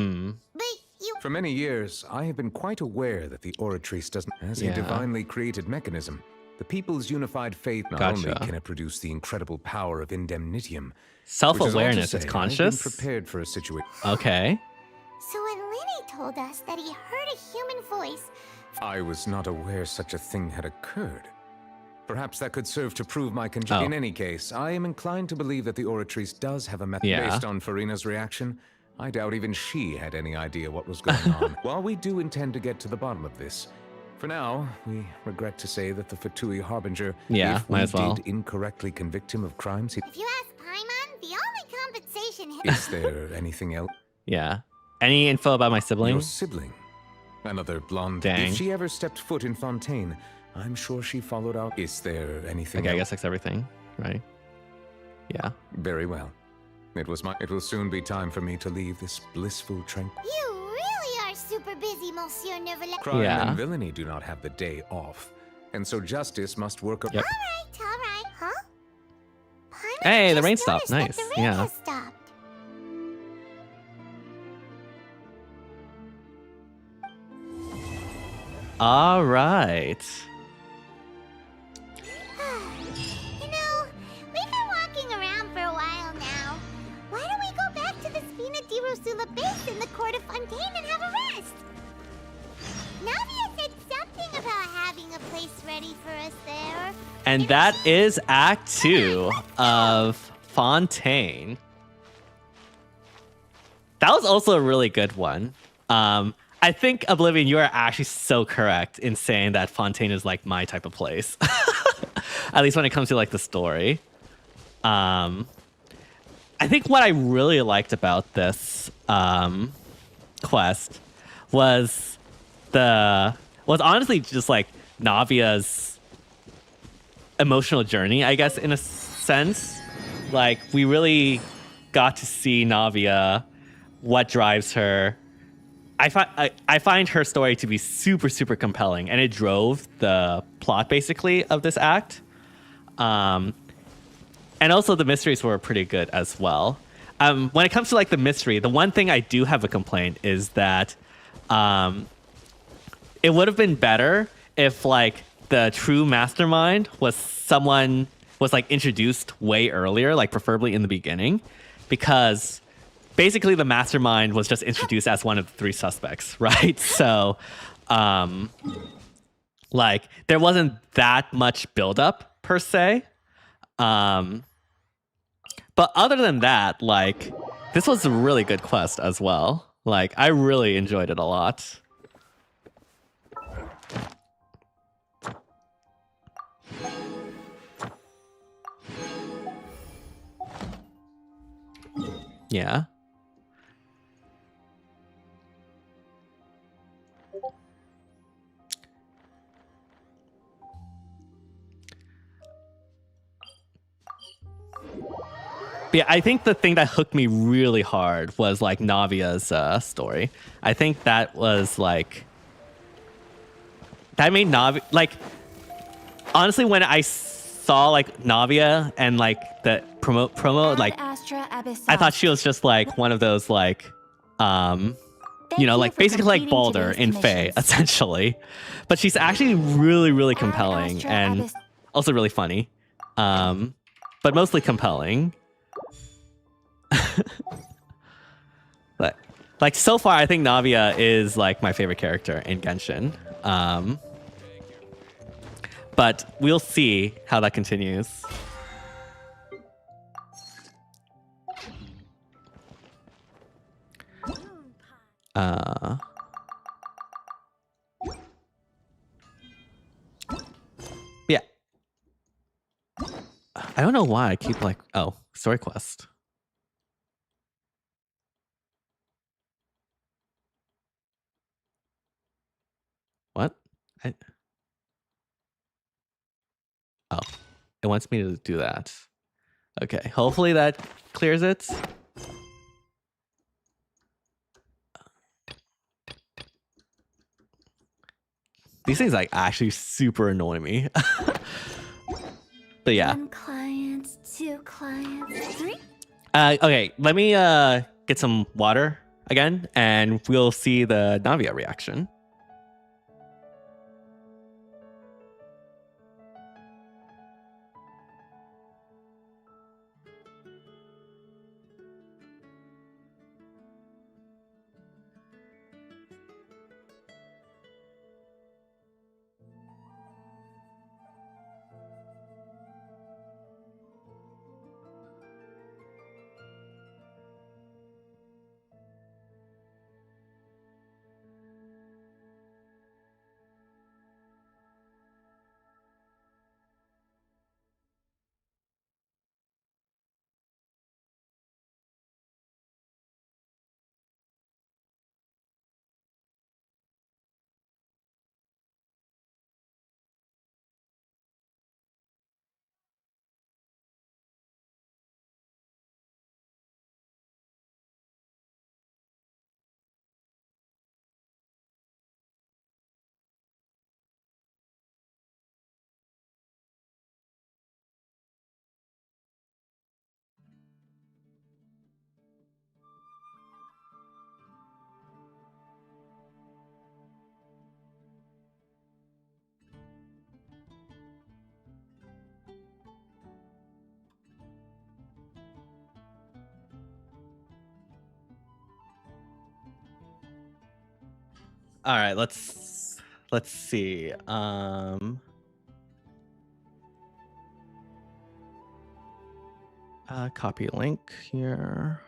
you... For many years, I have been quite aware that the Oratrice doesn't... As Yeah. a divinely created mechanism, the people's unified faith not Gotcha. only can it produce the incredible power of indemnitium... Self-awareness, it's I've been conscious? prepared for a situation... Okay. So when Lenny told us that he heard a human voice... I was not aware such a thing had occurred. Perhaps that could serve to prove my conjecture. Oh. In any case, I am inclined to believe that the Oratrice does have a method. Yeah. Based on Farina's reaction, I doubt even she had any idea what was going on. While we do intend to get to the bottom of this, for now, we regret to say that the Fatui Harbinger, Yeah, if we might as well. did incorrectly convict him of crimes, If you ask Paimon, the only compensation is there anything else? Yeah. Any info about my sibling? Your sibling? Another blonde. Dang. If she ever stepped foot in Fontaine, I'm sure she followed out. Is there anything Okay, I else? guess that's everything, right? Yeah. Very well. It will soon be time for me to leave this blissful tranquil. You really are super busy, Monsieur Neverland. Crime Yeah. and villainy do not have the day off, and so justice must work. Yep. All right. Huh? Paimon Hey, the just rain stopped. noticed Nice. that the rain Yeah. has stopped. All right. You know, we've been walking around for a while now. Why don't we go back to the Spina di Rosula base in the court of Fontaine and have a rest? Navia said something about having a place ready for us there. And that is Act 2 of Fontaine. That was also a really good one. I think, Oblivion, you are actually so correct in saying that Fontaine is like my type of place. At least when it comes to like the story. I think what I really liked about this quest was honestly just like Navia's emotional journey, I guess, in a sense. Like, we really got to see Navia, what drives her. I find her story to be super, super compelling, and it drove the plot, basically, of this act. And also the mysteries were pretty good as well. When it comes to, like, the mystery, the one thing I do have a complaint is that it would have been better if, like, the true mastermind was like, introduced way earlier, like, preferably in the beginning, because basically the mastermind was just introduced as one of the three suspects, right? So, like, there wasn't that much buildup per se. But other than that, like, this was a really good quest as well. Like, I really enjoyed it a lot. Yeah. But yeah, I think the thing that hooked me really hard was like Navia's story. I think that was like that made Navia like honestly when I saw like Navia and like the promo like I thought she was just like one of those like you know, like basically like Baldur in Fae essentially. But she's actually really, really compelling and also really funny. But mostly compelling. But like so far I think Navia is like my favorite character in Genshin. But we'll see how that continues. Yeah. I don't know why I keep like, oh, story quest. What? Oh, it wants me to do that. Okay, hopefully that clears it. These things like actually super annoy me. But yeah. 1 client, 2 clients, 3. Okay, let me get some water again, and we'll see the Navia reaction. All right, let's see. Copy link here.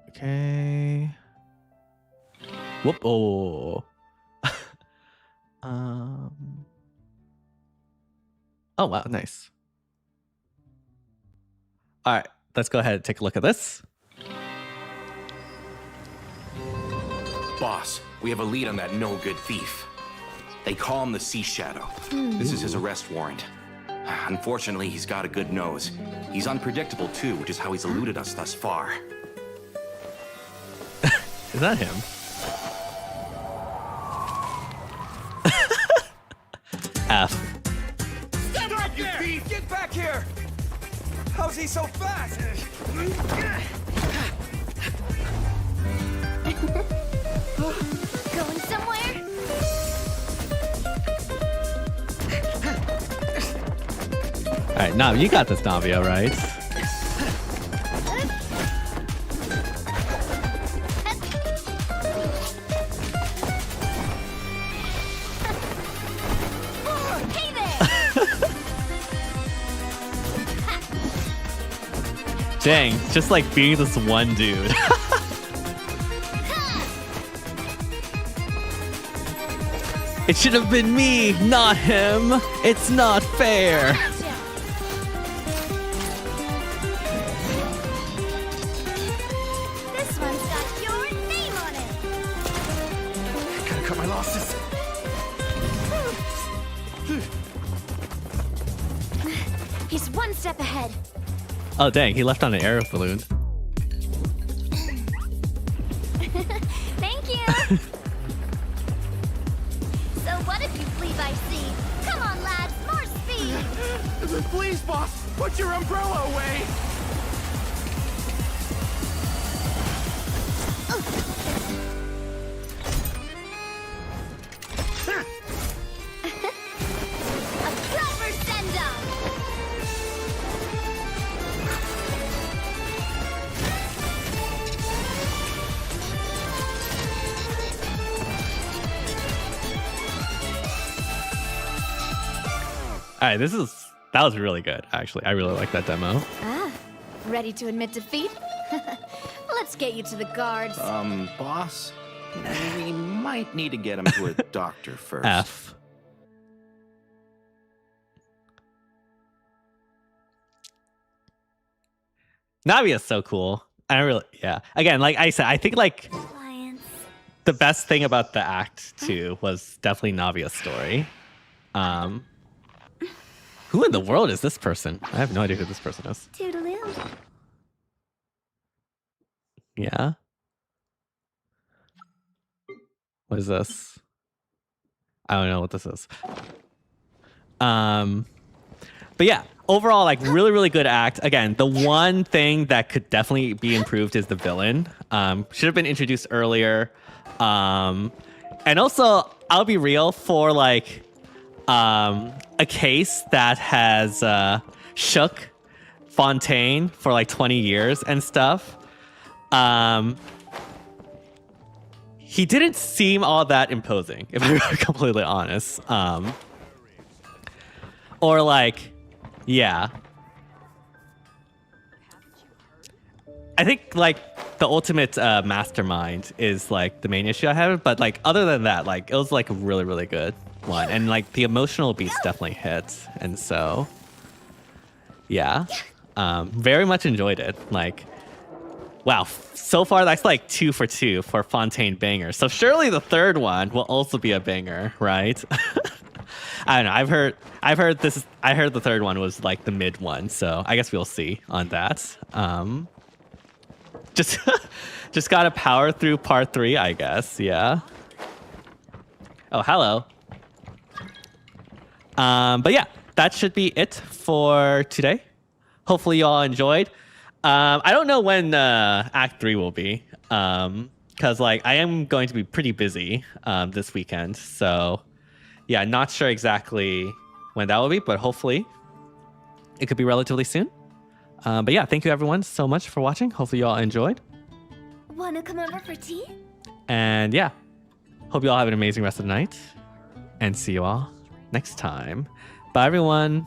Okay. Whoop. Oh. Oh, wow. Nice. All right. Let's go ahead and take a look at this. Boss, we have a lead on that no-good thief. They call him the Sea Shadow. This is his arrest warrant. Unfortunately, he's got a good nose. He's unpredictable, too, which is how he's eluded us thus far. Is that him? F. Step back, you thief! Get back here! How's he so fast? Going somewhere? All right, now you got this, Navia, right? Hey there! Dang, just like being this one dude. It should have been me, not him. It's not fair. This one's got your name on it. Gotta cut my losses. He's one step ahead. Oh, dang, he left on an air balloon. Thank you. So what if you flee by sea? Come on, lads, more speed. Please, boss, put your umbrella away. A proper send-off. All right, that was really good, actually. I really like that demo. Ah, ready to admit defeat? Let's get you to the guards. Boss? We might need to get him to a doctor first. F. Navia's so cool. Yeah. Again, like I said, I think like the best thing about the act 2 was definitely Navia's story. Who in the world is this person? I have no idea who this person is. Toodaloo. Yeah. What is this? I don't know what this is. But yeah, overall, like really, really good act. Again, the one thing that could definitely be improved is the villain. Should have been introduced earlier. And also, I'll be real, for like a case that has shook Fontaine for like 20 years and stuff. He didn't seem all that imposing, if we're completely honest. Or like, yeah. I think like the ultimate mastermind is like the main issue I have, but like other than that, like it was like a really, really good one. And like the emotional beats definitely hit. And so, yeah, very much enjoyed it. Like, wow, so far that's like 2 for 2 for Fontaine bangers. So surely the third one will also be a banger, right? I don't know. I heard the third one was like the mid one. So I guess we'll see on that. Just gotta power through part 3, I guess. Yeah. Oh, hello. But yeah, that should be it for today. Hopefully you all enjoyed. I don't know when Act 3 will be, because like I am going to be pretty busy this weekend. So yeah, not sure exactly when that will be, but hopefully it could be relatively soon. But yeah, thank you everyone so much for watching. Hopefully you all enjoyed. Wanna come over for tea? And yeah, hope you all have an amazing rest of the night. And see you all next time. Bye everyone.